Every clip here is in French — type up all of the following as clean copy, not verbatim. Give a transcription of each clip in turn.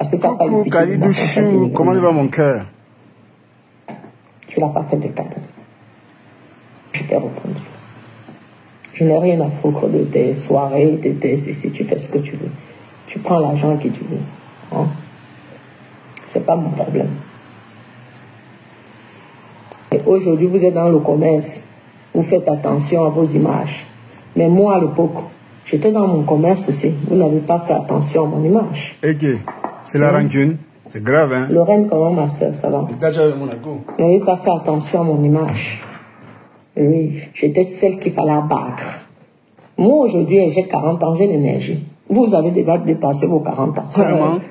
Parce que tu n'as pas Coucou, Kalidou Chou, comment va mon cœur? Tu n'as pas fait de cadeau. Je t'ai répondu. Je n'ai rien à foutre de tes soirées, de tes... Si tu fais ce que tu veux. Tu prends l'argent que tu veux. Hein? C'est pas mon problème. Et aujourd'hui, vous êtes dans le commerce. Vous faites attention à vos images. Mais moi, à l'époque, j'étais dans mon commerce aussi. Vous n'avez pas fait attention à mon image. Ok, c'est la rancune. C'est grave, hein? Lorraine, comment ma soeur, ça va? Vous n'avez pas fait attention à mon image. Oui, j'étais celle qu'il fallait abattre. Moi, aujourd'hui, j'ai 40 ans, j'ai l'énergie. Vous avez déjà dépassé vos 40 ans.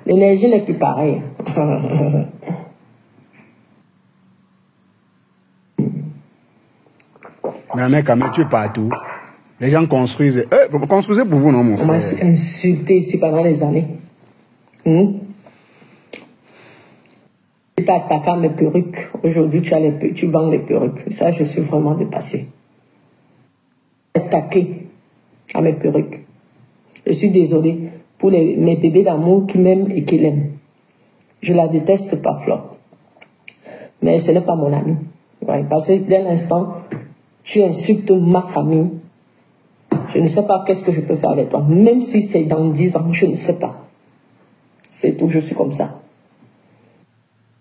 L'énergie n'est plus pareille. Mais quand même, tu es partout. Les gens construisent. Vous construisez pour vous, non, mon frère? On m'a insulté ici pendant des années. Tu t'as attaqué à mes perruques. Aujourd'hui, tu vends les perruques. Ça, je suis vraiment dépassée. Attaqué à mes perruques. Je suis désolée pour mes bébés d'amour qui m'aiment et qui l'aiment. Je la déteste pas, Flore. Mais ce n'est pas mon ami. Ouais, parce que dès l'instant, tu insultes ma famille. Je ne sais pas qu'est-ce que je peux faire avec toi. Même si c'est dans 10 ans, je ne sais pas. C'est tout, je suis comme ça.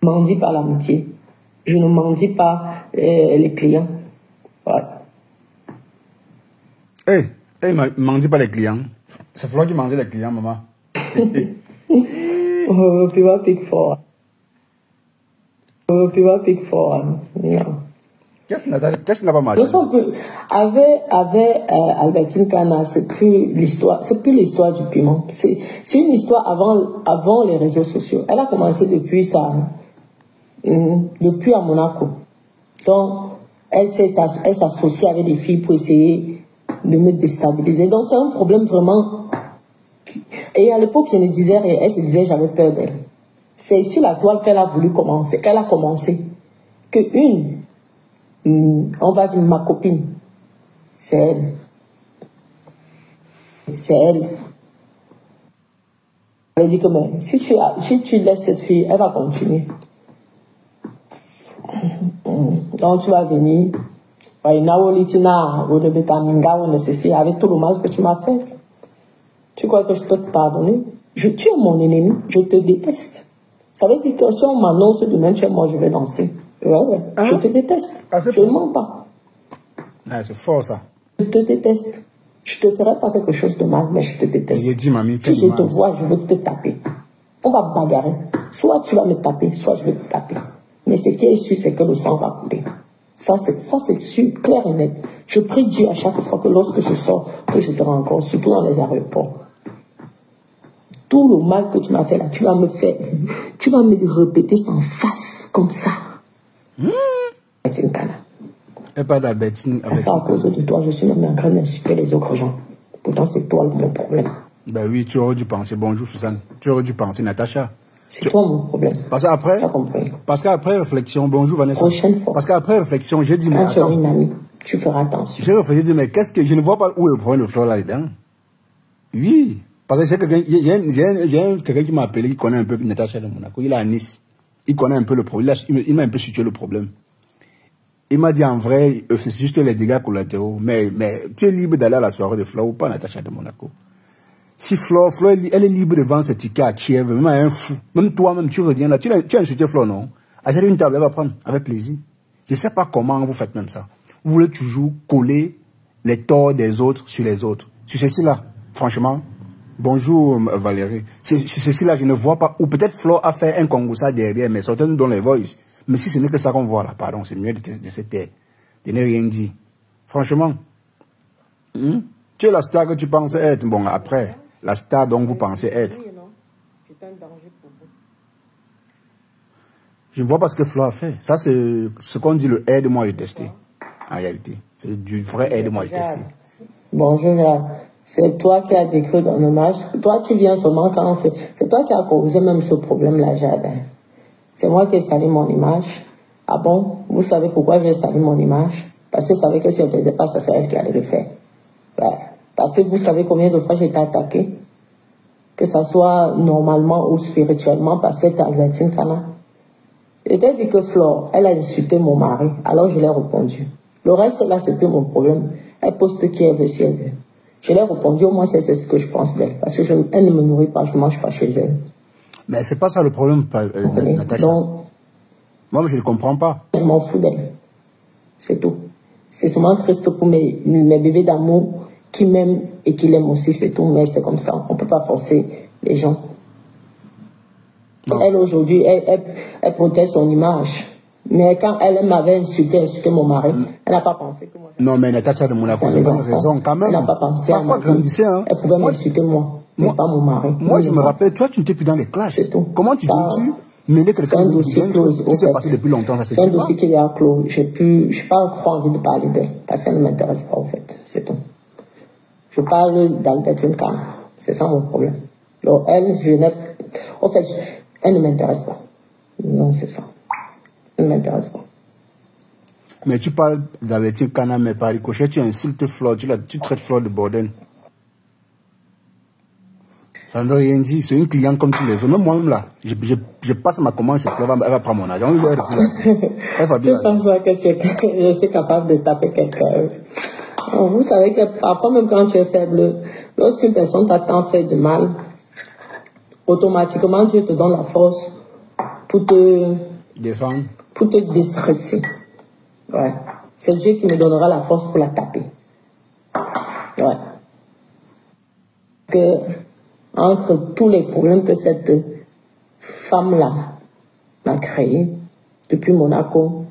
Je ne mendie pas l'amitié. Je ne mendie pas les clients. Ouais. Mendie pas les clients. C'est Flore qui mendie les clients, maman. People pick for. People pick for. Non. Qu'est-ce qui n'a pas marché? Avec Albertine Kana, c'est plus l'histoire du piment. C'est une histoire avant les réseaux sociaux. Elle a commencé depuis à Monaco. Donc, elle s'associe avec des filles pour essayer de me déstabiliser. Donc, c'est un problème vraiment. Et à l'époque, je me disais, elle se disait, j'avais peur d'elle. C'est sur la toile qu'elle a commencé. On va dire ma copine, c'est elle. C'est elle. Elle dit que mais, si tu laisses cette fille, elle va continuer. Donc tu vas venir, avec tout le mal que tu m'as fait. Tu crois que je peux te pardonner? Tu es mon ennemi, je te déteste. Ça veut dire que si on m'annonce demain chez moi, je vais danser. Ouais. Je te déteste. Je ne mens pas. C'est fort ça. Je te déteste. Je te ferai pas quelque chose de mal, mais je te déteste. Dit, mamie, si je te vois, je veux te taper. On va bagarrer. Soit tu vas me taper, soit je vais te taper. Mais ce qui est sûr, c'est que le sang va couler. Ça, c'est sûr, clair et net. Je prie Dieu à chaque fois que lorsque je sors, que je te rencontre, surtout dans les aéroports. Tout le mal que tu m'as fait là, tu vas me répéter sans face, comme ça. Albertine Kana. Et pas d'Albertine. C'est à cause de toi, je suis même en train d'insulter les autres gens. Pourtant, c'est toi mon problème. Ben oui, tu aurais dû penser, bonjour Suzanne, tu aurais dû penser Natacha. C'est toi mon problème. Parce qu'après réflexion, bonjour Vanessa. Prochaine fois. Parce qu'après réflexion, j'ai dit, mais quand tu as une amie, tu feras attention. J'ai réfléchi, j'ai dit, mais qu'est-ce que, je ne vois pas où est le problème de Flore là-dedans. Oui. Parce que j'ai quelqu'un qui m'a appelé, qui connaît un peu Natacha de Monaco. Il est à Nice. Il connaît un peu le problème. Il m'a un peu situé le problème. Il m'a dit en vrai, c'est juste les dégâts collatéraux. Mais tu es libre d'aller à la soirée de Flore ou pas, Natacha de Monaco. Si Flore, elle est libre de vendre ses tickets à Kiev, même à un fou. Même toi-même, tu reviens là. Tu as insulté Flore, non? Achète une table, elle va prendre, avec plaisir. Je ne sais pas comment vous faites même ça. Vous voulez toujours coller les torts des autres sur les autres. Sur ceci-là, franchement. Bonjour Valérie. C'est ceci-là, je ne vois pas. Ou peut-être Flore a fait un congossa derrière, mais certains nous donnent les voices. Mais si ce n'est que ça qu'on voit là, pardon, c'est mieux de se taire. De ne rien dire. Franchement. Tu es la star que tu penses être. Bon, après, la star dont vous pensez être. Je ne vois pas ce que Flore a fait. Ça, c'est ce qu'on dit le aide-moi à le tester. En réalité. C'est du vrai aide-moi à le tester. Bonjour, c'est toi qui as décrit ton image. Toi, tu viens seulement quand c'est toi qui as causé même ce problème-là, Jardin. C'est moi qui ai sali mon image. Ah bon? Vous savez pourquoi j'ai sali mon image? Parce que je savais que si elle ne faisait pas ça, c'est elle qui allait le faire. Ouais. Parce que vous savez combien de fois j'ai été attaqué. que ça soit normalement ou spirituellement, par cette Albertine Kana. Et t'ai dit que Flore, elle a insulté mon mari, alors je l'ai répondu. Le reste là, c'est plus mon problème. Elle poste qui elle veut si elle veut. Je l'ai répondu, au moins c'est ce que je pense d'elle. Parce que elle ne me nourrit pas, je ne mange pas chez elle. Mais c'est pas ça le problème, Natacha. Donc, moi, je ne comprends pas. Je m'en fous d'elle. C'est tout. C'est souvent triste pour mes bébés d'amour qui m'aiment et qui l'aiment aussi, c'est tout. Mais c'est comme ça. On ne peut pas forcer les gens. Non. Elle, aujourd'hui, elle protège son image. Mais quand elle m'avait insulté mon mari, elle n'a pas pensé que moi... Non, mais Natacha de Monaco, c'est pas une raison quand même. Elle n'a pas pensé parfois à ma vie. Hein. Elle pouvait m'insulter moi, mais pas mon mari. Moi, je me rappelle, toi, tu n'étais plus dans les classes. C'est tout. Comment tu dis mêler quelqu'un de bien qui s'est passé depuis longtemps, ça c'est un dossier qui est clos. Je n'ai pas trop envie de parler d'elle, parce qu'elle ne m'intéresse pas, en fait. C'est tout. Je parle d'Albertine Kana. C'est ça mon problème. Donc, elle, en fait, elle ne m'intéresse pas. Non, c'est ça. Elle ne m'intéresse pas. Mais tu parles d'Albertine Kana, mais par ricochet, tu insultes Flore, tu traites Flore de bordel. Ça ne veut rien dire. C'est une cliente comme tous les autres. Même moi-même là, je passe ma commande chez Flore, elle va prendre mon argent. Je pense que je suis capable de taper quelqu'un. Vous savez que parfois, même quand tu es faible, lorsqu'une personne t'attend fait de mal, automatiquement Dieu te donne la force pour te défendre, pour te déstresser. Ouais. C'est Dieu qui me donnera la force pour la taper. Ouais. Que entre tous les problèmes que cette femme-là m'a créés depuis Monaco,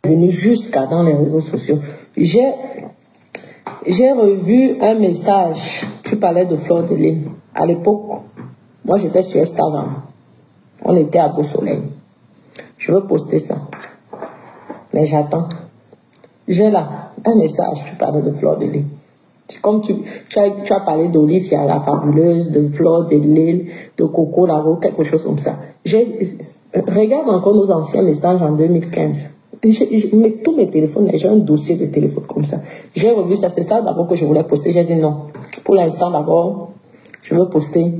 venu jusqu'à dans les réseaux sociaux, j'ai revu un message. Tu parlais de Flore de Lys. À l'époque, moi j'étais sur Instagram. On était à Beau Soleil. Je veux poster ça. Mais j'attends. J'ai là un message. Tu parlais de Flore de Lys. Comme tu as parlé d'Olivia, la fabuleuse, de Flore de Lys, de Coco Laro, quelque chose comme ça. Regarde encore nos anciens messages en 2015. Mais tous mes téléphones, j'ai un dossier de téléphone comme ça. J'ai revu ça, c'est ça d'abord que je voulais poster. J'ai dit non. Pour l'instant, d'abord, je veux poster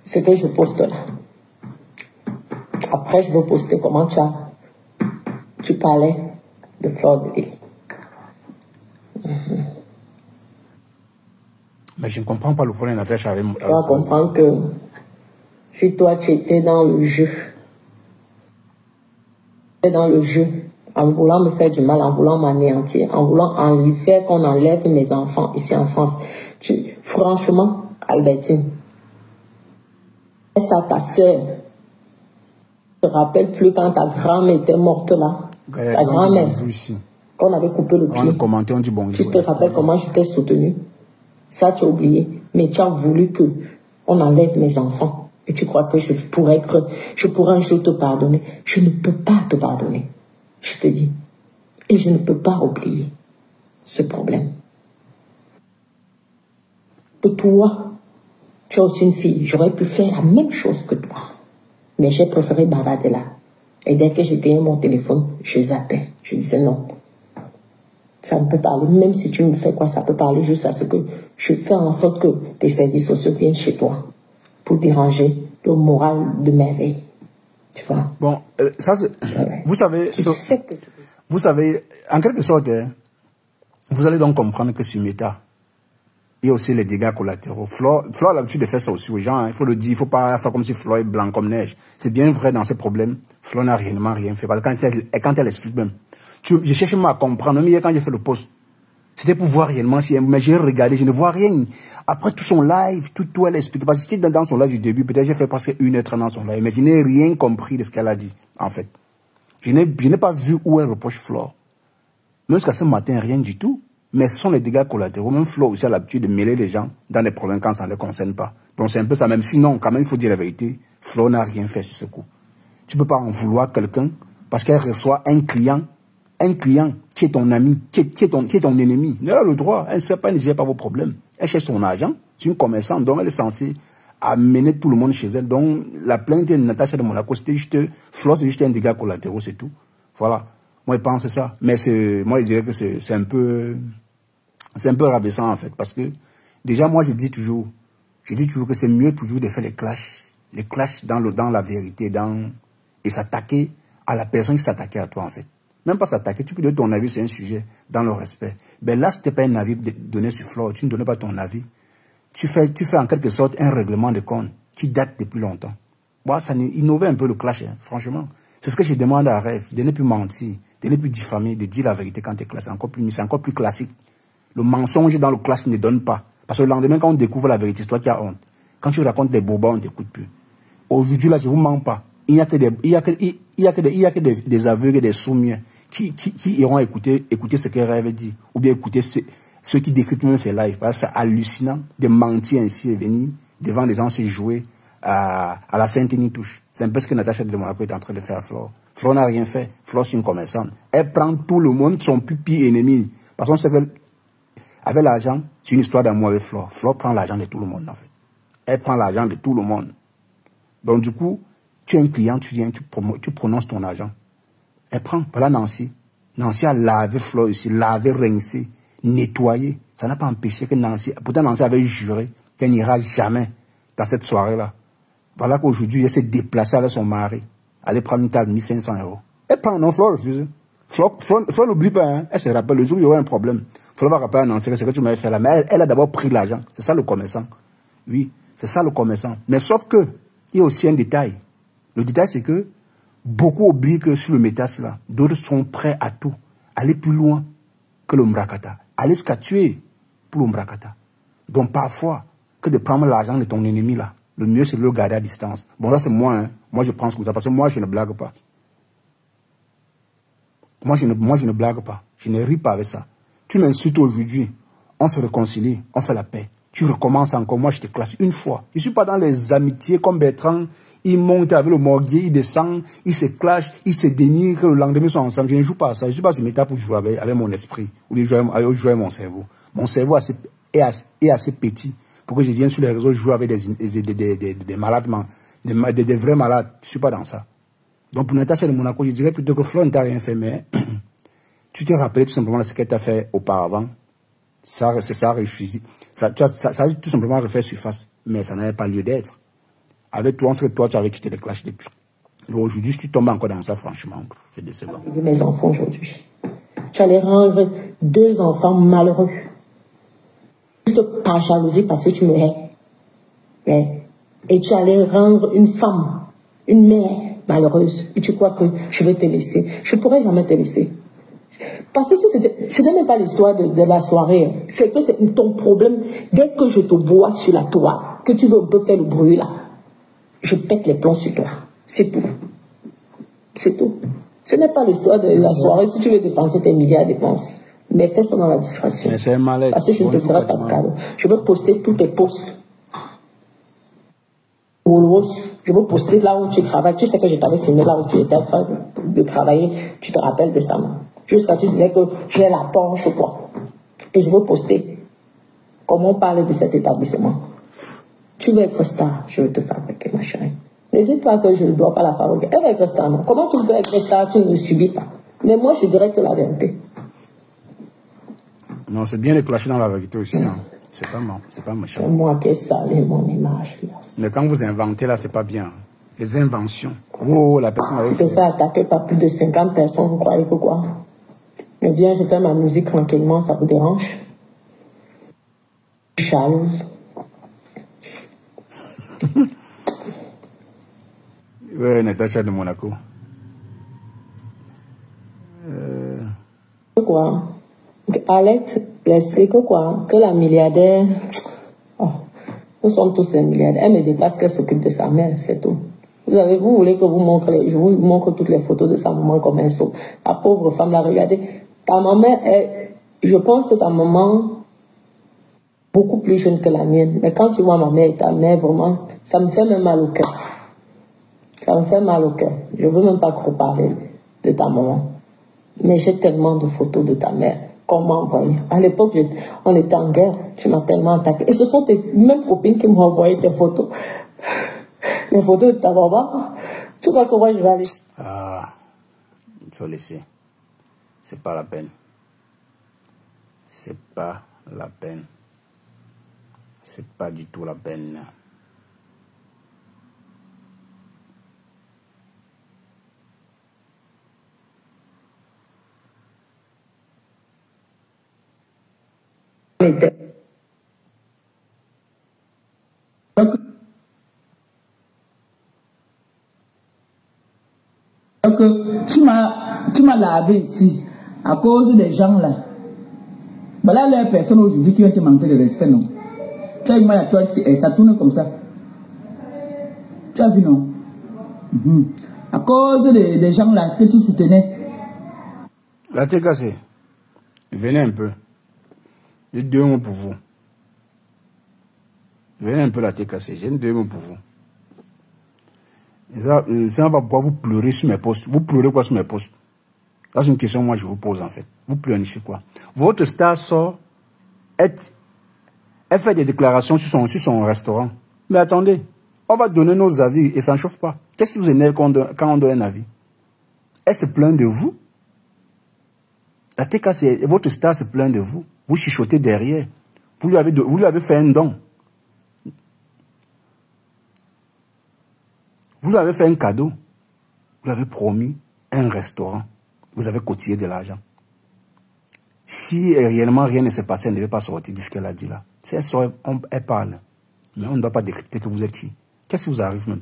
ce que je poste là. Après, je veux poster comment tu parlais de Flore de Lys. Mais je ne comprends pas le problème d'affaire avec moi. Tu vas comprendre que si toi, tu étais dans le jeu, en voulant me faire du mal, en voulant m'anéantir, en voulant faire qu'on enlève mes enfants ici en France. Franchement, Albertine, ça ta soeur, je ne te rappelle plus quand ta grand-mère était morte là, ta grand-mère, qu'on avait coupé le pied. On a commenté, on dit bonjour. Tu te rappelles comment je t'ai soutenu? Ça, tu as oublié, mais tu as voulu que on enlève mes enfants. Et tu crois que je pourrais un jour te pardonner? Je ne peux pas te pardonner, je te dis. Et je ne peux pas oublier ce problème. Et toi, tu as aussi une fille. J'aurais pu faire la même chose que toi. Mais j'ai préféré bavader là. Et dès que j'étais mon téléphone, je zappais. Je disais non. Ça ne peut parler. Même si tu me fais quoi, ça peut parler juste à ce que je fais en sorte que tes services sociaux viennent chez toi. Pour déranger le moral de merveille. Tu vois? Bon, ça c'est... Ouais. Vous savez, en quelque sorte, vous allez donc comprendre que sur Meta, il y a aussi les dégâts collatéraux. Flore a l'habitude de faire ça aussi aux gens. Hein. Il faut le dire, il ne faut pas faire comme si Flore est blanc comme neige. C'est bien vrai dans ces problèmes. Flore n'a réellement rien fait. Parce que quand elle explique même, je cherche même à comprendre. Même hier quand j'ai fait le post, c'était pour voir réellement si... Mais j'ai regardé, je ne vois rien. Après tout son live, tout elle explique. Parce que j'étais dans son live du début, peut-être j'ai fait presque 1h30 dans son live, mais je n'ai rien compris de ce qu'elle a dit, en fait. Je n'ai pas vu où elle reproche Flore. Même jusqu'à ce matin, rien du tout. Mais ce sont les dégâts collatéraux. Même Flore aussi a l'habitude de mêler les gens dans les problèmes quand ça ne les concerne pas. Donc c'est un peu ça. Même sinon, quand même, il faut dire la vérité, Flore n'a rien fait sur ce coup. Tu ne peux pas en vouloir quelqu'un parce qu'elle reçoit un client qui est ton ami, qui est ton ennemi. Elle a le droit, elle ne sait pas, elle ne gère pas vos problèmes. Elle cherche son argent, c'est une commerçante, donc elle est censée amener tout le monde chez elle. Donc la plainte de Natacha de Monaco, c'était juste, Flore, c'est juste un dégât collatéraux, c'est tout. Voilà, moi je pense ça. Mais moi je dirais que c'est un peu rabaissant en fait, parce que déjà moi je dis toujours, Je dis toujours que c'est mieux toujours de faire les clashs dans la vérité, et s'attaquer à la personne qui s'attaquait à toi, en fait. Même pas s'attaquer, tu peux donner ton avis sur un sujet dans le respect. Ben là, c'était pas un avis donné sur Flore, tu ne donnais pas ton avis. Tu fais en quelque sorte un règlement de compte qui date depuis longtemps. Bon, ça innovait un peu le clash, hein, franchement. C'est ce que je demande à Rêve, de ne plus mentir, de ne plus diffamer, de dire la vérité quand tu es classé. C'est encore plus classique. Le mensonge dans le clash ne donne pas. Parce que le lendemain, quand on découvre la vérité, c'est toi qui as honte. Quand tu racontes des bobas, on ne t'écoute plus. Aujourd'hui, là, je ne vous mens pas. Il n'y a que des aveugles et des soumis qui iront écouter ce que Rêve dit. Ou bien écouter ceux qui décryptent même ses lives. Parce que c'est hallucinant de mentir ainsi et venir devant les gens se jouer à la Sainte-Nitouche. C'est un peu ce que Natacha de Monaco est en train de faire à Flore. Flore n'a rien fait. Flore, c'est une commerçante. Elle prend tout le monde, son plus pire ennemi. Parce qu'on sait qu'avec l'argent, c'est une histoire d'amour avec Flore. Flore prend l'argent de tout le monde, en fait. Elle prend l'argent de tout le monde. Donc, du coup, tu es un client, tu viens, tu prononces ton argent. Elle prend. Voilà Nancy. Nancy a lavé Flore ici, lavé, rincé, nettoyé. Ça n'a pas empêché que Nancy... Pourtant, Nancy avait juré qu'elle n'ira jamais dans cette soirée-là. Voilà qu'aujourd'hui, elle s'est déplacée avec son mari. Aller prendre une table de 1500 €. Elle prend, non, Flore refuse. Flore n'oublie pas, hein. Elle se rappelle, le jour où il y aura un problème. Flore va rappeler à Nancy que c'est ce que tu m'avais fait là. Mais elle a d'abord pris l'argent. C'est ça le commerçant. Oui, c'est ça le commerçant. Mais sauf que, il y a aussi un détail. Le détail, c'est que beaucoup oublient que sur le métas, là, d'autres sont prêts à tout. Aller plus loin que le mrakata. Aller jusqu'à tuer pour le mrakata. Donc parfois, que de prendre l'argent de ton ennemi, là, le mieux, c'est de le garder à distance. Bon, là, c'est moi, hein. Moi, je pense comme ça, parce que moi, je ne blague pas. Moi, je ne blague pas. Je ne ris pas avec ça. Tu m'insultes aujourd'hui, on se réconcilie, on fait la paix. Tu recommences encore, moi, je te classe une fois. Je ne suis pas dans les amitiés comme Bertrand. Il monte avec le morguier, il descend, il se clash, il se dénigre, le lendemain, ils sont ensemble. Je ne joue pas à ça. Je ne suis pas sur méta pour jouer avec mon esprit, ou jouer avec mon cerveau. Mon cerveau est assez petit pour que je vienne sur les réseaux jouer avec des malades, des vrais malades. Je ne suis pas dans ça. Donc, pour Natacha de Monaco, je dirais plutôt que Flore ne t'a rien fait, mais tu te rappelles tout simplement ce qu'elle t'a fait auparavant. Ça a tout simplement refait surface, mais ça n'avait pas lieu d'être. Avec toi, on sait que toi, tu avais quitté les clashs depuis. Donc aujourd'hui, si tu tombes encore dans ça, franchement, c'est décevant. Mes enfants aujourd'hui. Tu allais rendre 2 enfants malheureux. Juste par jalousie parce que tu me hais. Ouais. Et tu allais rendre une femme, une mère malheureuse. Et tu crois que je vais te laisser. Je ne pourrai jamais te laisser. Parce que ce n'est même pas l'histoire de la soirée. C'est que c'est ton problème. Dès que je te vois sur la toile, que tu veux un peu faire le bruit là, je pète les plombs sur toi. C'est tout. C'est tout. Ce n'est pas l'histoire de la soirée. Si tu veux dépenser tes milliards, dépense. Mais fais ça dans la discrétion. Mais c'est un mal-être. Parce que je ne te ferai pas de cadeau. Je veux poster tous tes posts. Je veux poster là où tu travailles. Tu sais que je t'avais filmé là où tu étais en train de travailler. Tu te rappelles de ça, non? Jusqu'à tu disais que j'ai la Porsche ou quoi. Et je veux poster comment on parle de cet établissement. Tu veux être star, je veux te fabriquer, ma chérie. Ne dis pas que je ne dois pas la fabriquer. Elle va être star, non? Comment tu peux être star, tu ne le subis pas? Mais moi, je dirais que la vérité. Non, c'est bien de clasher dans la vérité aussi. Hein. C'est pas méchant. C'est moi qui ai salé mon image. Là. Mais quand vous inventez là, c'est pas bien. Les inventions. Oh, la personne avait fait. Tu te fais attaquer par plus de 50 personnes, vous croyez que quoi? Mais viens, je fais ma musique tranquillement, ça vous dérange? Jalouse. Ouais, Natacha de Monaco. Quoi? Alex, explique quoi? Que la milliardaire... Oh, nous sommes tous les milliardaires. Elle me dit parce qu'elle s'occupe de sa mère, c'est tout. Vous voulez que je vous montre toutes les photos de sa maman comme un saut. La pauvre femme l'a regardée. Ta maman je pense que ta maman beaucoup plus jeune que la mienne. Mais quand tu vois ma mère et ta mère, vraiment, ça me fait même mal au cœur. Ça me fait mal au cœur. Je veux même pas trop parler de ta maman. Mais j'ai tellement de photos de ta mère qu'on m'a envoyé. À l'époque, on était en guerre. Tu m'as tellement attaqué. Et ce sont tes mêmes copines qui m'ont envoyé tes photos. Les photos de ta maman. Tu vois comment je vais aller? Ah, il faut laisser. C'est pas la peine. C'est pas la peine. C'est pas du tout la peine. Donc, tu m'as lavé ici à cause des gens là. Voilà les personnes aujourd'hui qui vont te manquer de respect, non? Tu as une main à toi, ça tourne comme ça. Tu as vu, non? À cause des gens là que tu soutenais. La tête cassée. Venez un peu. J'ai 2 mots pour vous. Venez un peu la tête cassée. J'ai 2 mots pour vous. Et ça va pouvoir vous pleurer sur mes posts. Vous pleurez quoi sur mes posts? Ça, c'est une question que moi je vous pose en fait. Vous pleurnichez quoi? Votre star sort, elle fait des déclarations sur son restaurant. Mais attendez, on va donner nos avis et ça ne chauffe pas. Qu'est-ce qui vous énerve quand on donne un avis? Elle se plaint de vous. La TK, votre star se plaint de vous. Vous chuchotez derrière. Vous lui avez fait un don. Vous lui avez fait un cadeau. Vous lui avez promis un restaurant. Vous avez cotisé de l'argent. Si réellement rien ne s'est passé, elle ne devait pas sortir de ce qu'elle a dit là. Si elle sort, elle parle. Mais on ne doit pas décrypter que vous êtes qui. Qu'est-ce qui vous arrive même?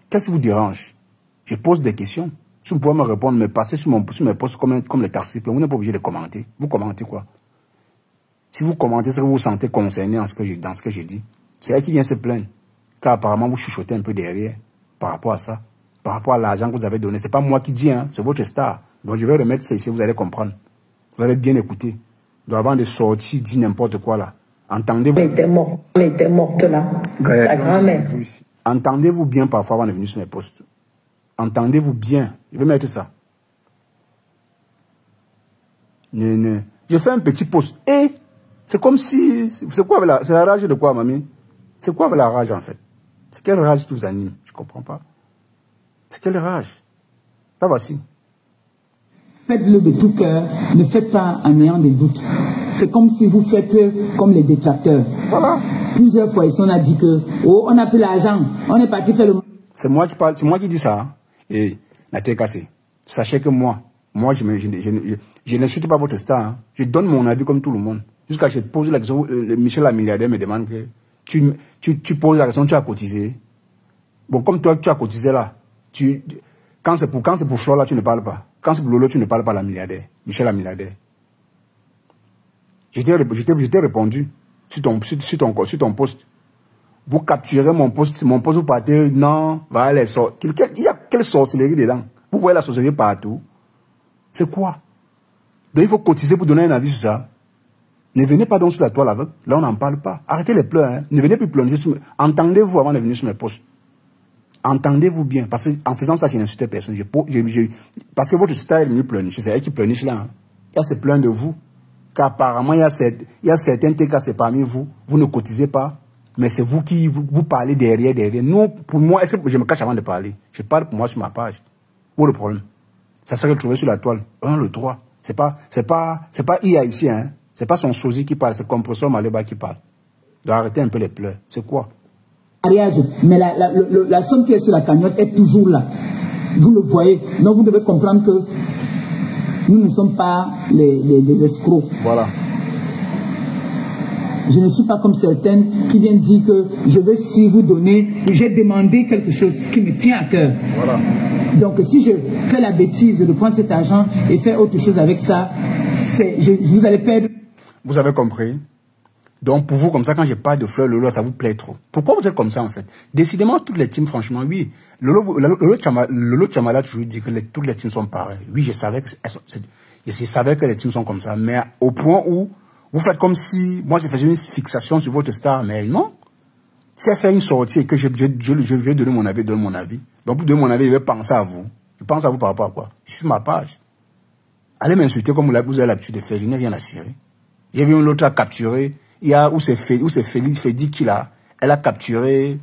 Qu'est-ce qui vous dérange? Je pose des questions. Si vous pouvez me répondre, me passer sur mes posts comme les tarciples, vous n'êtes pas obligé de commenter. Vous commentez quoi? Si vous commentez, c'est que vous vous sentez concerné dans ce que j'ai dit. C'est elle qui vient se plaindre. Car apparemment, vous chuchotez un peu derrière par rapport à ça. Par rapport à l'argent que vous avez donné. Ce n'est pas moi qui dis, hein, c'est votre star. Donc je vais remettre ça ici, vous allez comprendre. Vous allez bien écouter. Donc avant de sortir, dire n'importe quoi là. Entendez-vous. Elle était morte là. La grand-mère. Entendez-vous bien parfois avant de venir sur mes posts. Entendez-vous bien. Je vais mettre ça. Je fais un petit post. Et c'est comme si... C'est quoi c'est la rage de quoi, mamie? C'est quoi la rage en fait? C'est quelle rage qui vous anime? Je ne comprends pas. C'est quelle rage? Là voici. Faites-le de tout cœur. Ne faites pas en ayant des doutes. C'est comme si vous faites comme les détracteurs. Voilà. Plusieurs fois ici on a dit que on a pris l'argent. On est parti faire le... C'est moi qui parle. C'est moi qui dis ça. Hein? Et la tête cassée. Sachez que moi je n'insulte pas votre star. Hein. Je donne mon avis comme tout le monde. Jusqu'à ce que je pose la question, Michel la milliardaire me demande que tu poses la question, tu as cotisé. Bon, comme toi, tu as cotisé là. Quand c'est pour Flore là, tu ne parles pas. Quand c'est pour Lolo, tu ne parles pas la milliardaire. Michel la milliardaire. Je t'ai répondu sur ton post. Vous capturez mon post vous partez, non, voilà, il y a quelle sorcellerie dedans? Vous voyez la sorcellerie partout. C'est quoi? Donc il faut cotiser pour donner un avis sur ça. Ne venez pas donc sur la toile avec. Là, on n'en parle pas. Arrêtez les pleurs. Hein. Ne venez plus plonger sur... Entendez-vous avant de venir sur mes posts. Entendez-vous bien. Parce qu'en faisant ça, je n'insulte personne. Parce que votre style est venu pleurnicher. C'est elle qui pleurniche là. Hein. Elle se plaint de vous. Car apparemment, il y a certains TK parmi vous. Vous ne cotisez pas. Mais c'est vous qui vous parlez derrière. Nous, pour moi, est-ce que je me cache avant de parler? Je parle pour moi sur ma page. Où est le problème? Ça serait retrouvé sur la toile. 1, le 3. C'est pas IA ici, hein. C'est pas son sosie qui parle, c'est Compresseur Maleba qui parle. Donc arrêtez un peu les pleurs. C'est quoi? Mariage, mais la somme qui est sur la cagnotte est toujours là. Vous le voyez. Donc vous devez comprendre que nous ne sommes pas les escrocs. Voilà. Je ne suis pas comme certaines qui viennent dire que je vais si vous donner, j'ai demandé quelque chose qui me tient à cœur. Voilà. Donc si je fais la bêtise de prendre cet argent et faire autre chose avec ça, vous allez perdre. Vous avez compris? Donc pour vous, comme ça, quand je parle de Fleur Lolo, ça vous plaît trop. Pourquoi vous êtes comme ça en fait? Décidément, toutes les teams, franchement, oui. Lolo Chamala toujours dit que toutes les teams sont pareilles. Oui, je savais que les teams sont comme ça. Mais au point où vous faites comme si moi je faisais une fixation sur votre star, mais non. Si elle fait une sortie et que je vais donner mon avis, donne mon avis. Donc pour donner mon avis, je vais penser à vous. Je pense à vous par rapport à quoi? Je suis sur ma page. Allez m'insulter comme vous avez l'habitude de faire, je n'ai rien à cirer. J'ai vu l'autre a capturé, où c'est Félix Fedi qui l'a, elle a capturé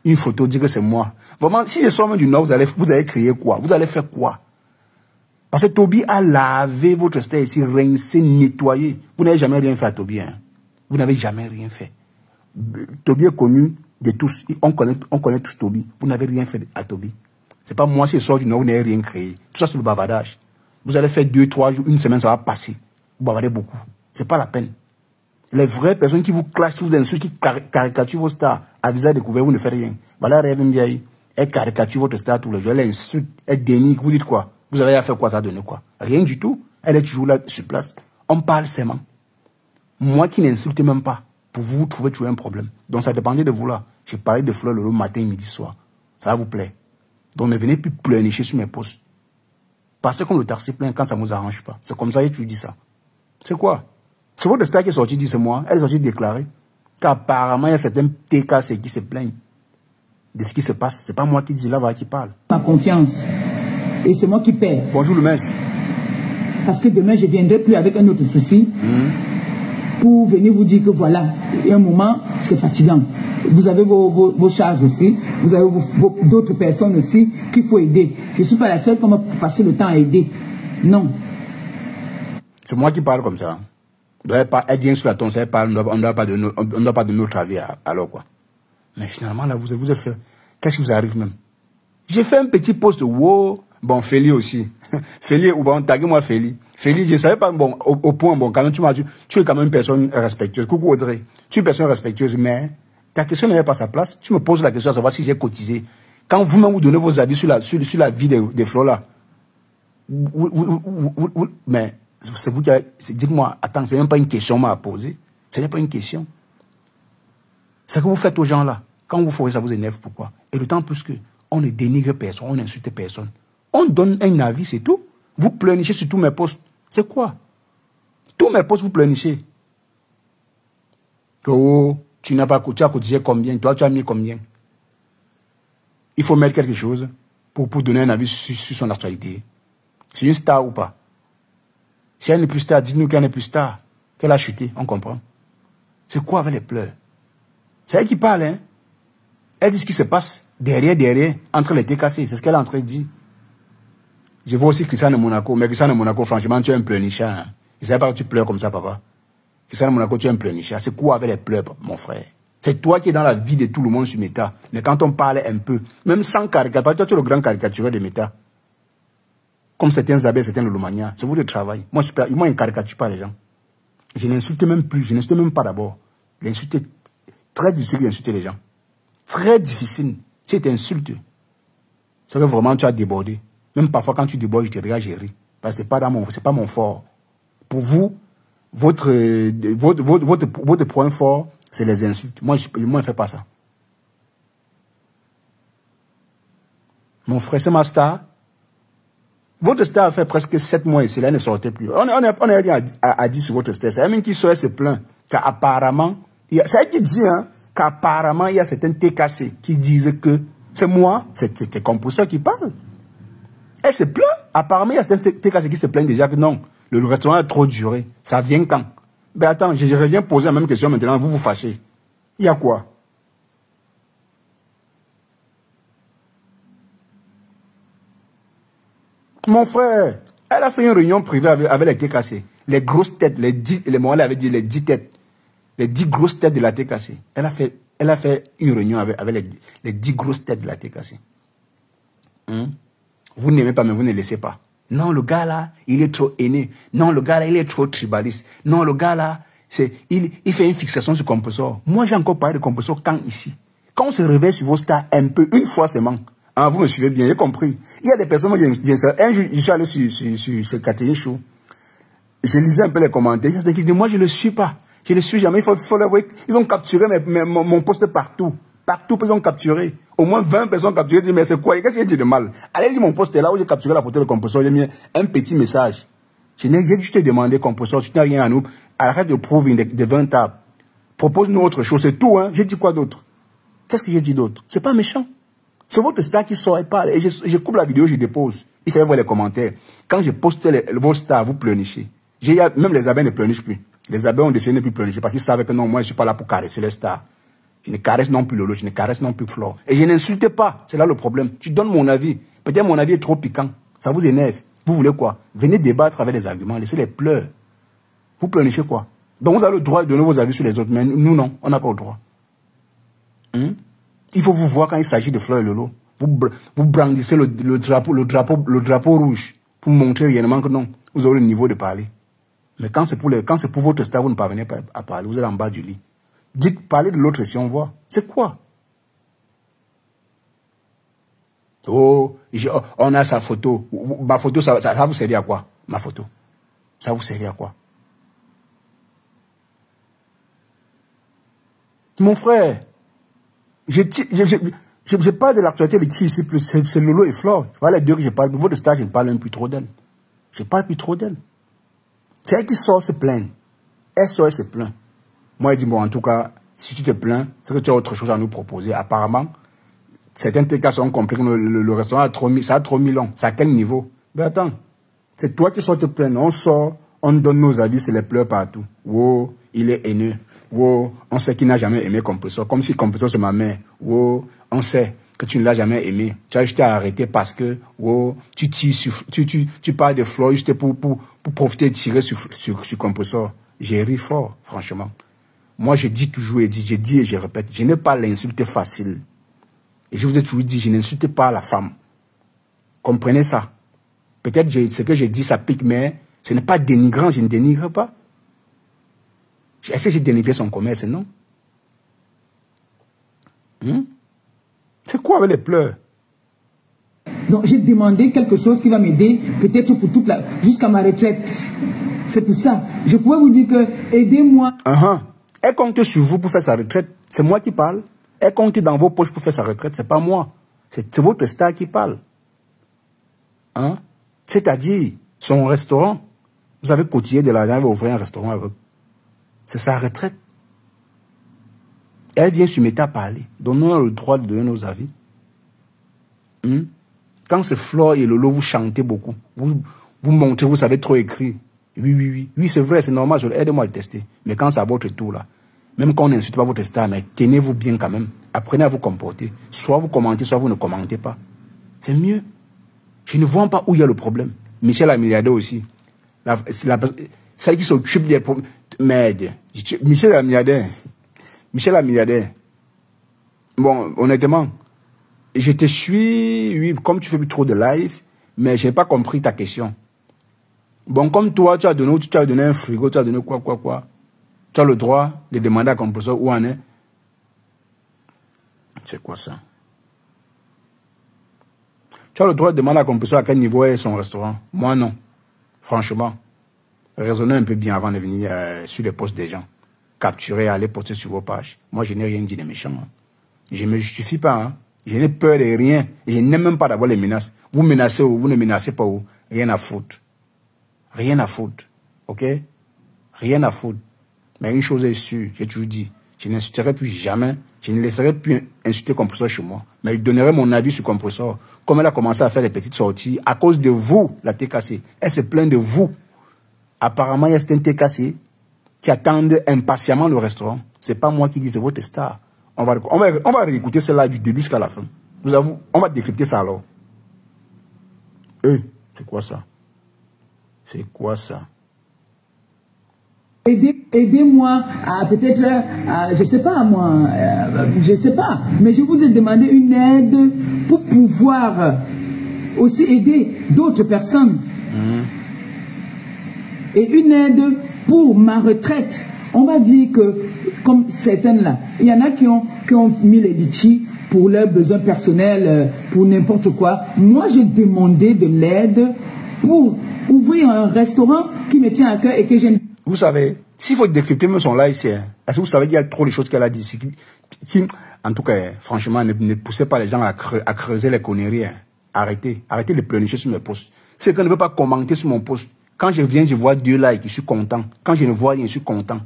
une photo, dit que c'est moi. Vraiment, si je sors même du Nord, vous allez crier quoi? Vous allez faire quoi? Parce que Toby a lavé votre star ici, rincé, nettoyé. Vous n'avez jamais rien fait à Toby. Hein. Vous n'avez jamais rien fait. Toby est connu de tous. On connaît tous Toby. Vous n'avez rien fait à Toby. C'est pas moi, c'est sort du Nord, vous n'avez rien créé. Tout ça, c'est le bavardage. Vous allez faire 2, 3 jours, une semaine, ça va passer. Vous bavardez beaucoup. C'est pas la peine. Les vraies personnes qui vous clashent, qui vous insultent, qui caricaturent vos stars, à visage découvert, vous ne faites rien. Voilà, Rêve Ndiaye. Elle caricature votre star tous les jours. Elle insulte, elle dénigre. Vous dites quoi? Vous avez à faire quoi? Ça donne quoi? Rien du tout. Elle est toujours là, sur place. On parle seulement. Moi qui n'insulte même pas, pour vous trouver toujours un problème. Donc ça dépendait de vous là. J'ai parlé de fleurs le matin, midi, soir. Ça va vous plaire. Donc ne venez plus pleurnicher sur mes posts. Passez comme le taxi plein quand ça ne vous arrange pas. C'est comme ça que tu dis ça. C'est quoi? C'est votre star qui est sorti, dit c'est moi. Elle est sortie déclarer qu'apparemment il y a certains TKC qui se plaignent de ce qui se passe. C'est pas moi qui dis, là, voilà qui parle. Ma confiance. Et c'est moi qui perds. Bonjour le mess. Parce que demain, je ne viendrai plus avec un autre souci pour venir vous dire que voilà, il y a un moment, c'est fatigant. Vous avez vos charges aussi. Vous avez d'autres personnes aussi qu'il faut aider. Je ne suis pas la seule qui va passer le temps à aider. Non. C'est moi qui parle comme ça. On ne doit pas être sur la tonne, on ne doit pas donner notre avis alors quoi. Mais finalement, là, vous avez fait. Qu'est-ce qui vous arrive même? J'ai fait un petit post, wow. Bon, Feli aussi. Feli, ou bon, taguez-moi Feli. Feli, je ne savais pas, bon, au point, bon, quand même, tu es quand même une personne respectueuse. Coucou Audrey. Tu es une personne respectueuse, mais ta question n'est pas à sa place. Tu me poses la question à savoir si j'ai cotisé. Quand vous-même vous donnez vos avis sur la vie des flots là, mais c'est vous qui avez, dites-moi, attends, c'est même pas une question à poser. Ce n'est pas une question. C'est que vous faites aux gens là. Quand vous ferez ça, vous énerve. Pourquoi? Et d'autant plus que on ne dénigre personne, on n'insulte personne. On donne un avis, c'est tout. Vous pleurnichez sur tous mes posts. C'est quoi? Tous mes posts, vous pleurnichez. Oh, tu n'as pas cotisé combien? Toi, tu as mis combien? Il faut mettre quelque chose pour donner un avis sur son actualité. C'est une star ou pas? Si elle n'est plus star, dites-nous qu'elle n'est plus star. Qu'elle a chuté, on comprend. C'est quoi avec les pleurs? C'est elle qui parle, hein? Elle dit ce qui se passe derrière, entre les TKC. C'est ce qu'elle est en train de dire. Je vois aussi Christiane Monaco. Mais Christiane Monaco, franchement, tu es un pleurnichard. Hein? Je ne savais pas que tu pleures comme ça, papa. Christiane Monaco, tu es un pleurnichard. C'est quoi avec les pleurs, mon frère? C'est toi qui es dans la vie de tout le monde sur Meta. Mais quand on parle un peu, même sans caricature, toi tu es le grand caricatureur de Meta. Comme certains abeilles, certains Lolomania. C'est vous le travail. Moi, je ne caricature pas les gens. Je n'insulte même plus. Je n'insulte même pas d'abord. L'insulte est très difficile d'insulter les gens. Très difficile. Si tu insultes, c'est que vraiment tu as débordé. Même parfois quand tu débordes, je te regarde, j'ai ri. Parce que c'est pas mon fort. Pour vous, votre point fort, c'est les insultes. Moi, je ne fais pas ça. Mon frère, c'est ma star. Votre star a fait presque 7 mois ici, là, elle ne sortait plus. On a rien à dire sur votre star. C'est elle qui se plaint qu'apparemment, c'est elle qui dit, hein, qu'apparemment, il y a certains TKC qui disent que c'est moi, c'est tes compositeurs qui parlent. Elle se plaint. Apparemment, il y a certains TKC qui se plaignent déjà que non, le restaurant a trop duré. Ça vient quand? Ben attends, je reviens poser la même question maintenant, vous vous fâchez. Il y a quoi? Mon frère, elle a fait une réunion privée avec les TKC. Les grosses têtes, elle avait dit les 10 têtes. Les 10 grosses têtes de la TKC. Elle a fait une réunion avec les 10 grosses têtes de la TKC. Vous n'aimez pas, mais vous ne laissez pas. Non, le gars là, il est trop aîné. Non, le gars là, il est trop tribaliste. Non, le gars là, il fait une fixation sur Compressor. Moi, j'ai encore parlé de Compressor quand ici. Quand on se réveille sur vos stars un peu, une fois seulement. Ah, vous me suivez bien, j'ai compris. Il y a des personnes, moi, un jour, je suis allé sur ce Catherine Show. Je lisais un peu les commentaires. Je dis, moi, je ne le suis pas. Je ne le suis jamais. Il faut le voir. Ils ont capturé mon poste partout. Partout, ils ont capturé. Au moins 20 personnes ont capturé. Ils disent, mais c'est quoi? Qu'est-ce que j'ai dit de mal? Allez lire mon poste là où j'ai capturé la photo de Compressor. J'ai mis un petit message. J'ai juste demandé, Compressor, tu n'as rien à nous. Arrête de prouver devant une table. Propose-nous autre chose. C'est tout, hein. J'ai dit quoi d'autre? Qu'est-ce que j'ai dit d'autre? C'est pas méchant. C'est votre star qui sort et parle. Et je coupe la vidéo, je dépose. Il fait voir les commentaires. Quand je poste vos stars, vous pleurnichez. Même les abeilles ne pleurnichent plus. Les abeilles ont décidé de ne plus pleurnicher parce qu'ils savent que non, moi je ne suis pas là pour caresser les stars. Je ne caresse non plus Lolo, je ne caresse non plus Flore. Et je n'insulte pas. C'est là le problème. Je donne mon avis. Peut-être mon avis est trop piquant. Ça vous énerve. Vous voulez quoi? Venez débattre avec des arguments, laissez les pleurs. Vous pleurnichez quoi? Donc vous avez le droit de donner vos avis sur les autres, mais nous non, on n'a pas le droit. Il faut vous voir quand il s'agit de Flo et Lolo. Vous brandissez le drapeau rouge pour montrer réellement que non, vous aurez le niveau de parler. Mais quand c'est pour votre star, vous ne parvenez pas à parler, vous êtes en bas du lit. Dites, parlez de l'autre si on voit. C'est quoi? Oh, on a sa photo. Ma photo, ça vous sert à quoi? Ma photo. Ça vous sert à quoi? Mon frère, je parle de l'actualité de qui ici plus? C'est Lolo et Flore. Voilà les deux que je parle. Votre star, je ne parle même plus trop d'elle. Je ne parle plus trop d'elle. C'est elle qui sort se plaindre. Elle sort et se plaint. Moi, elle dit, bon, en tout cas, si tu te plains, c'est que tu as autre chose à nous proposer. Apparemment, certains TK ont compris que le restaurant ça a trop mis long. C'est à quel niveau? Mais attends, c'est toi qui sors te plaindre. On sort, on donne nos avis, c'est les pleurs partout. Wow, il est haineux. Wow, on sait qu'il n'a jamais aimé Compressor. Comme si Compressor c'est ma mère. Wow, on sait que tu ne l'as jamais aimé. Tu as juste arrêté parce que, wow, tu parles de Flo juste pour profiter de tirer sur Compressor. J'ai ri fort, franchement. Moi, je dis toujours et je répète, je n'ai pas l'insulte facile. Et je vous ai toujours dit, je n'insulte pas la femme. Comprenez ça. Peut-être ce que j'ai dit, ça pique, mais ce n'est pas dénigrant, je ne dénigre pas. Est-ce que j'ai dénigré son commerce, non? C'est quoi avec les pleurs? Donc j'ai demandé quelque chose qui va m'aider, peut-être pour jusqu'à ma retraite. C'est pour ça. Je pourrais vous dire que, aidez-moi. Elle compte sur vous pour faire sa retraite. C'est moi qui parle. Elle compte dans vos poches pour faire sa retraite. C'est pas moi. C'est votre star qui parle. C'est-à-dire, son restaurant. Vous avez cotillé de l'argent, elle va ouvrir un restaurant avec. C'est sa retraite. Elle vient sur Meta parler. Donnons-nous le droit de donner nos avis. Quand c'est Flore et Lolo, vous chantez beaucoup. Vous montrez, vous savez trop écrire. Oui, c'est vrai, c'est normal. Aidez-moi à le tester. Mais quand c'est à votre tour, là, même quand on n'insulte pas votre star, mais tenez-vous bien quand même. Apprenez à vous comporter. Soit vous commentez, soit vous ne commentez pas. C'est mieux. Je ne vois pas où il y a le problème. Michel la milliardaire aussi. Celle qui s'occupe des problèmes. Merde. Michel la milliardaire. Bon, honnêtement, je te suis, oui, comme tu fais plus trop de live, mais je n'ai pas compris ta question. Bon, comme toi, tu as donné un frigo, tu as donné quoi. Tu as le droit de demander à Compressor où on est. C'est quoi ça? Tu as le droit de demander à Compressor à quel niveau est son restaurant. Moi, non. Franchement. Raisonnez un peu bien avant de venir sur les posts des gens. Capturer, aller poster sur vos pages. Moi, je n'ai rien dit de méchant. Je ne me justifie pas. Je n'ai peur de rien. Et je n'aime même pas d'avoir les menaces. Vous menacez ou vous ne menacez pas où. Rien à foutre. Rien à foutre. Ok? Rien à foutre. Mais une chose est sûre, j'ai toujours dit, je n'insulterai plus jamais, je ne laisserai plus insulter Compressor chez moi. Mais je donnerai mon avis sur Compressor. Comme elle a commencé à faire des petites sorties, à cause de vous, la TKC. Elle se plaint de vous. Apparemment, il y a certains TKC qui attendent impatiemment le restaurant. C'est pas moi qui dis, c'est votre star. On va réécouter cela du début jusqu'à la fin. Vous avouez, on va décrypter ça alors. C'est quoi ça? C'est quoi ça? Aidez-moi à peut-être, je sais pas moi, je sais pas, mais je vous ai demandé une aide pour pouvoir aussi aider d'autres personnes. Et une aide pour ma retraite. On va dire que, comme certaines là, il y en a qui ont mis les litchis pour leurs besoins personnels, pour n'importe quoi. Moi, j'ai demandé de l'aide pour ouvrir un restaurant qui me tient à cœur et que j'aime. Vous savez, s'il faut décrypter même son live, c'est... Est-ce que vous savez qu'il y a trop de choses qu'elle a dit en tout cas, franchement, ne poussez pas les gens à creuser les conneries. Arrêtez de pleurnicher sur mes posts. C'est qu'on ne veut pas commenter sur mon post. Quand je viens, je vois 2 likes, je suis content. Quand je ne vois rien, je suis content.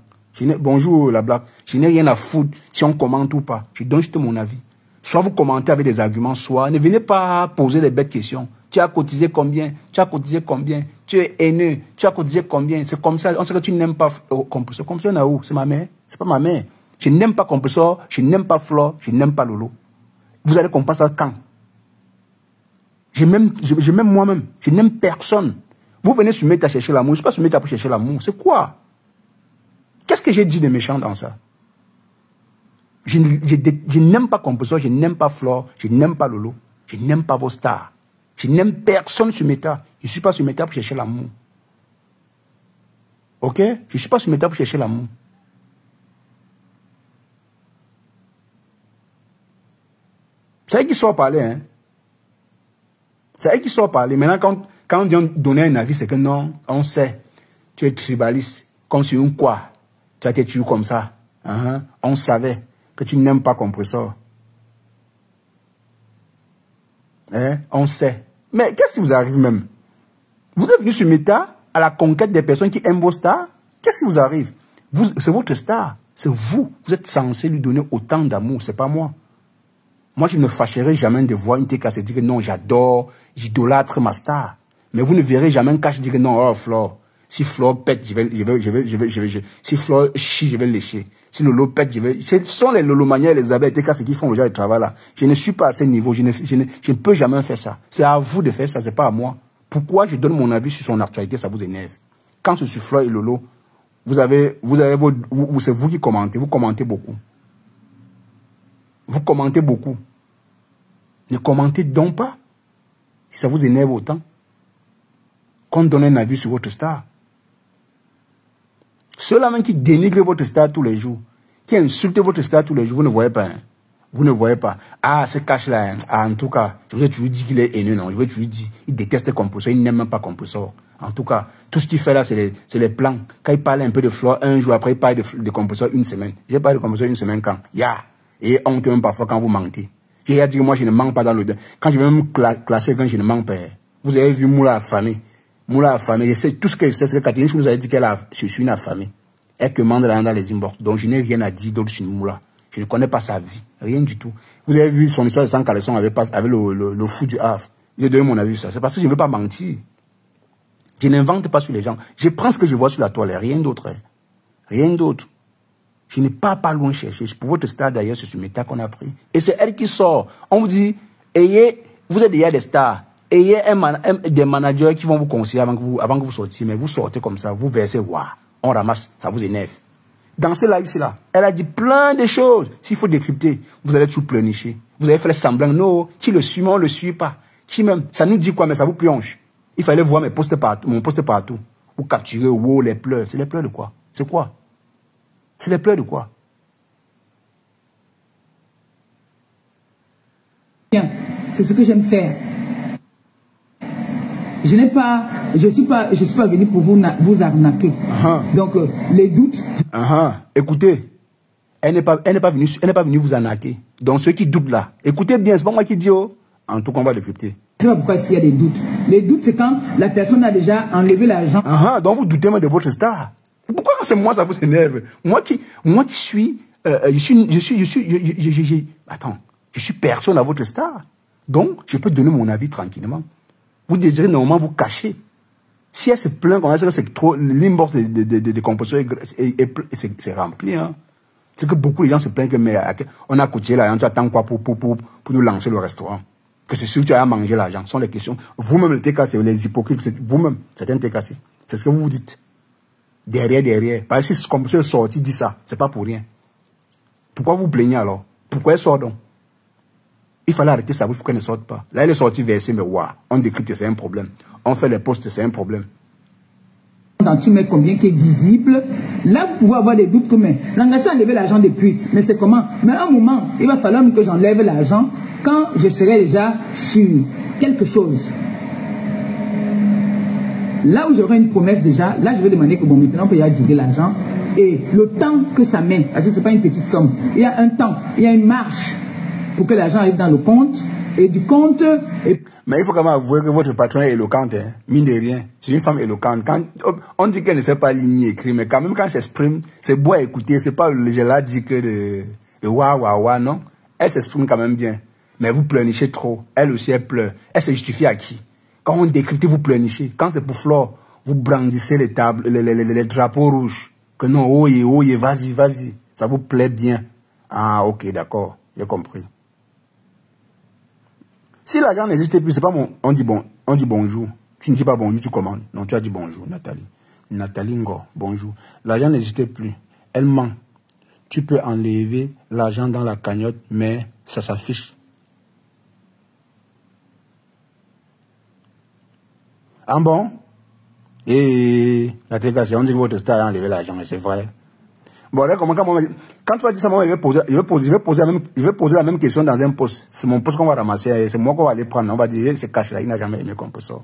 Bonjour la blague. Je n'ai rien à foutre si on commente ou pas. Je donne juste mon avis. Soit vous commentez avec des arguments, soit ne venez pas poser des bêtes questions. Tu as cotisé combien? Tu as cotisé combien? Tu es haineux. Tu as cotisé combien? C'est comme ça. On sait que tu n'aimes pas Compressor. Compressor, on a où? C'est ma mère. C'est pas ma mère. Je n'aime pas Compressor. Je n'aime pas Flore. Je n'aime pas Lolo. Vous allez qu'on passe à quand? J'ai même moi-même. Je n'aime personne. Vous venez se mettre à chercher l'amour. Je ne suis pas se mettre à chercher l'amour. C'est quoi? Qu'est-ce que j'ai dit de méchant dans ça? Je n'aime pas Composeur, je n'aime pas Flore, je n'aime pas Lolo, je n'aime pas vos stars. Je n'aime personne sur Meta. Je ne suis pas sur Meta pour chercher l'amour. Ok? Je ne suis pas sur Meta pour chercher l'amour. C'est elle qui sort parler, hein? C'est elle qui sort parler. Maintenant, quand on dit donner un avis, c'est que non, on sait. Tu es tribaliste, comme sur une quoi. Tu as été tué comme ça. On savait que tu n'aimes pas Compressor. Hein? On sait. Mais qu'est-ce qui vous arrive même? Vous êtes venu sur Meta à la conquête des personnes qui aiment vos stars? Qu'est-ce qui vous arrive? C'est votre star. C'est vous. Vous êtes censé lui donner autant d'amour. C'est pas moi. Moi, je ne fâcherai jamais de voir une TK se dire que non, j'adore, j'idolâtre ma star. Mais vous ne verrez jamais un cas dire que non, oh, Flore. Si Flore pète, si Flore chie, je vais lécher. Si Lolo pète, ce sont les Lolomaniens et les abeilles TK qui font déjà le travail là. Je ne suis pas à ce niveau. Je ne peux jamais faire ça. C'est à vous de faire ça, c'est pas à moi. Pourquoi je donne mon avis sur son actualité, ça vous énerve? Quand je suis Flore et Lolo, c'est vous qui commentez. Vous commentez beaucoup. Vous commentez beaucoup. Ne commentez donc pas. Si ça vous énerve autant. Qu'on donne un avis sur votre star. Ceux-là même qui dénigrent votre star tous les jours, qui insultent votre star tous les jours, vous ne voyez pas. Hein? Vous ne voyez pas. Ah, ce cache-là, hein? Ah, en tout cas, je vais toujours dire qu'il est haineux, non. Je vais toujours dire, il déteste Compressor, il n'aime même pas Compressor. En tout cas, tout ce qu'il fait là, c'est les plans. Quand il parle un peu de Flore, un jour après, il parle de Compressor une semaine. J'ai parlé de Compressor une semaine quand? Et honte même parfois quand vous mentez. J'ai dit que moi, je ne manque pas dans le... Quand je vais même clasher, quand je ne manque pas. Vous avez vu Moula affamée. Moula affamée. Je sais, tout ce que je sais, c'est que Catherine nous avait dit qu'elle a... Je suis une affamée. Elle commande là dans les inbox. Donc, je n'ai rien à dire d'autre sur Moula. Je ne connais pas sa vie. Rien du tout. Vous avez vu son histoire de 100 caleçons avec le fou du Havre. J'ai donné mon avis sur ça. C'est parce que je ne veux pas mentir. Je n'invente pas sur les gens. Je prends ce que je vois sur la toile. Rien d'autre. Rien d'autre. Je n'ai pas loin chercher. Pour votre star d'ailleurs, c'est sur Meta qu'on a pris. Et c'est elle qui sort. On vous dit, vous êtes déjà des stars. Ayez des managers qui vont vous conseiller avant que vous sortiez. Mais vous sortez comme ça, vous versez, waouh, on ramasse, ça vous énerve. Dans ce live-là, elle a dit plein de choses. S'il faut décrypter, vous allez tout pleurnicher. Vous allez faire semblant, non, qui le suit, mais on ne le suit pas. Qui même, ça nous dit quoi, mais ça vous plonge. Il fallait voir mon poste partout. Ou capturer, wow, les pleurs. C'est les pleurs de quoi? C'est quoi? C'est les pleurs de quoi? Bien, c'est ce que j'aime faire. Je suis pas venu pour vous arnaquer. Donc, les doutes... Écoutez, elle n'est pas venue vous arnaquer. Donc, ceux qui doutent là, écoutez bien, c'est pas moi qui dis, oh, en tout cas, on va décrypter. Je ne sais pas pourquoi il y a des doutes. Les doutes, c'est quand la personne a déjà enlevé l'argent. Donc, vous doutez même de votre star. Pourquoi c'est moi, ça vous énerve? Moi qui suis, attends, je suis personne à votre star. Donc, je peux donner mon avis tranquillement. Vous désirez normalement vous cacher. Si elle se plaint, c'est trop, l'inbox des compositeurs c'est rempli, hein. C'est que beaucoup de gens se plaignent que, mais, on a coûté l'argent, tu attends quoi pour nous lancer le restaurant? Que c'est sûr que tu as mangé l'argent. Ce sont les questions. Vous-même, les TKC, les hypocrites, vous-même, c'est un TKC. C'est ce que vous vous dites. Derrière. Parce que si ce compositeur est sorti, dit ça, c'est pas pour rien. Pourquoi vous plaignez alors? Pourquoi elle sort donc? Il fallait arrêter ça, il faut qu'elle ne sorte pas. Là, elle est sortie versée, mais waouh, on décrypte, c'est un problème. On fait les posts, c'est un problème. Quand tu mets combien qui est visible, là, vous pouvez avoir des doutes que, mais l'engagement a enlevé l'argent depuis. Mais c'est comment? Mais à un moment, il va falloir que j'enlève l'argent quand je serai déjà sur quelque chose. Là où j'aurai une promesse déjà, là, je vais demander que, bon, maintenant, on peut y adjuger l'argent. Et le temps que ça met, parce que ce n'est pas une petite somme, il y a un temps, il y a une marche pour que l'argent arrive dans le compte, et du compte... Mais il faut quand même avouer que votre patron est éloquente, hein, mine de rien. C'est une femme éloquente. Quand on dit qu'elle ne sait pas ligner écrire, mais quand même quand elle s'exprime, c'est beau à écouter, c'est pas le là dit que de wa, non. Elle s'exprime quand même bien. Mais vous pleurnichez trop. Elle aussi, elle pleure. Elle se justifie à qui? Quand on décrypte, vous pleurnichez. Quand c'est pour Flore, vous brandissez les tables, les drapeaux rouges. Que non, oye, vas-y. Ça vous plaît bien. Ah, ok, d'accord. J'ai compris. Si l'argent n'existait plus, c'est pas mon... On dit bonjour. Tu ne dis pas bonjour, tu commandes. Non, tu as dit bonjour, Nathalie. Nathalie Ngo, bonjour. L'argent n'existait plus. Elle ment. Tu peux enlever l'argent dans la cagnotte, mais ça s'affiche. Ah bon? Et la TKC, on dit que votre star a enlevé l'argent, mais c'est vrai. Bon, là, quand tu vas dire ça, moi, je vais poser la même question dans un poste. C'est mon poste qu'on va ramasser, c'est moi qu'on va aller prendre. On va dire, ce cash-là, il n'a jamais aimé qu'on peut ça.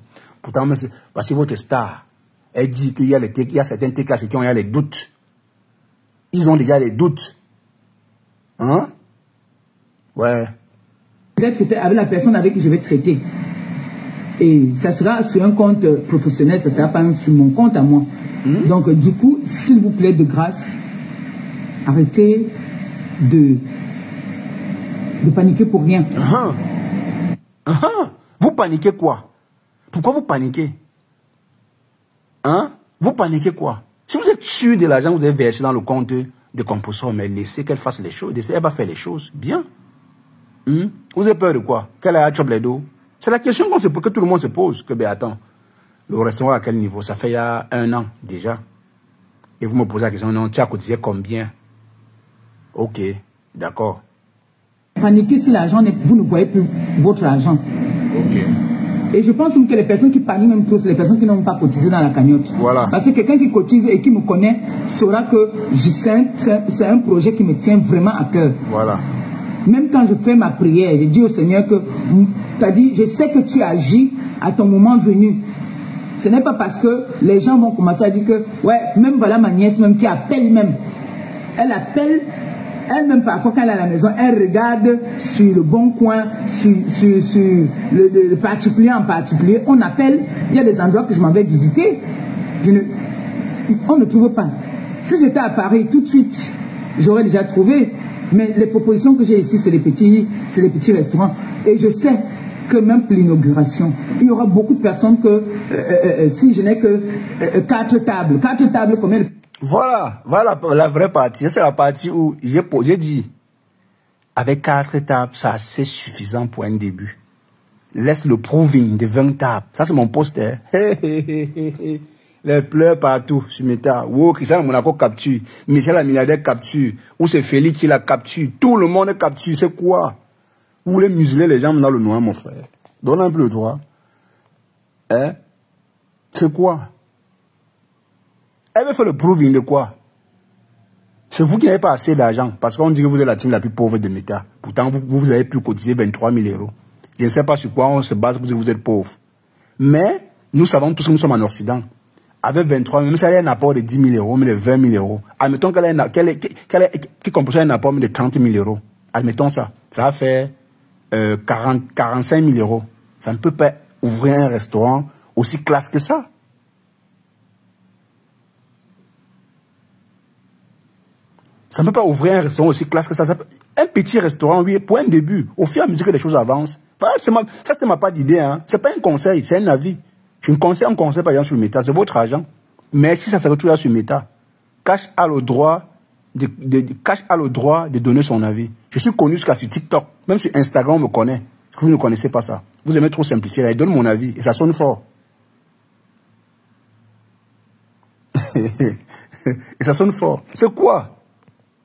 Pourtant, parce que votre star, elle dit qu'il y a certains TKC qui ont les doutes. Ils ont déjà les doutes. Hein? Ouais. Peut-être avec la personne avec qui je vais traiter. Et ça sera sur un compte professionnel, ça ne sera pas sur mon compte à moi. Donc, du coup, s'il vous plaît, de grâce, arrêtez de paniquer pour rien. Vous paniquez quoi? Pourquoi vous paniquez? Hein? Vous paniquez quoi? Si vous êtes sûr de l'argent que vous avez versé dans le compte de Composo, mais laissez qu'elle fasse les choses. Elle va faire les choses bien. Vous avez peur de quoi? Qu'elle a chop les dos? C'est la question que tout le monde se pose. Que, ben attends, le restaurant à quel niveau? Ça fait il y a 1 an déjà. Et vous me posez la question, non, tu as cotisé combien? Ok, d'accord. Paniquez si l'argent, vous ne voyez plus votre argent. Ok. Et je pense que les personnes qui paniquent même trop, c'est les personnes qui n'ont pas cotisé dans la cagnotte. Voilà. Parce que quelqu'un qui cotise et qui me connaît saura que c'est un projet qui me tient vraiment à cœur. Voilà. Même quand je fais ma prière, je dis au Seigneur que, c'est-à-dire, je sais que tu agis à ton moment venu. Ce n'est pas parce que les gens vont commencer à dire que, ouais, même voilà ma nièce même qui appelle même. Elle appelle, elle-même parfois quand elle est à la maison, elle regarde sur le Bon Coin, sur le particulier en particulier. On appelle, il y a des endroits que je m'en vais visiter. On ne trouve pas. Si c'était à Paris, tout de suite, j'aurais déjà trouvé. Mais les propositions que j'ai ici, c'est les petits restaurants. Et je sais que même pour l'inauguration, il y aura beaucoup de personnes que, si je n'ai que 4 tables. 4 tables, combien de... Voilà la vraie partie. C'est la partie où j'ai dit, avec 4 tables, c'est assez suffisant pour un début. Laisse le proving de 20 tables. Ça, c'est mon poster. Les pleurs partout sur Meta. Wow, Christian Monaco capture. Michel la milliardaire capture. Ou c'est Félix qui la capture. Tout le monde capture. C'est quoi? Vous voulez museler les gens dans le noir, mon frère? Donne un peu le droit. Hein? C'est quoi? Elle veut faire le proving de quoi? C'est vous qui n'avez pas assez d'argent. Parce qu'on dit que vous êtes la team la plus pauvre de Meta. Pourtant, vous avez pu cotiser 23 000 euros. Je ne sais pas sur quoi on se base pour dire que vous êtes pauvre. Mais, nous savons tous que nous sommes en Occident. Avec 23 000, même si elle a un apport de 10 000 euros, mais de 20 000 euros. Admettons qu'elle compose un apport de 30 000 euros. Admettons ça. Ça va faire 45 000 euros. Ça ne peut pas ouvrir un restaurant aussi classe que ça. Ça ne peut pas ouvrir un restaurant aussi classe que ça. Un petit restaurant, oui, pour un début. Au fur et à mesure que les choses avancent. Voilà, ça, c'était ma part d'idée. Hein. Ce n'est pas un conseil, c'est un avis. Je ne conseille un conseil, par exemple, sur Meta. C'est votre argent. Mais si ça se retrouve là sur Meta, Cash a le droit de donner son avis. Je suis connu jusqu'à sur TikTok. Même sur Instagram, on me connaît. Vous ne connaissez pas ça. Vous aimez trop simplifier. Je donne mon avis. Et ça sonne fort. Et ça sonne fort. C'est quoi?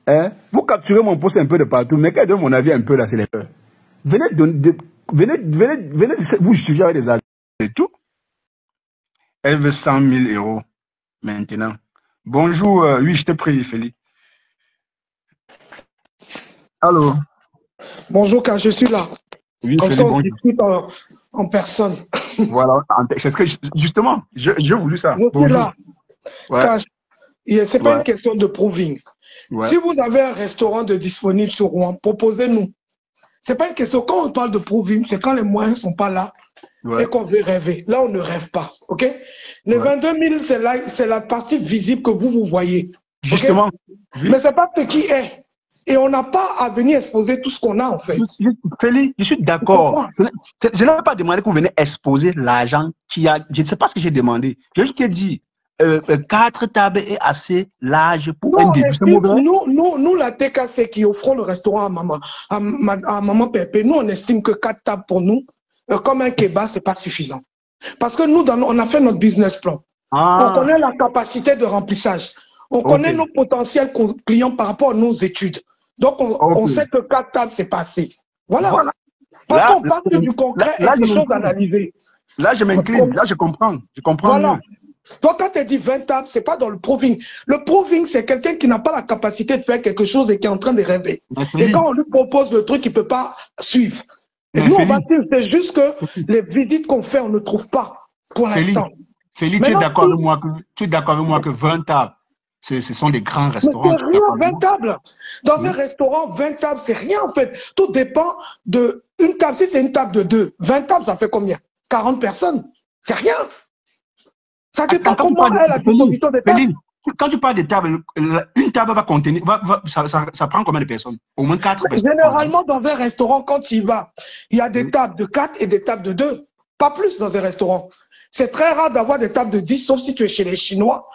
Hein? Vous capturez mon poste un peu de partout, mais quand je donne mon avis un peu là, c'est les peurs. Venez vous juger avec des avis. C'est tout. Elle veut 100 000 euros maintenant. Bonjour, oui, je t'ai pris, Félix. Allô? Bonjour, car je suis là. Oui, comme Félix, ça, on bonjour. discute en personne. Voilà, c'est ce que justement, j'ai voulu ça. Je suis là. Ouais. Ce n'est pas une question de proving. Ouais. Si vous avez un restaurant de disponible sur Rouen, proposez-nous. Ce n'est pas une question. Quand on parle de proving, c'est quand les moyens ne sont pas là et qu'on veut rêver. Là, on ne rêve pas. OK? Les 22 000, c'est la partie visible que vous voyez. Justement. Okay? Oui. Mais ce n'est pas ce qui est. Et on n'a pas à venir exposer tout ce qu'on a, en fait. Félix, je suis d'accord. Je n'avais pas demandé que vous venez exposer l'argent qu'il y a. Je ne sais pas ce que j'ai demandé. J'ai juste dit 4 tables est assez large pour un début. Nous, la TKC qui offrons le restaurant à Maman Pépé, nous, on estime que 4 tables pour nous, comme un kebab, c'est pas suffisant. Parce que nous, on a fait notre business plan. On connaît la capacité de remplissage. On connaît nos potentiels clients par rapport à nos études. Donc, on sait que 4 tables, c'est pas assez. Voilà. Parce qu'on parle du concret et des choses analysées. Là, je m'incline. Là, je comprends. Je comprends voilà. mieux. Donc, quand tu dis 20 tables, ce n'est pas dans le proving. Le proving, c'est quelqu'un qui n'a pas la capacité de faire quelque chose et qui est en train de rêver. Et quand on lui propose le truc, il ne peut pas suivre. Et nous, on va dire, c'est juste que les visites qu'on fait, on ne trouve pas pour l'instant. Félix, tu es d'accord avec moi que 20 tables, ce sont des grands restaurants. C'est rien, 20 tables. Dans un restaurant, 20 tables, c'est rien en fait. Tout dépend de une table. Si c'est une table de 2, 20 tables, ça fait combien? 40 personnes. C'est rien. Ça dépend comment elle a la disposition des tables. Quand tu parles de table, une table va contenir, ça prend combien de personnes? Au moins 4 personnes. Généralement, dans un restaurant, quand tu y vas, il y a des tables de 4 et des tables de 2. Pas plus dans un restaurant. C'est très rare d'avoir des tables de 10, sauf si tu es chez les Chinois.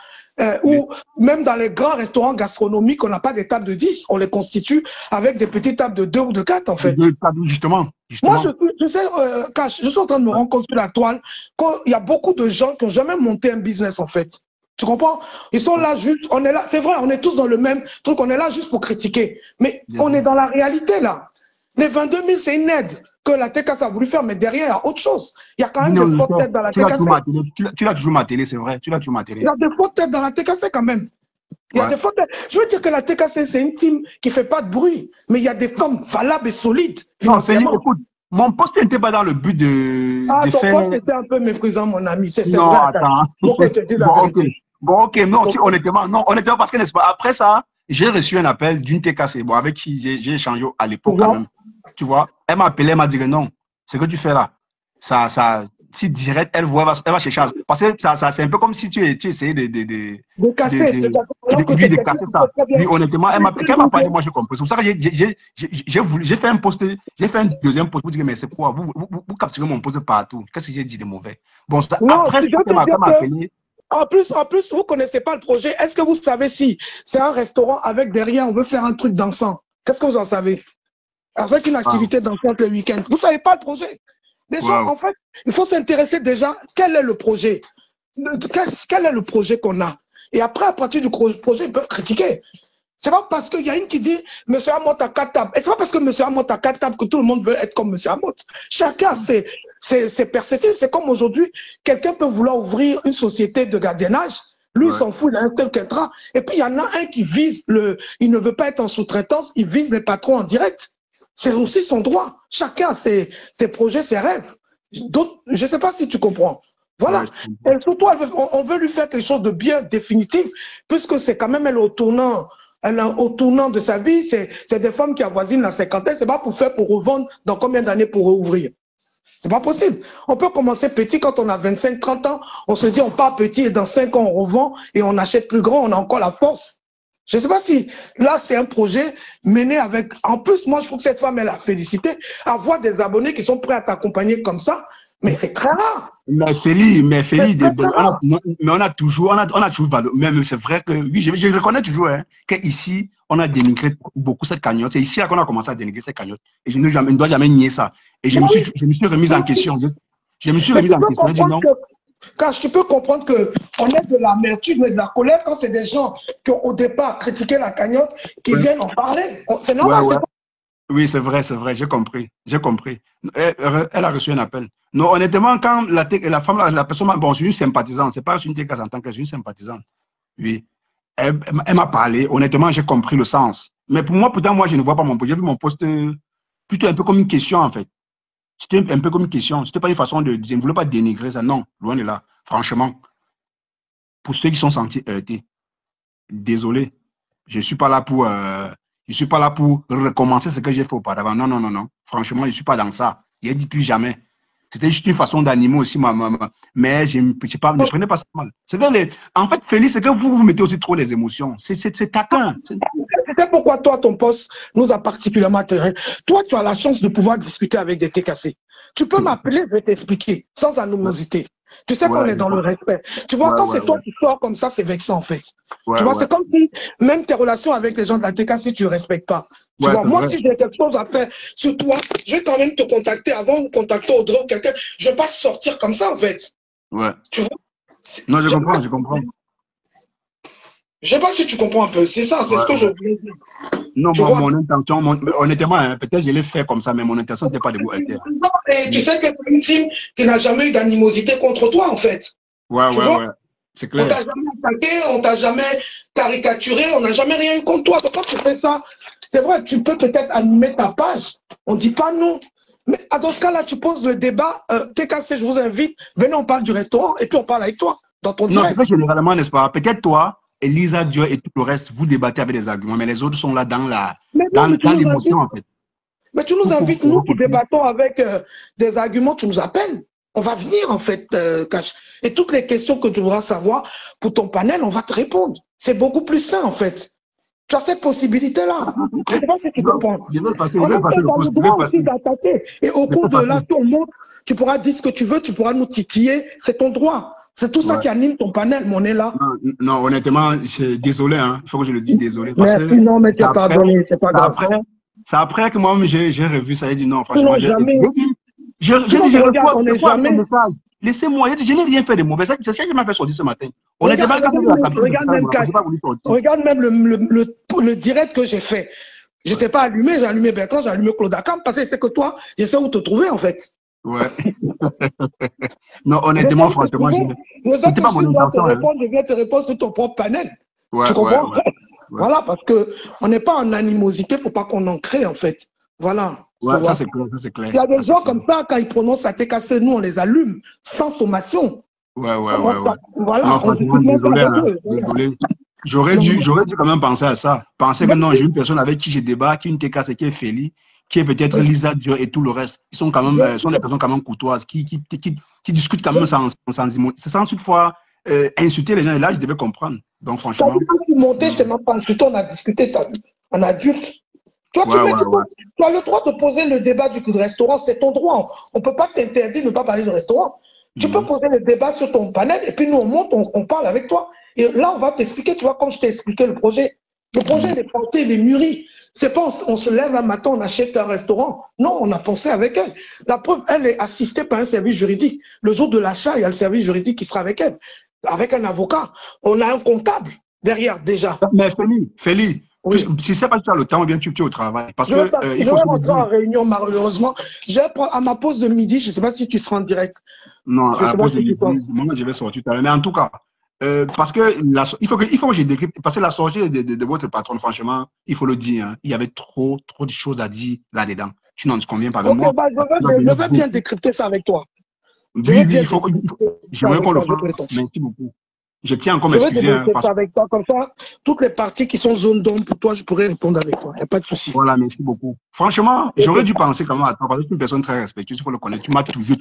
Ou même dans les grands restaurants gastronomiques, on n'a pas des tables de 10. On les constitue avec des petites tables de 2 ou de 4, en fait. Justement. Moi, je sais, je suis en train de me rendre compte sur la toile qu'il y a beaucoup de gens qui n'ont jamais monté un business, en fait. Tu comprends? Ils sont là juste, on est là, c'est vrai, on est tous dans le même truc, on est là juste pour critiquer. Mais on est dans la réalité, là. Les 22 000, c'est une aide que la TKC a voulu faire, mais derrière, il y a autre chose. Il y a quand même des fausses têtes dans la TKC. Tu l'as toujours martelé, c'est vrai. Tu l'as toujours martelé. Il y a des fausses têtes dans la TKC quand même. Il y a des fausses têtes. Je veux dire que la TKC, c'est une team qui ne fait pas de bruit, mais il y a des femmes valables et solides. Non, écoute, mon poste n'était pas dans le but de ton faire... poste était un peu méprisant, mon ami. Non, vrai, attends. Bon, ok, non, si, honnêtement, parce que, n'est-ce pas, après ça, j'ai reçu un appel d'une TKC, bon, avec qui j'ai échangé à l'époque quand même. Tu vois, elle m'a appelé, elle m'a dit que non, ce que tu fais là, si direct, elle va chercher. Parce que c'est un peu comme si tu essayais de casser ça. Oui, honnêtement, quand elle m'a parlé, moi j'ai compris. C'est pour ça que j'ai fait un post, j'ai fait un deuxième post pour dire, mais c'est quoi, vous capturez mon post partout. Qu'est-ce que j'ai dit de mauvais? Bon, ça, après, elle m'a fini. En plus, vous ne connaissez pas le projet. Est-ce que vous savez si c'est un restaurant avec derrière, on veut faire un truc dansant? Qu'est-ce que vous en savez? Avec une activité dansante le week-end. Vous ne savez pas le projet. Déjà, en fait, il faut s'intéresser déjà, quel est le projet? Quel est le projet qu'on a? Et après, à partir du projet, ils peuvent critiquer. C'est pas parce qu'il y a une qui dit Monsieur Amot à 4 tables. Et c'est pas parce que Monsieur Amot à 4 tables que tout le monde veut être comme Monsieur Amot. Chacun ses perspectives. C'est comme aujourd'hui, quelqu'un peut vouloir ouvrir une société de gardiennage. Lui, il s'en fout, il a un tel contrat. Et puis, il y en a un qui vise il ne veut pas être en sous-traitance, il vise les patrons en direct. C'est aussi son droit. Chacun a ses projets, ses rêves. Je ne sais pas si tu comprends. Voilà. Et surtout, on veut lui faire quelque chose de bien définitif, puisque c'est quand même elle au tournant de sa vie. C'est des femmes qui avoisinent la cinquantaine. C'est pas pour revendre dans combien d'années pour rouvrir. C'est pas possible. On peut commencer petit quand on a 25, 30 ans. On se dit on part petit et dans 5 ans on revend et on achète plus grand. On a encore la force. Je ne sais pas si là c'est un projet mené avec. En plus, moi je trouve que cette femme elle a félicité. Avoir des abonnés qui sont prêts à t'accompagner comme ça, mais c'est très rare. Mais Félix, on a toujours même c'est vrai que oui, je reconnais toujours qu'ici on a dénigré beaucoup cette cagnotte. C'est ici qu'on a commencé à dénigrer cette cagnotte. Et je ne dois jamais nier ça. Et je me suis remise en question. Je me suis remise en question. Je dis non. Car je peux comprendre qu'on ait de l'amertume et de la colère quand c'est des gens qui ont au départ critiqué la cagnotte qui viennent en parler. C'est normal. Oui, c'est vrai, j'ai compris. Elle a reçu un appel. Non, honnêtement, quand la personne, bon, c'est une sympathisante, c'est pas une TKC en tant que c'est une sympathisante. Oui. Elle m'a parlé, honnêtement, j'ai compris le sens. Mais pour moi, pourtant, moi, je ne vois pas mon poste. J'ai vu mon poste plutôt un peu comme une question, en fait. C'était un peu comme une question. C'était pas une façon de dire, je ne voulais pas dénigrer ça. Non, loin de là. Franchement, pour ceux qui sont sentis heurtés, désolé. Je ne suis pas là pour recommencer ce que j'ai fait auparavant. Non. Franchement, je ne suis pas dans ça. Je n'ai dit plus jamais. C'était juste une façon d'animer aussi mais je ne prenais pas ça mal. En fait, Félix, c'est que vous mettez aussi trop les émotions. C'est taquin. C'est pourquoi toi, ton poste nous a particulièrement intéressé. Toi, tu as la chance de pouvoir discuter avec des TKC. Tu peux m'appeler, je vais t'expliquer, sans animosité. Tu sais qu'on est dans le respect. Tu vois, quand c'est toi qui sors comme ça, c'est vexant en fait. Tu vois, c'est comme si, même tes relations avec les gens de la TK, si tu ne respectes pas. Tu vois, moi, si j'ai quelque chose à faire sur toi, je vais quand même te contacter avant de contacter Audrey ou quelqu'un. Je ne vais pas sortir comme ça en fait. Ouais. Tu vois? Non, je comprends, je comprends. Je ne sais pas si tu comprends un peu. C'est ça, c'est ce que je voulais dire. Non, mon intention, honnêtement, hein, peut-être je l'ai fait comme ça, mais mon intention n'était pas de vous aider. Et tu sais que c'est une team qui n'a jamais eu d'animosité contre toi, en fait. Ouais. C'est clair. On t'a jamais attaqué, on t'a jamais caricaturé, on n'a jamais rien eu contre toi. Donc quand tu fais ça, c'est vrai, tu peux peut-être animer ta page. On ne dit pas non. Mais dans ce cas-là, tu poses le débat. TKC, je vous invite, venez, on parle du restaurant et puis on parle avec toi dans ton direct. Non, c'est pas généralement, n'est-ce pas? Peut-être toi, Elisa Dieu et tout le reste, vous débattez avec des arguments, mais les autres sont là dans l'émotion, en fait. Mais tu nous invites, nous qui débattons avec des arguments, tu nous appelles. On va venir, en fait, Cash. Et toutes les questions que tu voudras savoir pour ton panel, on va te répondre. C'est beaucoup plus sain, en fait. Tu as cette possibilité-là. Je ne sais pas si tu comprends. Je vais passer le droit aussi d'attaquer. Et au cours de là, ton monde, tu pourras dire ce que tu veux, tu pourras nous titiller. C'est ton droit. C'est tout ça qui anime ton panel, mais on est là. Non, honnêtement, désolé, hein. Il faut que je le dise, désolé. Merci, non, mais tu as pardonné, c'est pas grave. C'est après que moi-même j'ai revu ça et dit non, franchement. Laissez-moi, je n'ai rien fait de mauvais. C'est ça qui m'a fait sortir ce matin. Regarde même le direct que j'ai fait. Je n'étais pas allumé, j'ai allumé Bertrand, j'ai allumé Claude Akam, parce que c'est que toi, je sais où te trouver en fait. Ouais. Non, honnêtement, franchement, c'était pas mon intention. Je viens te répondre sur ton propre panel. Tu comprends? Voilà, parce qu'on n'est pas en animosité, il ne faut pas qu'on en crée en fait. Voilà. Ouais, ça c'est clair. Il y a des gens comme ça, quand ils prononcent la TKC, nous on les allume, sans sommation. Ouais. Voilà. Non, franchement, désolé. J'aurais dû quand même penser à ça. Penser que non, j'ai une personne avec qui je débat, qui est une TKC, qui est Feli, qui est peut-être Lisa Dieu et tout le reste. Ils sont quand même, sont des personnes quand même courtoises, qui discutent quand même sans toutefois insulter les gens. Et là, je devais comprendre. Donc franchement. Quand tu montais, je t'ai même pas insulté, on a discuté en adulte. Toi, tu as le droit de poser le débat du restaurant, c'est ton droit. On ne peut pas t'interdire de ne pas parler de restaurant. Tu peux poser le débat sur ton panel et puis nous, on monte, on parle avec toi. Et là, on va t'expliquer, tu vois, comme je t'ai expliqué le projet. Le projet, il est porté, il est mûri. C'est pas on se lève un matin, on achète un restaurant. Non, on a pensé avec elle. La preuve, elle est assistée par un service juridique. Le jour de l'achat, il y a le service juridique qui sera avec elle. Avec un avocat. On a un comptable derrière déjà. Mais Feli. Oui. Si c'est pas que tu as le temps, ou bien tu es au travail. Parce que il faut rentrer en réunion, malheureusement. À ma pause de midi, je ne sais pas si tu seras en direct. Non, à la pause de midi, moi, je vais sortir tout à l'heure. Mais en tout cas, parce que il faut que je décrypte. Parce que la sortie de votre patron, franchement, il faut le dire, hein, il y avait trop de choses à dire là-dedans. Tu n'en conviens pas de moi. Bah, je veux bien décrypter ça avec toi. Oui, j'aimerais qu'on le fasse. Merci beaucoup. Je tiens encore m'excuser. Avec toi, comme ça, toutes les parties qui sont zone d'ombre pour toi, je pourrais répondre avec toi. Il n'y a pas de souci. Voilà, merci beaucoup. Franchement, j'aurais dû penser quand même à toi, parce que tu es une personne très respectueuse, il faut le connaître. Tu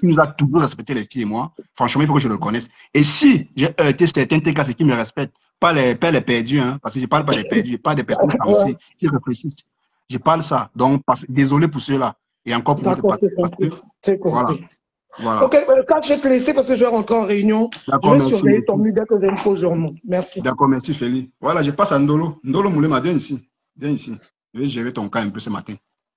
nous as toujours respecté, les filles et moi. Franchement, il faut que je le connaisse. Et si j'ai heurté certains TKC qui me respectent, pas les perdus, hein, parce que je ne parle pas des perdus, pas des personnes sensées qui réfléchissent. Je parle ça. Donc, désolé pour ceux-là. Et encore pour votre partie. Voilà. Ok, quand je vais te laisser parce que je vais rentrer en réunion. Je vais surveiller ton mur dès que j'ai une pause, je remonte. Merci. D'accord, merci Feli. Voilà, je passe à Ndolo. Ndolo Moulema, viens ici. Viens ici. Je vais gérer ton cas un peu ce matin.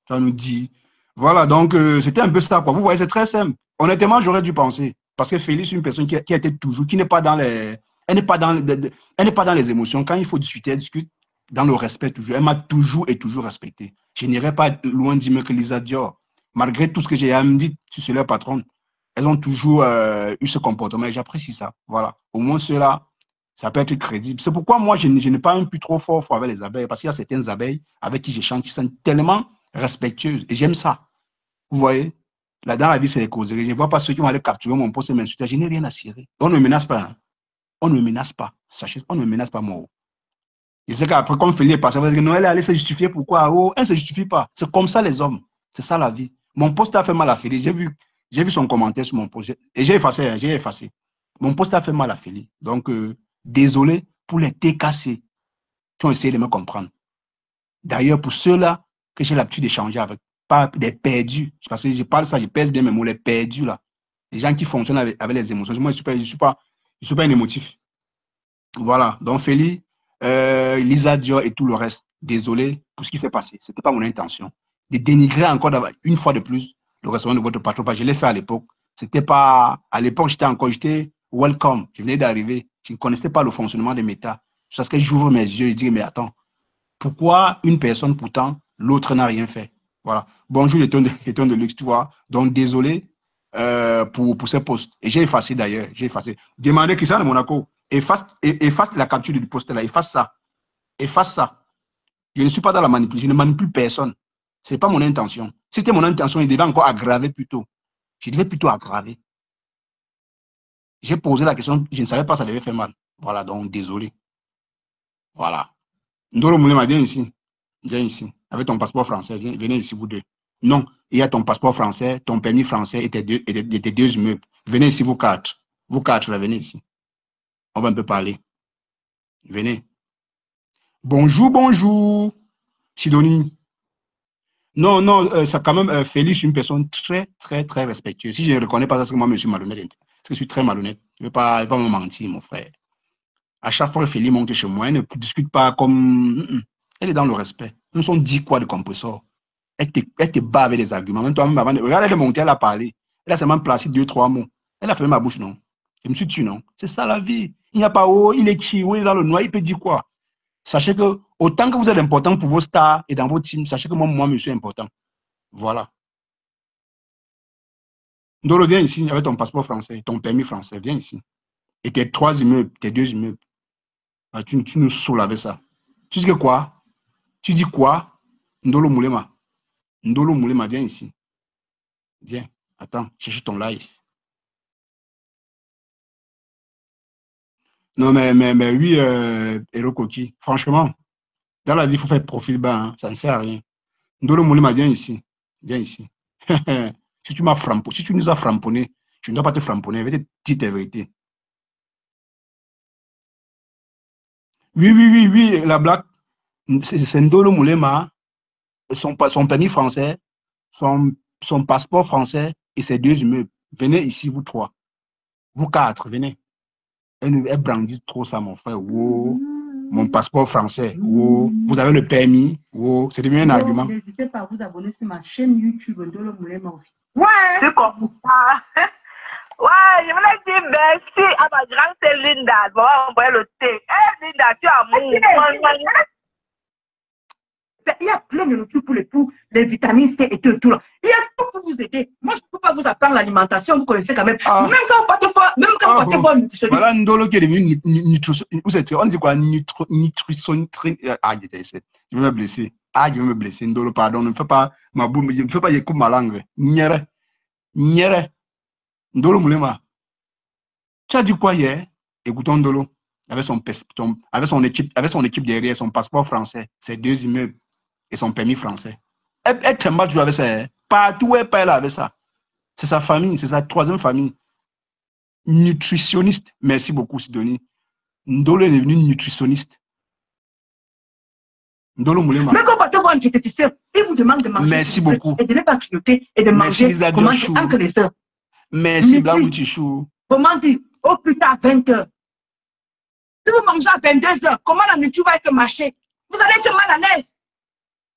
Ça nous dit. Voilà, donc c'était un peu ça, quoi. Vous voyez, c'est très simple. Honnêtement, j'aurais dû penser. Parce que Feli, c'est une personne qui a été toujours, qui n'est pas dans les. Elle n'est pas dans les émotions. Quand il faut discuter, elle discute dans le respect toujours. Elle m'a toujours et toujours respecté. Je n'irai pas loin dire que Lisa Dior, malgré tout ce que j'ai à me dire sur leur patronne, elles ont toujours eu ce comportement et j'apprécie ça. Voilà. Au moins, cela, ça peut être crédible. C'est pourquoi moi, je n'ai pas un plus trop fort avec les abeilles parce qu'il y a certaines abeilles avec qui j'échange qui sont tellement respectueuses et j'aime ça. Vous voyez? Là, dans la vie, c'est les causeries. Je ne vois pas ceux qui vont aller capturer mon poste et m'insulter. Je n'ai rien à cirer. On ne me menace pas. Hein. On ne me menace pas. Sachez, on ne me menace pas, moi. Je sais qu'après, comme Félix est passé, elle est allée se justifier. Pourquoi? Oh, elle ne se justifie pas. C'est comme ça, les hommes. C'est ça, la vie. Mon poste a fait mal à Félix. J'ai vu son commentaire sur mon projet. Et j'ai effacé. Mon poste a fait mal à Félix. Donc, désolé pour les TKC qui ont essayé de me comprendre. D'ailleurs, pour ceux-là que j'ai l'habitude d'échanger avec, pas des perdus, parce que je parle ça, je pèse bien mes mots, les perdus là. des gens qui fonctionnent avec les émotions. Moi, je suis pas un émotif. Voilà. Donc, Feli, Lisa Dior et tout le reste, désolé pour ce qui s'est passé. Ce n'était pas mon intention. De dénigrer encore une fois de plus le restaurant de votre patron. Je l'ai fait à l'époque. C'était pas. À l'époque, j'étais welcome. Je venais d'arriver. Je ne connaissais pas le fonctionnement des méta. Jusqu'à ce que j'ouvre mes yeux et dis, mais attends, pourquoi une personne, pourtant, l'autre n'a rien fait? Voilà. Bonjour, les tons de luxe, tu vois. Donc, désolé pour ces posts. Et j'ai effacé d'ailleurs. J'ai effacé. Demandez Christian de Monaco. Efface la capture du post là. Efface ça. Efface ça. Je ne suis pas dans la manipulation. Je ne manipule personne. Ce n'est pas mon intention. Si c'était mon intention, il devait encore aggraver plutôt. Je devais plutôt aggraver. J'ai posé la question. Je ne savais pas que ça devait faire mal. Voilà. Donc, désolé. Voilà. Ndolo Moulema, viens ici. Viens ici. Avec ton passeport français. Venez ici, vous deux. Non. Il y a ton passeport français, ton permis français et tes deux immeubles. Venez ici, vous quatre. Vous quatre, là, venez ici. On va un peu parler. Venez. Bonjour, bonjour. Sidonie. Non, non, ça quand même, Félix, une personne très, très, très respectueuse. Si je ne reconnais pas ça, c'est que moi, je suis malhonnête. Parce que je suis très malhonnête. Je ne vais pas me mentir, mon frère. À chaque fois que Félix monte chez moi, elle ne discute pas comme... Elle est dans le respect. Nous sommes 10 quoi de compresseur. Elle te bat avec des arguments. Même toi, même avant, regarde, elle est montée, elle a parlé. Elle a seulement placé 2-3 mots. Elle a fermé ma bouche, non. Je me suis tué, non. C'est ça la vie. Il n'y a pas haut, il est chié, il est dans le noir, il peut dire quoi. Sachez que autant que vous êtes important pour vos stars et dans vos teams, sachez que moi, je suis important. Voilà. Ndolo, viens ici avec ton passeport français, ton permis français, viens ici. Et tes 3 immeubles, tes 2 immeubles. Tu nous saoules avec ça. Tu dis que quoi? Tu dis quoi? Ndolo Moulema. Ndolo Moulema, viens ici. Viens. Attends, cherche ton live. Non, mais oui, Hero Koki, franchement, dans la vie, il faut faire profil bas, hein, ça ne sert à rien. Ndolo Moulema, viens ici. Viens ici. Si tu m'as framponné, si tu nous as framponné, je ne dois pas te framponner, je vais te dire ta vérité. Oui, oui, oui, oui, la blague, c'est Ndolo Moulema, son permis français, son passeport français et ses 2 immeubles. Venez ici, vous 3. Vous 4, venez. Elle brandit trop ça, mon frère. Wow. Mon passeport français. Wow. Vous avez le permis. Wow. C'est devenu un argument. N'hésitez pas à vous abonner sur ma chaîne YouTube Ndolo Moulema. Ouais. C'est comme ça. Ouais, je voulais dire merci à ma grande sœur Linda. Bon, on voit le thé. Eh, Linda, tu as amour. Il y a plein de nourriture pour les vitamines C et tout là. Il y a tout pour vous aider. Moi, je ne peux pas vous apprendre l'alimentation, vous connaissez quand même. Même quand vous partez voir nutritionniste. Voilà Ndolo qui est devenu nutritionniste. On dit quoi? Nutritionniste. Ah, je vais me blesser. Ah, je vais me blesser. Ndolo, pardon, ne me fais pas ma boum, je ne fais pas, je coupe ma langue. Nyere. Ndolo Moulema. Tu as dit quoi hier? Écoutons Ndolo. Avec son équipe derrière, son passeport français, ses 2 immeubles et son permis français. Elle t'aime pas toujours avec ça. Hein? Partout où elle parle avec ça. C'est sa famille, c'est sa 3e famille. Nutritionniste. Merci beaucoup, Sidonie. Ndolo est devenu nutritionniste. Ndolo Moulema. Mais quand vous voir un diététicien, il vous demande de manger. Merci beaucoup. Et de ne pas clignoter et de manger entre les heures. Merci, Blanc Chou. Comment dire? Au plus tard, 20 heures. Si vous mangez à 22 heures, comment la nourriture va être mâchée? Vous allez être mal à l'aise.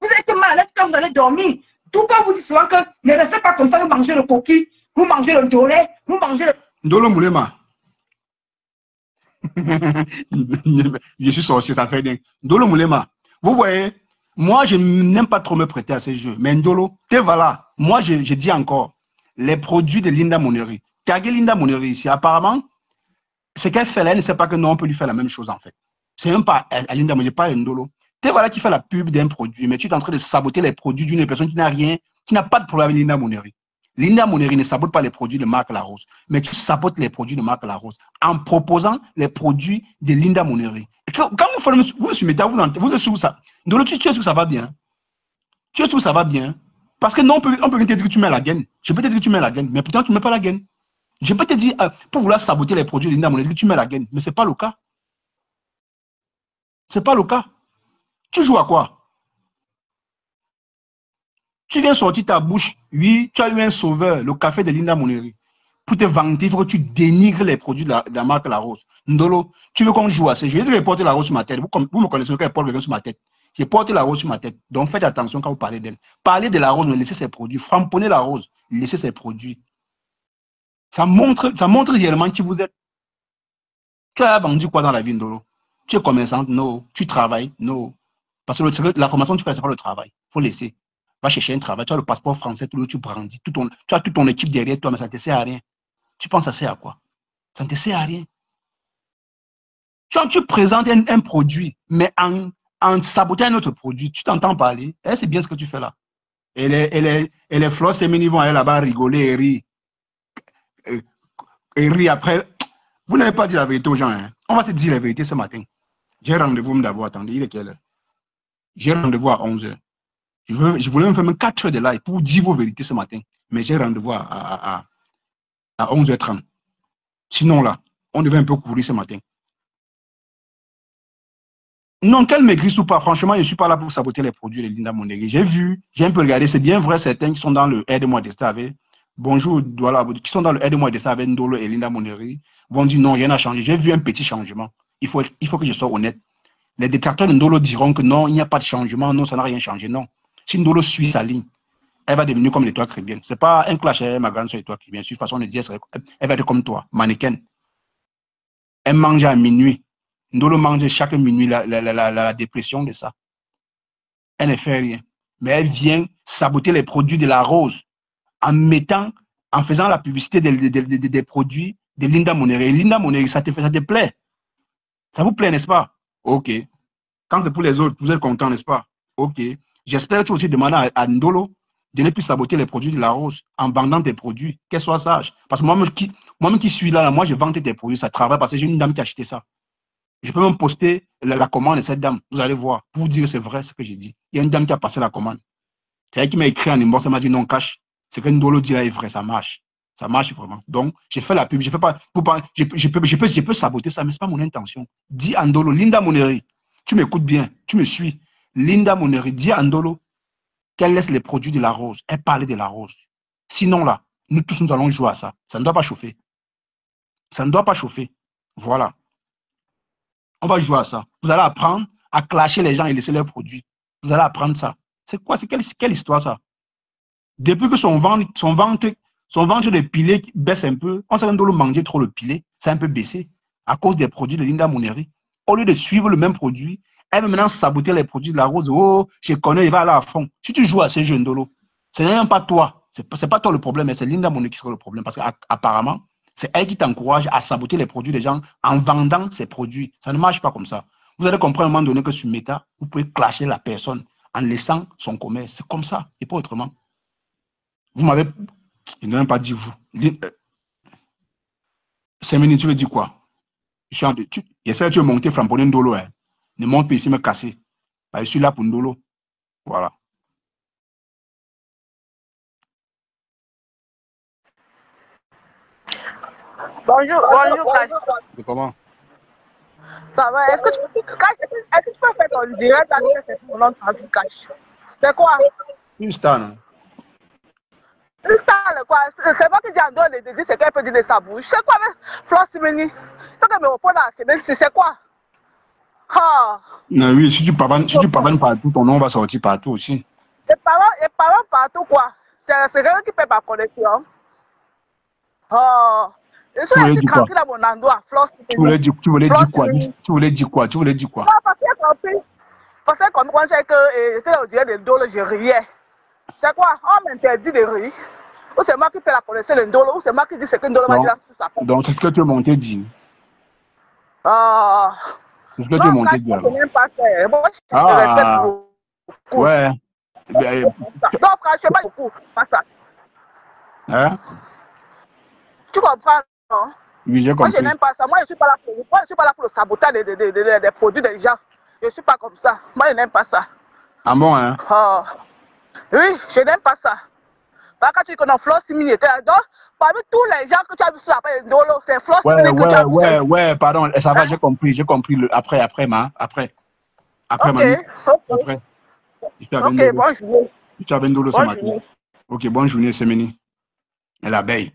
Vous allez être mal à l'aise quand vous allez dormir. Tout quand vous dites souvent que ne restez pas comme ça, vous mangez le coquille, vous mangez le doré, vous mangez le... Ndolo Moulema. Je suis sorcier, ça fait dingue. Ndolo Moulema. Vous voyez, moi, je n'aime pas trop me prêter à ces jeux. Mais Ndolo, voilà. Moi, je dis encore, les produits de Linda Moneri. Taguez Linda Moneri ici. Apparemment, ce qu'elle fait là, elle ne sait pas que nous, on peut lui faire la même chose en fait. C'est même pas à Linda Moneri, pas à Ndolo. Voilà qui fait la pub d'un produit, mais tu es en train de saboter les produits d'une personne qui n'a rien, qui n'a pas de problème avec Linda Moneri. Linda Moneri ne sabote pas les produits de Marc Larose, mais tu sabotes les produits de Marc Larose en proposant les produits de Linda Moneri. Et quand vous faites, vous soumettez, vous êtes sûr ça. Ndolo, tu es sûr que ça va bien. Tu es sûr que ça va bien. Parce que non, on peut te dire que tu mets la gaine. Je peux te dire que tu mets la gaine, mais pourtant tu ne mets pas la gaine. Je peux te dire, pour vouloir saboter les produits de Linda Moneri, que tu mets la gaine, mais ce n'est pas le cas. Ce n'est pas le cas. Tu joues à quoi? Tu viens sortir ta bouche. Oui, tu as eu un sauveur, le café de Linda Moneri. Pour te vanter, il faut que tu dénigres les produits de la marque La Rose. Ndolo, tu veux qu'on joue à ça? Je vais porter La Rose sur ma tête. Vous me connaissez quand je porte quelqu'un sur ma tête. J'ai porté La Rose sur ma tête. Donc faites attention quand vous parlez d'elle. Parlez de La Rose, mais laissez ses produits. Framponnez La Rose, laissez ses produits. Ça montre réellement qui vous êtes. Tu as vendu quoi dans la vie, Ndolo? Tu es commerçante? Non. Tu travailles? Non. Parce que la formation, tu fais, c'est pas le travail. Il faut laisser. Va chercher un travail. Tu as le passeport français, tout le tu brandis. Tu as toute ton équipe derrière toi, mais ça ne te sert à rien. Tu penses que ça sert à quoi? Ça ne te sert à rien. Tu présentes un produit, mais en sabotant un autre produit, tu t'entends parler. Et c'est bien ce que tu fais là. Et les Flo Semeni vont aller là-bas rigoler et rire. Et rire après. Vous n'avez pas dit la vérité aux gens. Hein. On va se dire la vérité ce matin. J'ai rendez-vous d'abord. Attendez, il est quelle heure? J'ai rendez-vous à 11h. Je voulais me faire même 4 heures de live pour dire vos vérités ce matin. Mais j'ai rendez-vous à 11h30. Sinon là, on devait un peu courir ce matin. Non, qu'elle maigrisse ou pas, franchement, je ne suis pas là pour saboter les produits de Linda Monegui. J'ai vu, j'ai un peu regardé, c'est bien vrai, certains qui sont dans le Aide-moi Destave, bonjour, voilà, qui sont dans le Aide-moi Destave, Ndolo et Linda Monegui, vont dire non, rien n'a changé. J'ai vu un petit changement. Il faut que je sois honnête. Les détracteurs de Ndolo diront que non, il n'y a pas de changement, non, ça n'a rien changé, non. Si Ndolo suit sa ligne, elle va devenir comme l'étoile chrétienne. Ce n'est pas un clash, ma grande soeur étoile chrétienne. Sur façon de dire, elle va être comme toi, mannequin. Elle mange à minuit. Ndolo mange chaque minuit la dépression de ça. Elle ne fait rien. Mais elle vient saboter les produits de La Rose en faisant la publicité des produits de Linda Monegui. Linda Monegui, ça te plaît? Ça vous plaît, n'est-ce pas? Ok. Quand c'est pour les autres, vous êtes content, n'est-ce pas? Ok. J'espère que tu aussi demandes à Ndolo de ne plus saboter les produits de La Rose en vendant tes produits. Qu'elle soit sage. Parce que moi-même qui suis là, moi, je vends tes produits, ça travaille parce que j'ai une dame qui a acheté ça. Je peux même poster la commande de cette dame. Vous allez voir. Pour vous dire que c'est vrai ce que j'ai dit. Il y a une dame qui a passé la commande. C'est elle qui m'a écrit en inbox. Elle m'a dit non, cache. Ce que Ndolo dit là est vrai. Ça marche. Ça marche vraiment. Donc, j'ai fait la pub. Je peux saboter ça, mais ce n'est pas mon intention. Dis à Ndolo, Linda Monegui, tu m'écoutes bien. Tu me suis. Linda Monegui, dis à Ndolo qu'elle laisse les produits de La Rose. Elle parlait de La Rose. Sinon, là, nous tous, nous allons jouer à ça. Ça ne doit pas chauffer. Ça ne doit pas chauffer. Voilà. On va jouer à ça. Vous allez apprendre à clasher les gens et laisser leurs produits. Vous allez apprendre ça. C'est quoi? C'est quelle histoire ça? Depuis que son ventre de pilet baisse un peu, on sait que Ndolo mangeait trop le pilet, ça a un peu baissé à cause des produits de Linda Monegui. Au lieu de suivre le même produit, elle va maintenant saboter les produits de La Rose. Oh, je connais, il va aller à fond. Si tu joues à ces jeux, Ndolo, ce n'est même pas toi. Ce n'est pas toi le problème, mais c'est Linda Monegui qui sera le problème. Parce qu'apparemment, c'est elle qui t'encourage à saboter les produits des gens en vendant ses produits. Ça ne marche pas comme ça. Vous allez comprendre à un moment donné que sur Meta, vous pouvez clasher la personne en laissant son commerce. C'est comme ça et pas autrement. Vous m'avez... Je n'ai même pas dit vous. Semeni, tu veux dire quoi? J'espère que tu veux monter flamponner Ndolo. Hein. Ne monte pas ici me casser. Je suis là pour Ndolo. Voilà. Bonjour, Cash. Comment? Ça va? Est-ce que tu peux faire ton direct là, c'est pour notre trafic, Cash? C'est quoi? Une star, non? Une star, quoi? C'est moi qui dis à Ndolo de dire ce qu'elle peut dire de sa bouche. C'est quoi, Flo Semeni? Il faut qu'elle me réponde à la semaine, c'est quoi? Ah. Non, oui, si tu pavanes partout, ton nom va sortir partout aussi. Et parents partout, quoi? C'est quelqu'un qui paie ma connexion. Oh. Je suis resté tranquille à mon endroit, Flo Semeni. Tu voulais dire quoi? Tu voulais dire quoi? Non, parce que compris. Parce que comme quand j'ai que j'étais au direct de Ndolo, je riais. C'est quoi? On m'interdit de rire. Ou c'est moi qui fais la connaissance de Ndolo, ou c'est moi qui dis ce que Ndolo va dire sur sa porte. Donc, c'est ce que tu es monté dire. Ah. C'est ce que tu es monté dire. Non, même pas faire. Moi, je respecte beaucoup. Ouais. Non, franchement, beaucoup. Pas ça. Hein? Tu comprends, non? Oui, j'ai compris. Moi, je n'aime pas ça. Moi, je ne suis pas là pour le sabotage des produits des gens. Je ne suis pas comme ça. Moi, je n'aime pas ça. Ah bon, hein? Oh. Oui, je n'aime pas ça. Parce que tu connais Flo Semeni était là. Donc, parmi tous les gens que tu as vu sur la page de Ndolo, c'est Flo Semeni que tu as vu. Ouais, pardon. Ça va, j'ai compris. Après. Après, ok. Ok, bonne journée. Tu avais Ndolo ce matin. Ok, bonne journée, Semeni. Et l'abeille.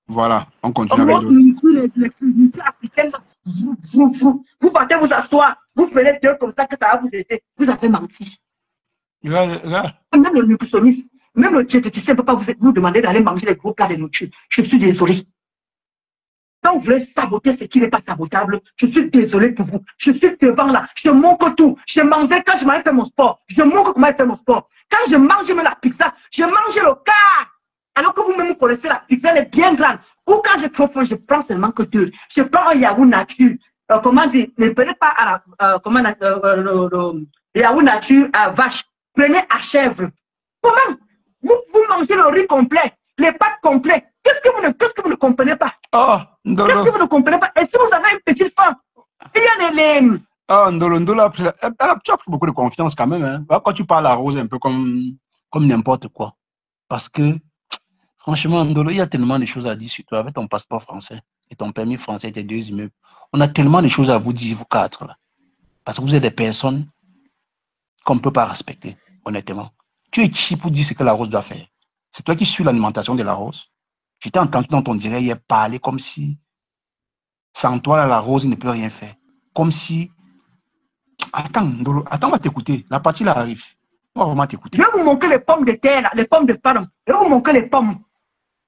Voilà, on continue On avec montre l'exclusivité africaine. Vous partez vous asseoir, vous prenez deux comme ça que ça va vous aider. Vous avez menti. Regarde. Même le nutritionniste, même le diététicien ne peut pas vous demander d'aller manger les gros plats de nourriture. Je suis désolé. Quand vous voulez saboter ce qui n'est pas sabotable, je suis désolé pour vous. Je suis devant là, je manque tout. Je mangeais quand je m'avais fait mon sport. Je manque comment faire mon sport. Quand je mange même la pizza, je mange le quart. Alors que vous-même vous connaissez la pizza, elle est bien grande. Ou quand j'ai trop faim, je prends seulement que deux. Je prends un yaourt nature. Comment dire, ne prenez pas à le yaourt nature à vache. Prenez à chèvre. Comment vous mangez le riz complet, les pâtes complètes. Qu'est-ce que vous ne comprenez pas? Oh, Ndolo. Qu'est-ce que vous ne comprenez pas? Et si vous avez une petite faim, il y a les... Oh, Ndolo, tu as pris beaucoup de confiance quand même. Hein? Quand tu parles à Rose un peu comme n'importe quoi. Parce que, franchement, Ndolo, il y a tellement de choses à dire sur toi avec ton passeport français et ton permis français et tes deux immeubles. On a tellement de choses à vous dire, vous quatre, là. Parce que vous êtes des personnes qu'on ne peut pas respecter, honnêtement. Tu es qui pour dire ce que la Rose doit faire? C'est toi qui suis l'alimentation de la Rose. Je t'ai entendu dans ton direct hier parler comme si, sans toi, la Rose ne peut rien faire. Comme si... Attends, Ndolo, attends, on va t'écouter. La partie là arrive. On va vraiment t'écouter. Je vais vous montrer les pommes de terre, là, les pommes de pardon. Je vais vous montrer les pommes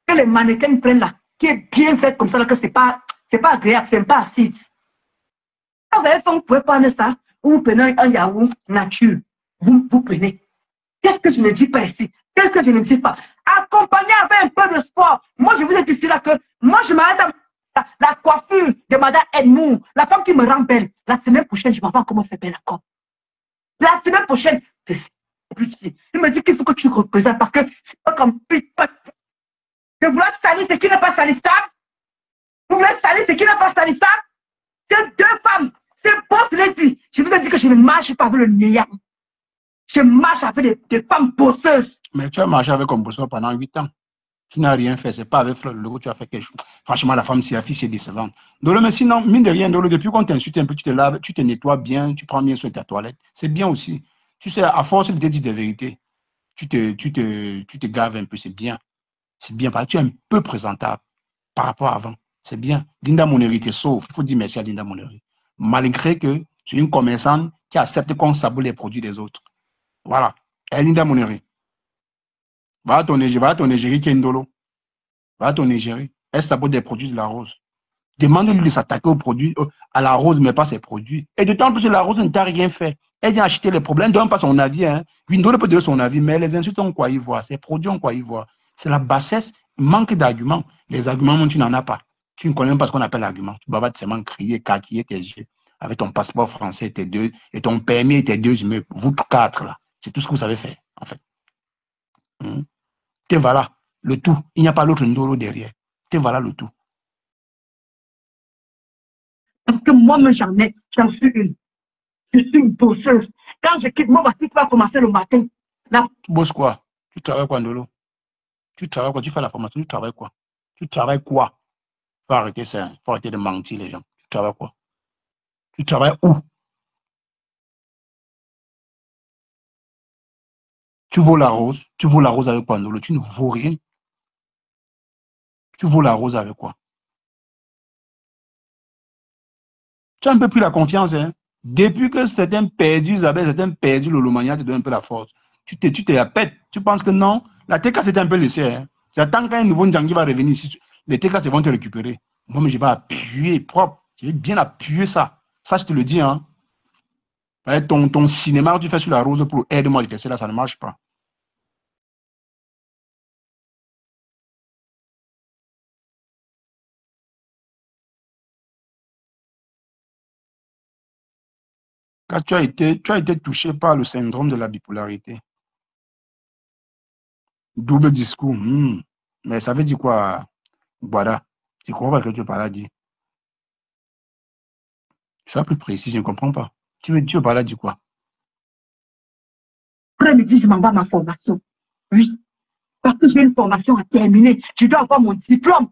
que les mannequins prennent là, qui est bien faite comme ça, là, que c'est pas agréable, c'est pas acide. Quand vous avez faim, vous pouvez prendre ça, ou vous prenez un yaourt nature. Vous prenez. Qu'est-ce que je ne dis pas ici? Qu'est-ce que je ne dis pas? Accompagné avec un peu de sport. Moi, je vous ai dit ici là que moi, je m'arrête à la coiffure de Madame Edmond, la femme qui me rend belle. La semaine prochaine, je m'en vais comment faire belle encore. La semaine prochaine, il me dit qu'il faut que tu représentes parce que c'est pas comme de vouloir salir ce qui n'est pas salissable. Vous voulez salir ce qui n'est pas salissable? C'est deux femmes. C'est boss lady. Je vous ai dit que je ne marche pas avec le néant. Je marche avec des femmes bosseuses. Mais tu as marché avec un bosseur pendant 8 ans. Tu n'as rien fait. C'est pas avec Fleur Logo que tu as fait quelque chose. Franchement, la femme, c'est la fille, c'est décevant. Dolo, mais sinon, mine de rien, Dolo, depuis qu'on t'insulte un peu, tu te laves, tu te nettoies bien, tu prends bien soin de ta toilette. C'est bien aussi. Tu sais, à force de te dire des vérités, tu te gaves un peu, c'est bien. C'est bien parce que tu es un peu présentable par rapport à avant. C'est bien. Linda Moneri te sauve. Il faut dire merci à Linda Moneri. Malgré que c'est une commerçante qui accepte qu'on sabote les produits des autres. Voilà. Et Linda Moneri. Va à ton Égérie qui est Ndolo. Va à ton Égérie. Elle sabote des produits de la Rose. Demande-lui de s'attaquer aux produits, à la Rose, mais pas ses produits. Et de temps plus, la Rose ne t'a rien fait. Elle vient acheter les problèmes, ne donne pas son avis. Hein. Ndolo peut donner son avis, mais les insultes, on quoi y voir. Ses produits, on quoi y voir. C'est la bassesse, manque d'arguments. Les arguments, tu n'en as pas. Tu ne connais même pas ce qu'on appelle l'argument. Tu vas seulement crier, caquiller tes yeux avec ton passeport français, tes deux, et ton permis et tes deux immeubles. Vous quatre, là. C'est tout ce que vous savez faire, en fait. Te voilà, le tout. Il n'y a pas l'autre Ndolo derrière. Te voilà le tout. Parce que moi-même, j'en suis une. Je suis une bosseuse. Quand je quitte, moi, voici qui va commencer le matin. Là. Tu bosses quoi? Tu travailles quoi, Ndolo? Tu travailles quoi? Tu fais la formation, tu travailles quoi? Tu travailles quoi? Faut arrêter ça. Faut arrêter de mentir, les gens. Tu travailles quoi? Tu travailles où? Tu vaux la Rose. Tu vaux la Rose avec quoi, Ndolo? Tu ne vaux rien. Tu vaux la Rose avec quoi? Tu as un peu pris la confiance, hein? Depuis que certains perdus, Isabelle, certains perdus, Lolomania te donne un peu la force. Tu te la pètes. Tu penses que non? La TK, c'était un peu laissé, hein? J'attends qu'un nouveau Ndjangi va revenir ici. Les TK, vont te récupérer. Moi, mais je vais appuyer propre. Je vais bien appuyer ça. Ça, je te le dis, hein? Ton cinéma que tu fais sur la Rose pour aider-moi à le là, ça ne marche pas. Quand tu as été touché par le syndrome de la bipolarité. Double discours. Mais ça veut dire quoi, Guada? Tu crois pas que tu parles à dire? Sois plus précis, je ne comprends pas. Tu veux parler à dire quoi? Après-midi, je m'en vais à ma formation. Oui. Parce que j'ai une formation à terminer. Je dois avoir mon diplôme.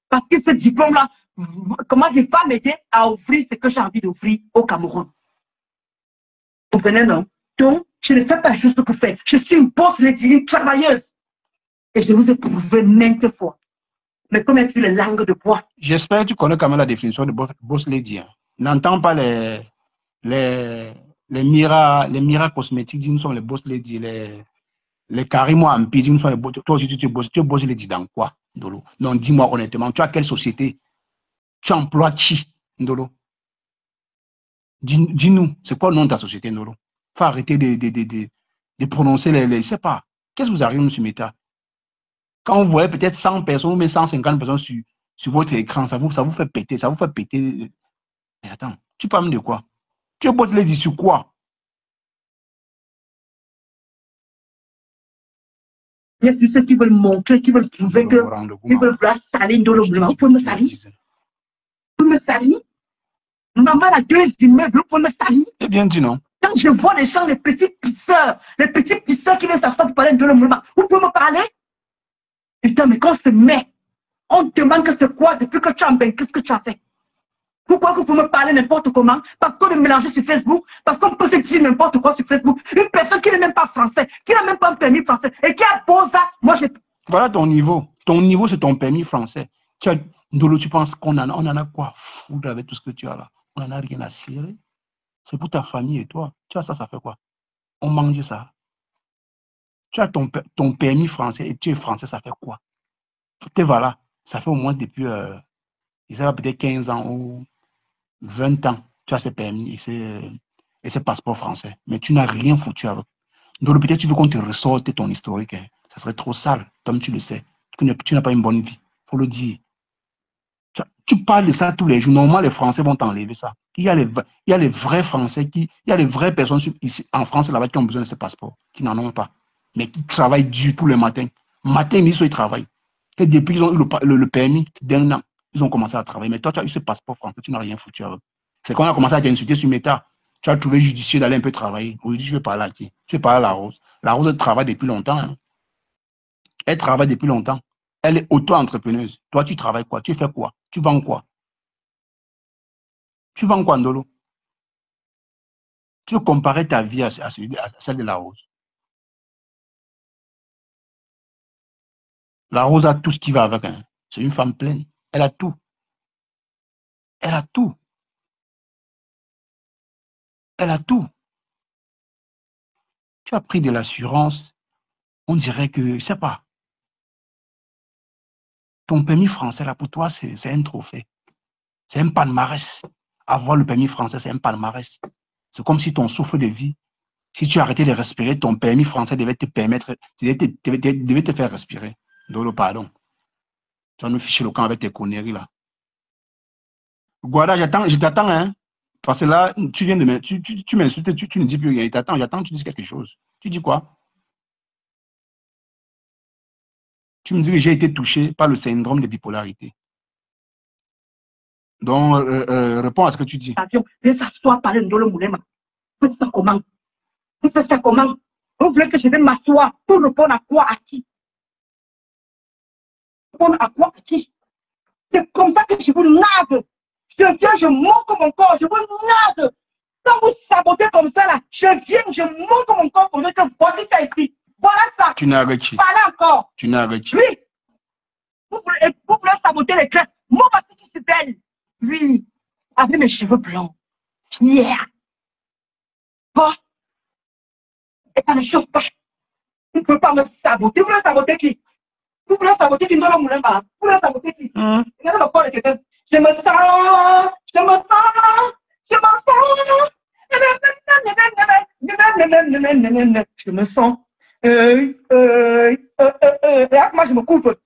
Parce que ce diplôme-là, comment dire, va m'aider à ouvrir ce que j'ai envie d'ouvrir au Cameroun. Vous comprenez, non? Donc, je ne fais pas juste pour faire. Je suis une boss, une travailleuse. Et je vous ai prouvé maintes fois. Mais comment es-tu les langues de bois? J'espère que tu connais quand même la définition de boss lady. Hein. N'entends pas les miras cosmétiques, nous sommes les boss lady, les carimo ampis, nous sommes les boss. Toi aussi, tu es boss lady dans quoi, Ndolo? Non, dis-moi honnêtement, tu as quelle société? Tu emploies qui, Ndolo? Dis-nous, c'est quoi le nom de ta société, Ndolo? Faut arrêter de prononcer les je sais pas. Qu'est-ce que vous arrivez, M. Meta? Quand vous voyez peut-être 100 personnes ou même 150 personnes sur votre écran, ça vous fait péter, ça vous fait péter. Mais attends, tu parles de quoi? Tu es boss lady sur quoi? Il y a tous ceux qui veulent montrer, qui veulent prouver qu'ils veulent salir Ndolo Moulema. Vous pouvez me salir? Vous pouvez me salir? Maman a 2 immeubles, vous pouvez me salir? Eh bien dit non. Quand je vois les gens, les petits pisseurs qui viennent s'asseoir pour parler de Ndolo Moulema, vous pouvez me parler? Putain, mais quand on se met, on te demande que c'est quoi depuis que tu as un bain, qu'est-ce que tu as fait? Pourquoi vous pouvez me parler n'importe comment? Parce qu'on est mélangé sur Facebook, parce qu'on peut se dire n'importe quoi sur Facebook. Une personne qui n'est même pas français, qui n'a même pas un permis français et qui a beau ça, moi je... Voilà ton niveau. Ton niveau, c'est ton permis français. Ndolo, tu penses qu'on on en a quoi foutre avec tout ce que tu as là? On n'en a rien à cirer. C'est pour ta famille et toi. Tu as ça, ça fait quoi? On mange ça. Tu as ton permis français et tu es français, ça fait quoi? Voilà, ça fait au moins depuis, ça va peut-être 15 ans ou 20 ans, tu as ces permis et ces passeports français. Mais tu n'as rien foutu avec. Donc peut-être tu veux qu'on te ressorte ton historique. Hein. Ça serait trop sale, comme tu le sais. Tu n'as pas une bonne vie, il faut le dire. Tu parles de ça tous les jours. Normalement, les Français vont t'enlever ça. Il y a les vrais Français, il y a les vraies personnes ici en France là-bas qui ont besoin de ces passeports, qui n'en ont pas, mais qui travaillent dur tous les matins. Matin, midi, ils travaillent. Et depuis qu'ils ont eu le permis d'un an, ils ont commencé à travailler. Mais toi, tu as eu ce passeport français, tu n'as rien foutu avec. C'est quand on a commencé à t'insulter sur Meta. Tu as trouvé judicieux d'aller un peu travailler. Aujourd'hui, je vais parler à qui? Je vais parler à la Rose. La Rose, elle travaille depuis longtemps. Hein. Elle travaille depuis longtemps. Elle est auto-entrepreneuse. Toi, tu travailles quoi? Tu fais quoi? Tu vends quoi? Tu vends quoi, Ndolo? Tu veux comparer ta vie à celle de la Rose. La Rose a tout ce qui va avec. Hein. C'est une femme pleine. Elle a tout. Elle a tout. Elle a tout. Tu as pris de l'assurance. On dirait que, je ne sais pas. Ton permis français, là, pour toi, c'est un trophée. C'est un palmarès. Avoir le permis français, c'est un palmarès. C'est comme si ton souffle de vie, si tu arrêtais de respirer, ton permis français devait te permettre, devait te faire respirer. Dolo, pardon. Tu vas nous ficher le camp avec tes conneries, là. Guada, je t'attends, hein. Parce que là, tu viens de tu m'insultes, tu ne dis plus rien. J'attends que tu dises quelque chose. Tu dis quoi? Tu me dis que j'ai été touché par le syndrome de bipolarité. Donc, réponds à ce que tu dis. Viens s'asseoir par le Ndolo Moulema. Vous faites ça comment? Vous faites ça comment? Vous voulez que je vienne m'asseoir pour répondre à quoi, à qui? Répondre à quoi, à qui? C'est comme ça que je vous nargue. Je viens, je montre mon corps, je vous nargue. Quand vous sabotez comme ça, là, je viens, je montre mon corps pour dire que voici ça ici. Voilà ça. Tu n'as qui? Parlez encore. Tu n'as qui? Oui. Vous voulez saboter les crêpes. Moi, parce que je suis belle. Oui. Avec mes cheveux blancs. Fière. Bon. Et ça ne chauffe pas. Vous ne pouvez pas me saboter. Vous voulez saboter qui? Vous voulez saboter qui? Ndolo Moulema. Vous voulez saboter qui? Regardez le corps de quelqu'un. Je me sens. Je me sens. Je me sens. Je me sens. Regarde comment je me coupe.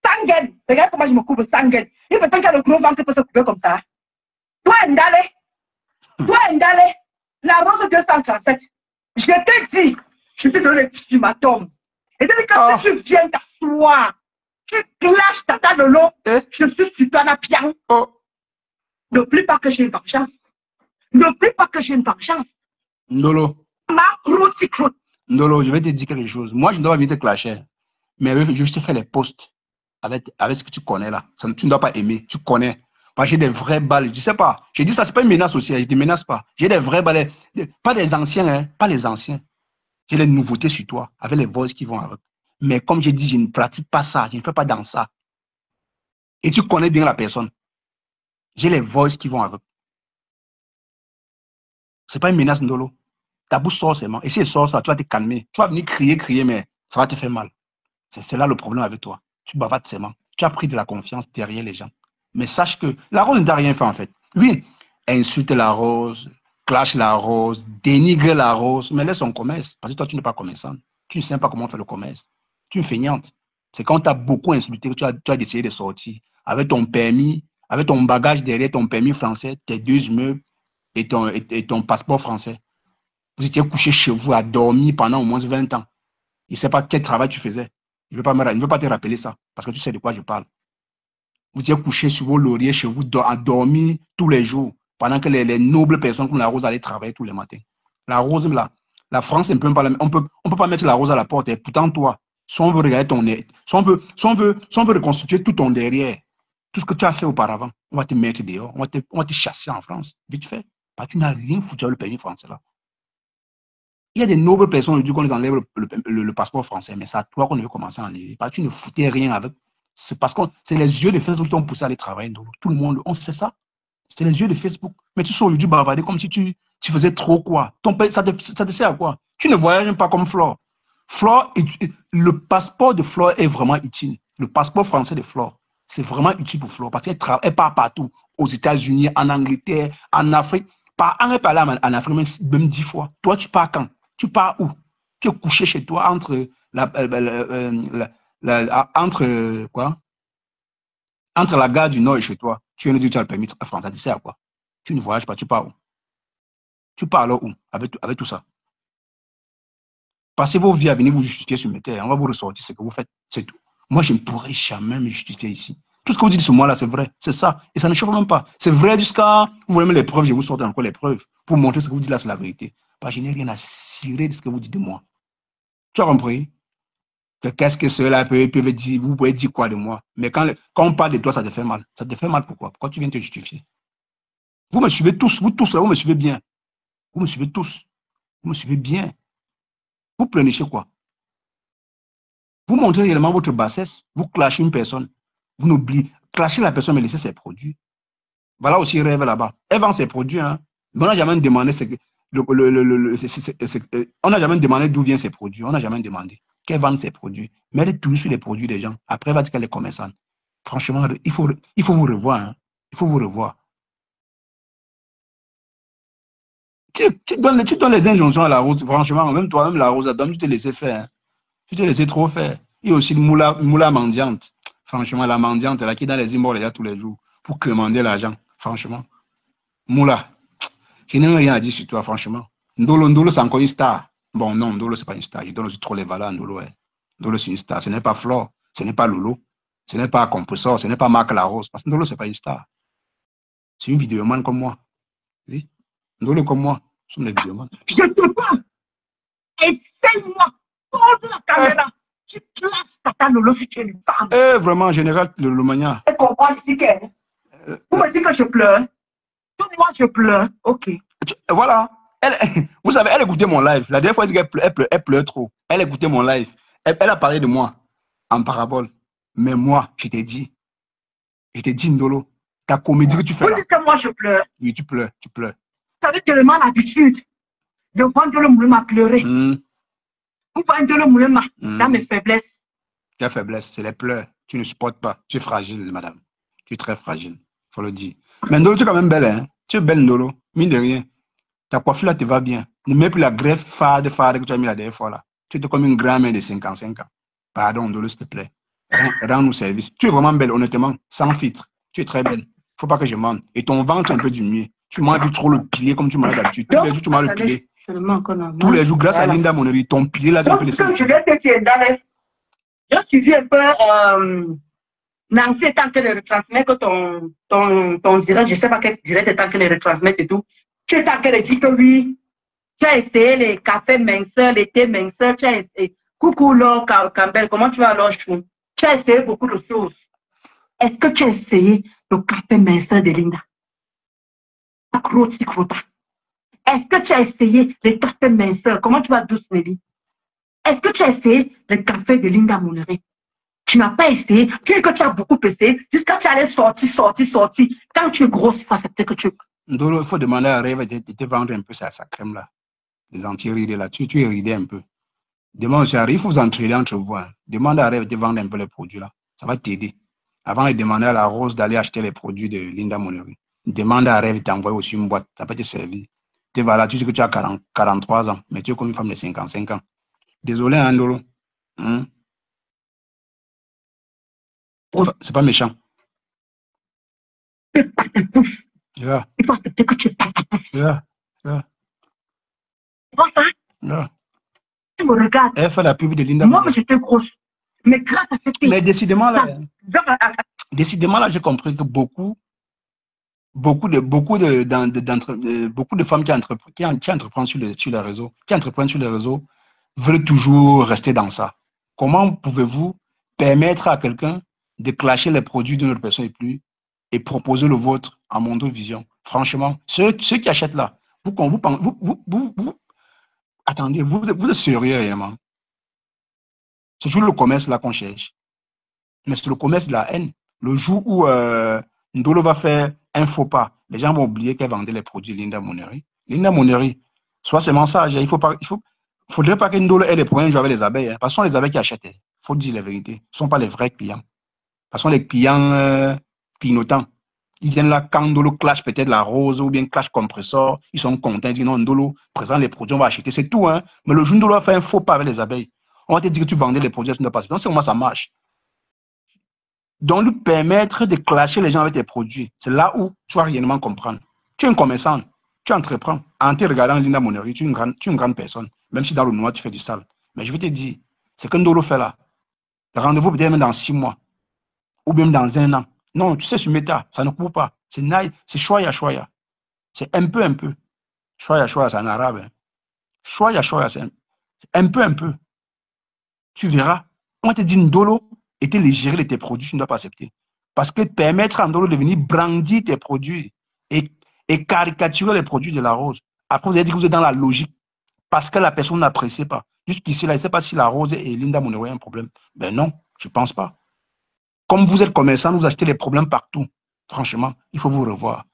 Sanguine. Regarde comment je me coupe sanguine. Il peut qu'il y a le gros ventre qui peut se couper comme ça. Toi, Ndale. Toi, Ndale. La rose 237. Je t'ai dit. Je t'ai donné l'ultimatum. Et depuis que si tu viens t'asseoir, tu clashes ta table de l'eau, je suis sur toi, pian. N'oublie pas que j'ai une vengeance. N'oublie pas que j'ai une vengeance. Ndolo. Ma Ndolo, je vais te dire quelque chose. Moi, je ne dois pas venir te clasher. Mais je te fais les posts avec ce que tu connais là. Tu ne dois pas aimer. Tu connais. Parce que j'ai des vraies balles. Je ne sais pas. J'ai dit ça, ce n'est pas une menace aussi. Je ne te menace pas. J'ai des vraies balles. Pas les anciens, hein. Pas les anciens. J'ai les nouveautés sur toi, avec les voices qui vont avec. Mais comme j'ai dit, je ne pratique pas ça, je ne fais pas dans ça. Et tu connais bien la personne. J'ai les voices qui vont avec. Ce n'est pas une menace, Ndolo. Ta bouche sort seulement. Et si elle sort ça, tu vas te calmer. Tu vas venir crier, mais ça va te faire mal. C'est là le problème avec toi. Tu bavardes seulement. Tu as pris de la confiance derrière les gens. Mais sache que la rose ne t'a rien fait en fait. Oui, insulte la rose, clash la rose, dénigre la rose, mais laisse son commerce. Parce que toi, tu n'es pas commerçant. Tu ne sais pas comment faire le commerce. Tu es une feignante. C'est quand tu as beaucoup insulté que tu as décidé de sortir. Avec ton permis, avec ton bagage derrière, ton permis français, tes 2 immeubles et ton passeport français. Vous étiez couché chez vous à dormir pendant au moins 20 ans. Il ne sait pas quel travail tu faisais. Il ne veut pas te rappeler ça, parce que tu sais de quoi je parle. Vous étiez couché sur vos lauriers chez vous à dormir tous les jours, pendant que les nobles personnes comme la Rose allaient travailler tous les matins. La Rose, là, la France, on ne peut pas mettre la Rose à la porte. Et pourtant, toi, si on veut regarder ton si on veut reconstituer tout ton derrière, tout ce que tu as fait auparavant, on va te mettre dehors, on va te chasser en France, vite fait. Parce que tu n'as rien foutu avec le pays français là. Il y a des nobles personnes aujourd'hui qu'on les enlève le passeport français, mais c'est à toi qu'on veut commencer à enlever. Parce que tu ne foutais rien avec. C'est parce que c'est les yeux de Facebook qui t'ont poussé à aller travailler. Tout le monde, on sait ça. C'est les yeux de Facebook. Mais tu sors aujourd'hui bavarder comme si tu faisais trop quoi. Ça te sert à quoi? Tu ne voyages pas comme Flore. Le passeport de Flore est vraiment utile. Le passeport français de Flore, c'est vraiment utile pour Flore parce qu'elle part partout. Aux États-Unis, en Angleterre, en Afrique. Elle part là en Afrique même 10 fois. Toi, tu pars quand? Tu pars où? Tu es couché chez toi entre entre la gare du Nord et chez toi. Tu viens de dire que tu as le permis français. Tu sais à quoi? Tu ne voyages pas. Tu pars où? Tu pars alors où? Avec tout ça. Passez vos vies à venir vous justifier sur mes terres. On va vous ressortir ce que vous faites. C'est tout. Moi, je ne pourrais jamais me justifier ici. Tout ce que vous dites sur moi là, c'est vrai. C'est ça. Et ça ne chauffe même pas. C'est vrai jusqu'à. Vous voyez même les preuves, je vous sors encore les preuves. Pour montrer ce que vous dites là, c'est la vérité. Parce que je n'ai rien à cirer de ce que vous dites de moi. Tu as compris? Qu'est-ce que cela peut dire? Vous pouvez dire quoi de moi? Mais quand on parle de toi, ça te fait mal. Ça te fait mal pourquoi? Pourquoi tu viens te justifier? Vous me suivez tous. Vous tous là, vous me suivez bien. Vous me suivez tous. Vous me suivez bien. Vous pleurnichez quoi? Vous montrez réellement votre bassesse. Vous clashez une personne. Vous n'oubliez. Clasher la personne, mais laisser ses produits. Voilà aussi rêve là-bas. Elle vend ses produits. Hein. Mais on n'a jamais demandé on n'a jamais demandé d'où viennent ses produits. On n'a jamais demandé qu'elle vende ses produits. Mais elle est toujours sur les produits des gens. Après, elle va dire qu'elle est commerçante. Franchement, il faut vous revoir. Hein. Il faut vous revoir. Tu donnes les injonctions à la Rose. Franchement, même toi-même, la Rose, tu te laissais faire. Hein. Tu te laissais trop faire. Il y a aussi le moula mendiante. Franchement, la mendiante, là, qui est dans les immeubles là tous les jours pour commander l'argent. Franchement. Moula. Je n'ai rien à dire sur toi, franchement. Ndolo, c'est encore une star. Bon, non, Ndolo, c'est pas une star. Je donne aussi trop les valeurs à Ndolo. Ouais. Ndolo, c'est une star. Ce n'est pas Flore. Ce n'est pas Lolo. Ce n'est pas Compressor. Ce n'est pas Marc Larose. Parce que Ndolo, c'est pas une star. C'est une vidéoman comme moi. Oui. Ndolo comme moi. Nous sommes des vidéomans. Je te parle. Essaye-moi. Pose la caméra. Tu classes Tata Lolo si tu es une femme. Vraiment, général Lolo Mania. Tu comprends ici qu'elle. Vous me dites que je pleure. Tout moi, je pleure. Ok. Voilà. Vous savez, elle écoutait mon live. La dernière fois, elle pleure trop. Elle écoutait mon live. Elle a parlé de moi en parabole. Mais moi, je t'ai dit, Ndolo, ta comédie que tu fais là. Vous dites que moi, je pleure. Oui, tu pleures. Vous savez tellement l'habitude de vendre le moulin à pleurer. Vous vendez le moulin dans mes faiblesses. Quelle faiblesse? C'est les pleurs. Tu ne supportes pas. Tu es fragile, madame. Tu es très fragile. Il faut le dire. Mais Ndolo, tu es quand même belle, hein? Tu es belle, Ndolo. Mine de rien. Ta coiffure là te va bien. Ne mets plus la greffe fade que tu as mis la dernière fois là. Tu es comme une grand-mère de 55 ans. Pardon, Ndolo, s'il te plaît. Rends-nous service. Tu es vraiment belle, honnêtement, sans filtre. Tu es très belle. Il ne faut pas que je mente. Et ton ventre est un peu diminué. Tu m'as vu trop le piler comme tu m'as d'habitude. Tous les jours, tu m'as le pilé. Tous les jours, grâce à Linda Monery, ton pied là, tu peux laisser. Je vais te dire, j'ai suivi un peu Nancy est en train de retransmettre ton direct. Je ne sais pas quel direct est en train de retransmettre et tout. Tu es en train de dire que oui, tu as essayé les cafés minceurs, les thés minceurs, tu as essayé. Coucou, Laure Campbell, comment tu vas alors, chou? Tu as essayé beaucoup de choses. Est-ce que tu as essayé le café minceur de Linda? Est-ce que tu as essayé les cafés minceurs? Comment tu vas douce, Nelly? Est-ce que tu as essayé le café de Linda Monnery? Tu n'as pas essayé. Tu dis que tu as beaucoup essayé jusqu'à ce que tu allais sortir. Quand tu es grosse, il faut accepter que tu... Ndolo, il faut demander à Rêve de te vendre un peu sa crème là. Les anti-rides là. Tu es ridé un peu. Demande aussi à Rêve, il faut vous entraider entre vous. Hein. Demande à Rêve de te vendre un peu les produits là. Ça va t'aider. Avant de demander à la Rose d'aller acheter les produits de Linda Monnery. Demande à Rêve de t'envoyer aussi une boîte. Ça peut te servir. Tu vas là, tu sais que tu as 43 ans, mais tu es comme une femme de 55 ans. Désolé, hein, Ndolo. Hein? C'est pas méchant. Yeah. Il faut accepter que tu es pas ta pousse. Yeah. Tu vois ça? Yeah. Tu me regardes. Elle fait la pub de Linda. Moi, j'étais grosse. Mais grâce à cette... Mais décidément, là, j'ai compris que beaucoup de femmes qui entreprennent sur les réseaux, veulent toujours rester dans ça. Comment pouvez-vous permettre à quelqu'un de clasher les produits d'une autre personne et proposer le vôtre à Mondo Vision? Franchement, ceux qui achètent là, attendez, vous êtes sérieux réellement? C'est toujours le commerce là qu'on cherche. Mais c'est le commerce de la haine. Le jour où Ndolo va faire un faux pas, les gens vont oublier qu'elle vendait les produits Linda Monnery. Linda Monnery, soit c'est mensage, faudrait pas que Ndolo ait les problèmes de jouer avec les abeilles. Hein. Parce que ce sont les abeilles qui achètent. Il faut dire la vérité. Ce ne sont pas les vrais clients. Parce que les clients clignotants. Ils viennent là quand Ndolo clash peut-être la rose ou bien clash compressor. Ils sont contents. Ils disent non, Ndolo présente les produits, on va acheter. C'est tout. Hein. Mais le jour où Ndolo va faire un faux pas avec les abeilles, on va te dire que tu vendais les produits, ça ne doit pas se passer. C'est comment ça marche. Donc, lui permettre de clasher les gens avec tes produits, c'est là où tu vas réellement comprendre. Tu es un commerçant, tu entreprends. En te regardant Linda Monnery, tu es une grande personne. Même si dans le noir, tu fais du sale. Mais je vais te dire, c'est que Ndolo fait là. Rendez-vous peut-être même dans 6 mois. Ou même dans 1 an. Non, tu sais, sur Meta, ça ne court pas. C'est choya. C'est un peu. Choya, c'est en arabe. Hein. Choya, c'est un peu. Tu verras. On te dit Ndolo était les gérer de tes produits, tu ne dois pas accepter. Parce que permettre à Ndolo de venir brandir tes produits et caricaturer les produits de la rose. Après, vous avez dit que vous êtes dans la logique. Parce que la personne n'apprécie pas. Jusqu'ici, là, il ne sait pas si la rose et Linda Monnery ont un problème. Ben non, je ne pense pas. Comme vous êtes commerçant, vous achetez les problèmes partout. Franchement, il faut vous revoir.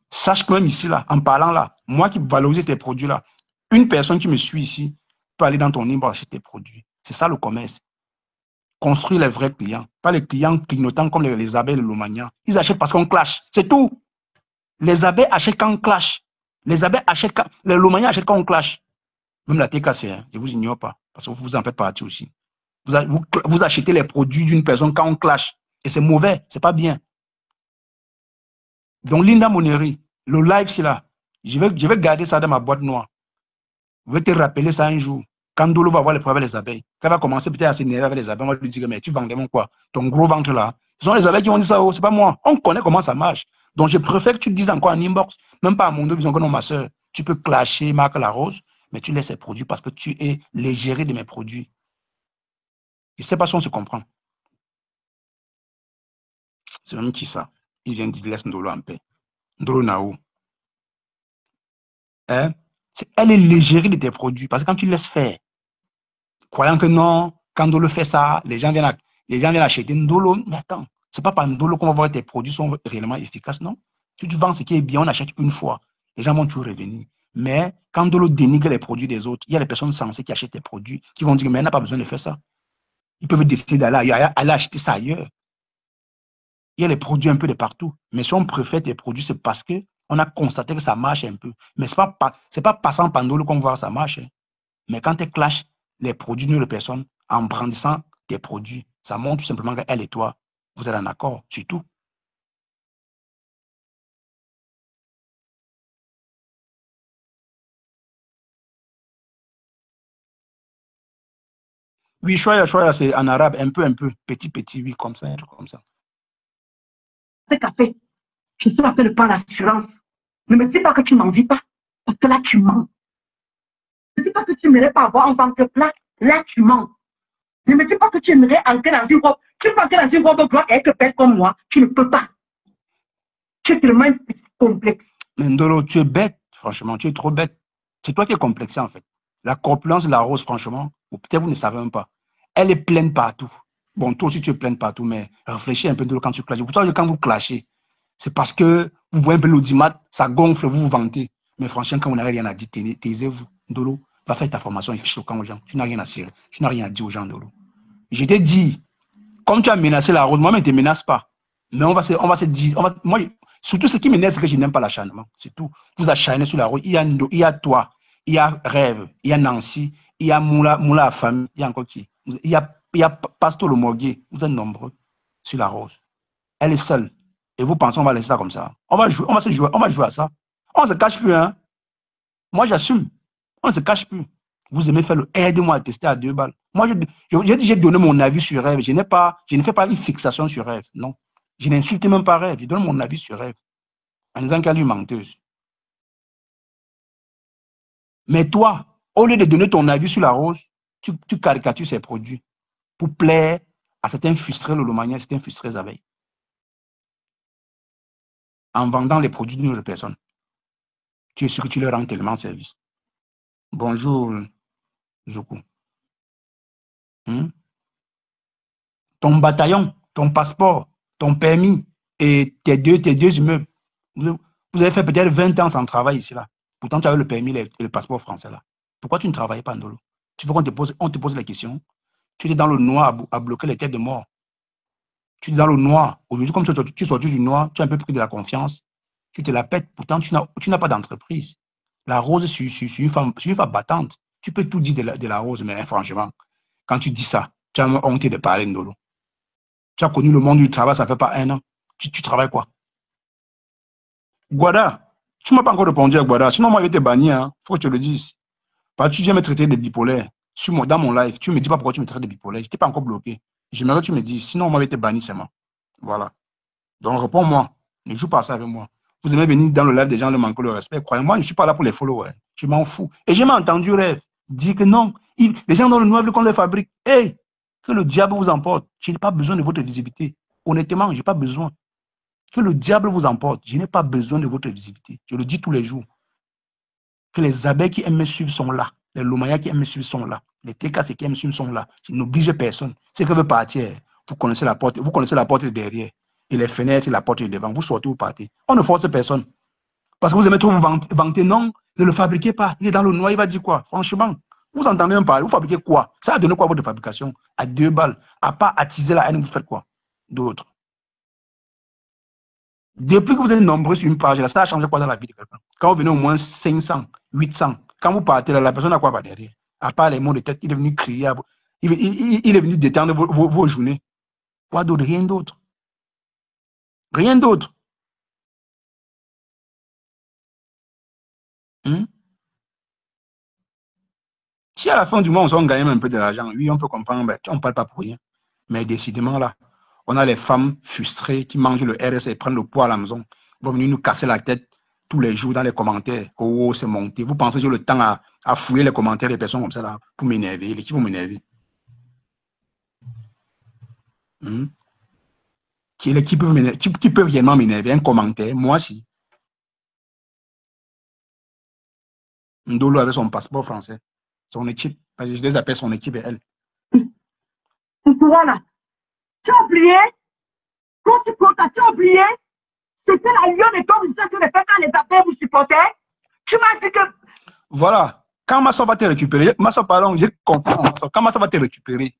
Sache que même ici, là, en parlant là, moi qui valorise tes produits là, une personne qui me suit ici peut aller dans ton inbox acheter tes produits. C'est ça le commerce. Construire les vrais clients, pas les clients clignotants comme les abeilles, les Lomagnan. Ils achètent parce qu'on clash. C'est tout. Les abeilles achètent quand on clash. Les abeilles achètent quand... Les Lomagnan achètent quand on clash. Même la TKC, hein, je ne vous ignore pas, parce que vous en faites partie aussi. Vous achetez les produits d'une personne quand on clash. Et c'est mauvais, c'est pas bien. Donc, Linda Monnery, le live, c'est là. Je vais garder ça dans ma boîte noire. Je vais te rappeler ça un jour. Quand Ndolo va voir les problèmes avec les abeilles, quand il va commencer peut-être à s'énerver avec les abeilles, on va lui dire, mais tu vendais mon quoi? Ton gros ventre là. Ce sont les abeilles qui vont dire ça, oh, c'est pas moi. On connaît comment ça marche. Donc, je préfère que tu te dises encore en inbox, même pas à Mondo Vision que non, ma soeur. Tu peux clasher Marc la Rose, mais tu laisses ses produits parce que tu es l'égérie de mes produits. Je ne sais pas si on se comprend. C'est même qui ça? Il vient de dire laisse Ndolo en paix. Ndolo Naou. Hein? Elle est l'égérie de tes produits parce que quand tu laisses faire, croyant que non, quand Ndolo fait ça, les gens viennent acheter Ndolo. Mais attends, c'est pas par Ndolo qu'on va voir que tes produits sont réellement efficaces, non? Si tu vends ce qui est bien, on achète une fois. Les gens vont toujours revenir. Mais quand Ndolo dénigre les produits des autres, il y a des personnes sensées qui achètent tes produits, qui vont dire, mais elle n'a pas besoin de faire ça. Ils peuvent décider d'aller acheter ça ailleurs. Il y a les produits un peu de partout. Mais si on préfère tes produits, c'est parce qu'on a constaté que ça marche un peu. Mais ce n'est pas passant par Ndolo qu'on voit que ça marche. Hein. Mais quand tu clashes les produits d'une personne en brandissant tes produits, ça montre tout simplement qu'elle et toi, vous êtes en accord, c'est tout. Oui, choya, c'est en arabe, un peu, petit, oui, comme ça, un truc comme ça. Ce café, je suis en train de prendre l'assurance. Ne me dis pas que tu n'en vis pas, parce que là, tu mens. Ne me dis pas que tu n'aimerais pas avoir en tant que plat, là, tu mens. Ne me dis pas que tu aimerais entrer dans une robe. Tu peux entrer dans une robe blanche et être belle comme moi. Tu ne peux pas. Tu es tellement complexe. Mais Ndolo, tu es bête, franchement, tu es trop bête. C'est toi qui es complexé, en fait. La corpulence de la rose, franchement, Ou peut-être vous ne savez même pas. Elle est pleine partout. Bon, toi aussi, tu es pleine partout, mais réfléchis un peu de quand tu clashes. Pourtant, quand vous clashez, c'est parce que vous voyez un peu l'audimat, ça gonfle, vous vous vantez. Mais franchement, quand vous n'avez rien à dire, taisez-vous. Ndolo, va faire ta formation et fiche au camp aux gens. Tu n'as rien à cirer. Tu n'as rien à dire aux gens, Ndolo. Je t'ai dit, comme tu as menacé la rose, moi-même, ne te menace pas. Mais on va se dire, moi, surtout ce qui m'énerve, c'est que je n'aime pas l'acharnement. C'est tout. Vous acharnez sur la rose. Il y a toi, il y a Rêve, il y a Nancy, il y a Moula à famille, il y a encore qui? Il y a Pastor Le Morguet. Vous êtes nombreux sur la rose. Elle est seule. Et vous pensez qu'on va laisser ça comme ça? On va jouer à ça. On ne se cache plus, hein. Moi, j'assume. On ne se cache plus. Vous aimez faire le aide-moi à tester à 2 balles. Moi, j'ai donné mon avis sur Rêve. Je ne fais pas une fixation sur Rêve. Non. Je n'insulte même pas Rêve. Je donne mon avis sur Rêve. En disant qu'elle est une menteuse. Mais toi, au lieu de donner ton avis sur la rose, tu caricatures ses produits pour plaire à certains frustrés Lolomania, certains frustrés abeilles. En vendant les produits d'une autre personne. Tu es sûr que tu leur rends tellement service. Bonjour, Zoukou. Ton bataillon, ton passeport, ton permis et tes deux immeubles. Vous avez fait peut-être 20 ans sans travail ici, là. Pourtant, tu avais le permis et le passeport français, là. Pourquoi tu ne travaillais pas, Ndolo? Tu veux qu'on te pose la question? Tu étais dans le noir à bloquer les têtes de mort. Tu es dans le noir. Aujourd'hui, comme tu sors du noir, tu as un peu pris de la confiance. Tu te la pètes. Pourtant, tu n'as pas d'entreprise. La rose, c'est une femme battante. Tu peux tout dire de la rose, mais franchement, quand tu dis ça, tu as honte de parler, Ndolo. Tu as connu le monde du travail, ça ne fait pas 1 an. Tu travailles quoi? Guada, tu ne m'as pas encore répondu à Guada. Sinon, moi, je vais te bannir. Il faut que je te le dise. Parce que tu viens me traiter de bipolaire. Dans mon live, tu ne me dis pas pourquoi tu me traites de bipolaire. Je n'étais pas encore bloqué. J'aimerais que tu me dises. Sinon, moi, je vais te bannir seulement. Voilà. Donc, réponds-moi. Ne joue pas ça avec moi. Vous aimez venir dans le live des gens, leur manquer le respect. Croyez-moi, je ne suis pas là pour les followers. Je m'en fous. Et j'ai entendu Rêve dire que non. Les gens dans le noir veulent qu'on les fabrique. Hey, que le diable vous emporte. Je n'ai pas besoin de votre visibilité. Honnêtement, je n'ai pas besoin. Que le diable vous emporte. Je n'ai pas besoin de votre visibilité. Je le dis tous les jours. Que les abeilles qui aiment me suivre sont là. Les Lomaya qui aiment me suivre sont là. Les TKC qui aiment me suivre sont là. Je n'oblige personne. Ceux qui veulent partir, vous connaissez la porte de derrière. Et les fenêtres et la porte de devant. Vous sortez, vous partez. On ne force personne. Parce que vous aimez trop vous vanter. Non, ne le fabriquez pas. Il est dans le noir, il va dire quoi? Franchement, vous entendez même parler. Vous fabriquez quoi? Ça a donné quoi votre fabrication? À 2 balles. À part attiser la haine, vous faites quoi? D'autres. Depuis que vous êtes nombreux sur une page, là, ça a changé quoi dans la vie de quelqu'un? Quand vous venez au moins 500, 800, quand vous partez là, la personne a quoi par derrière? À part les mots de tête, il est venu crier, il est venu détendre vos journées. Quoi d'autre? Rien d'autre. Rien d'autre. Si à la fin du mois, on gagne un peu de l'argent, oui, on peut comprendre, mais on ne parle pas pour rien. Mais décidément, là, on a les femmes frustrées qui mangent le RS et prennent le poids à la maison. Ils vont venir nous casser la tête tous les jours dans les commentaires. Oh, c'est monté. Vous pensez que j'ai le temps à fouiller les commentaires des personnes comme ça là, pour m'énerver? Qui vont m'énerver? Qui peut réellement m'énerver? Un commentaire? Moi, si. Ndolo avait son passeport français. Son équipe. Parce que je les appelle son équipe et elle. Voilà. Tu as oublié? Quand tu comptes, tu as oublié? C'était la lionne et comme ça que les personnes les appels vous supportaient. Tu m'as dit que. Voilà. Quand Massa va te récupérer, Massa, pardon, j'ai compris. Quand Massa va te récupérer,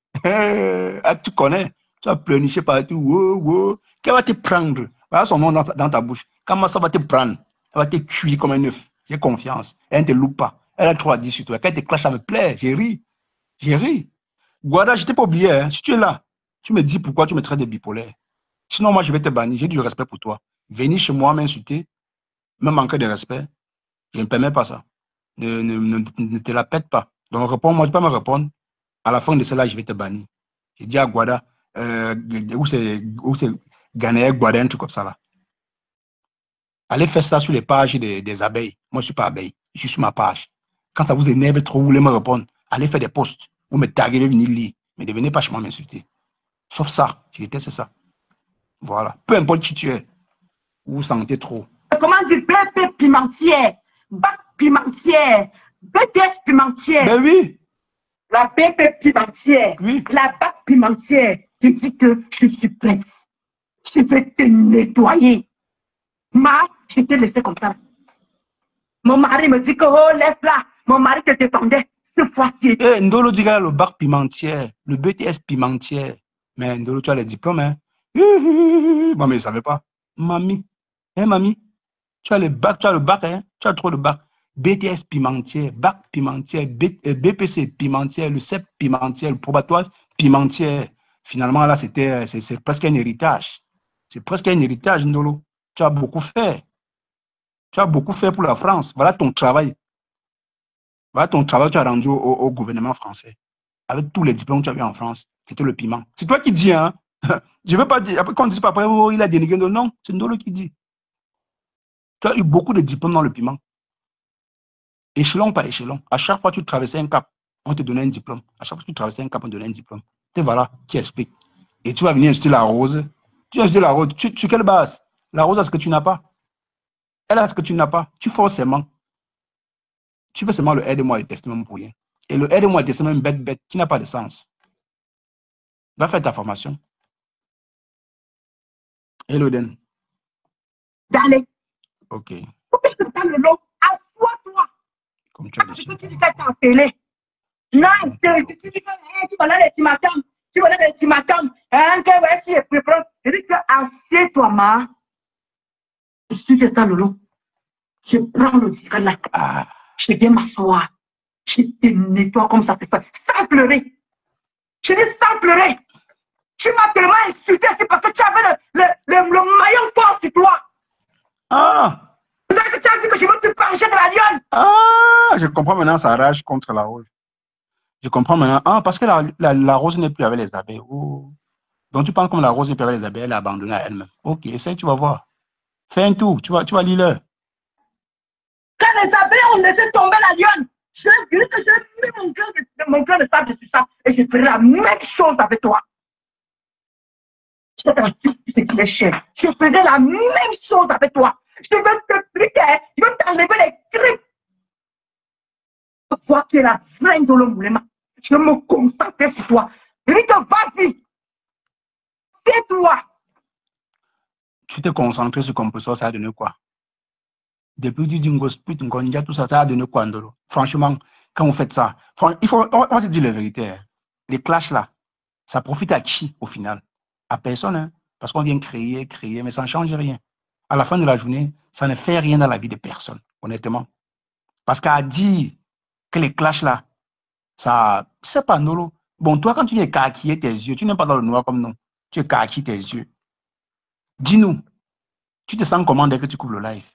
tu connais, tu vas pleurnicher partout. Wow. Qu'elle va te prendre. Voilà son nom dans ta bouche. Quand Massa va te prendre, elle va te cuire comme un œuf. J'ai confiance. Elle ne te loupe pas. Elle a trop à dire sur toi. Quand elle te clash, ça me plaît. J'ai ri. Guada, je ne t'ai pas oublié. Hein. Si tu es là, tu me dis pourquoi tu me traites de bipolaire. Sinon, moi, je vais te bannir. J'ai du respect pour toi. Venir chez moi m'insulter, me manquer de respect, je ne permets pas ça. Ne te la pète pas. Donc, réponds-moi, tu peux me répondre. À la fin de cela, je vais te bannir. J'ai dit à Guada, où c'est Ghanéen, Guada, un truc comme ça là. Allez faire ça sur les pages des abeilles. Moi, je ne suis pas abeille. Je suis sur ma page. Quand ça vous énerve trop, vous voulez me répondre, allez faire des posts. Vous me taguez, venir lire. Mais ne venez pas chez moi m'insulter. Sauf ça, je déteste ça. Voilà. Peu importe qui tu es, vous vous sentez trop. Comment dire, BP pimentière, bac pimentière, BTS pimentière. Ben oui. La BP pimentière, Oui. la bac pimentière, je dis que je suis prête. Je vais te nettoyer. Je t'ai laissé comme ça. Mon mari me dit que, oh, laisse-la. Mon mari te défendait. Cette fois-ci. Ndolo dit qu'elle a le bac pimentière, le BTS pimentière. Mais Ndolo, tu as les diplômes, hein? Moi, mais je ne savais pas. Mamie, mamie, tu as le bac, hein? Tu as trop de bac. BTS pimentière, bac pimentière, BPC pimentière, le CEP pimentière, le probatoire pimentière. Finalement, là, c'est presque un héritage. C'est presque un héritage, Ndolo. Tu as beaucoup fait. Tu as beaucoup fait pour la France. Voilà ton travail. Voilà ton travail que tu as rendu au gouvernement français. Avec tous les diplômes que tu as eu en France, c'était le piment. C'est toi qui dis, hein? Je ne veux pas dire, après qu'on ne dise pas après, oh, il a dénigré. Non, c'est Ndolo qui dit. Tu as eu beaucoup de diplômes dans le piment. Échelon par échelon. À chaque fois que tu traversais un cap, on te donnait un diplôme. À chaque fois que tu traversais un cap, on te donnait un diplôme. Et voilà, qui explique. Et tu vas venir acheter la rose. Tu as acheté la rose. Sur quelle base? La rose a ce que tu n'as pas. Elle a ce que tu n'as pas. Tu forcément. Tu fais seulement le aide-moi et testament pour rien. Et le aide-moi et testament bête, qui n'a pas de sens. Va faire ta formation. Hello, Den. D'aller. Ok. Pourquoi je te parle le nom? Assois-toi. Comme tu as dit. Tu dis que tu as télé. Non, tu dis que tu vas aller les timatums. Tu vas aller les timatums. Que voici et prépare. Je dis que assieds-toi, ma. Je suis de ça, Lolo. Je prends le disque là. Je viens m'asseoir. Je te nettoie comme ça te fait. Sans pleurer. Je dis sans pleurer. Tu m'as tellement insulté, c'est parce que tu avais le maillon fort sur toi. C'est que tu as dit que je veux te pencher de la lionne. Je comprends maintenant sa rage contre la rose. Je comprends maintenant. Parce que la rose n'est plus avec les abeilles. Oh. Donc tu penses comme la rose n'est plus avec les abeilles, elle a abandonné à elle-même. Ok, essaye, tu vas voir. Fais un tour, tu vas lire. Quand les abeilles ont laissé tomber la lionne, je dis que j'ai mis mon cœur de sable sur ça et je ferai la même chose avec toi. Je te cher. Je ferai la même chose avec toi. Je vais te pliquer, je vais t'enlever les grippes. Toi qui es la vraie Ndolo Moulema, je vais me concentrer sur toi. Je dis que vas-y, c'est toi. Tu t'es concentré sur Compressor, ça a donné quoi? Depuis que tu dis Ngosput, Ngonja, tout ça, ça a donné quoi, Ndolo? Franchement, quand vous faites ça, on va se dire la vérité. Hein. Les clashs là, ça profite à qui au final? À personne, hein? Parce qu'on vient créer, mais ça ne change rien. À la fin de la journée, ça ne fait rien dans la vie de personne, honnêtement. Parce qu'à dire que les clashs là, ça, c'est pas Ndolo. Bon, toi, quand tu es kaki tes yeux, tu n'es pas dans le noir comme nous. Tu es kaki tes yeux. Dis-nous, tu te sens comment dès que tu coupes le live?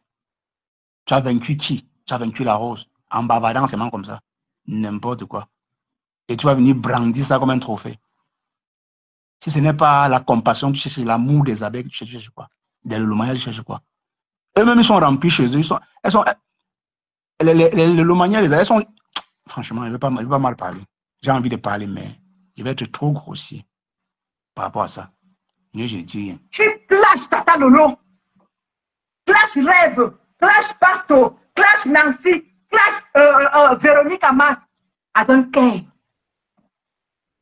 Tu as vaincu qui? Tu as vaincu la rose. En bavardant seulement comme ça. N'importe quoi. Et tu vas venir brandir ça comme un trophée. Si ce n'est pas la compassion, tu cherches l'amour des abeilles, tu cherches quoi? Des lomanias, tu cherches quoi? Eux-mêmes, ils sont remplis chez eux. Les lomanias, les abeilles sont... Franchement, je ne vais pas mal parler. J'ai envie de parler, mais je vais être trop grossier par rapport à ça. Je ne dis rien. Tu clashes Tata Lolo. Clash Rêve. Clash Pasto. Clash Nancy. Clash Véronique Amas. I don't care.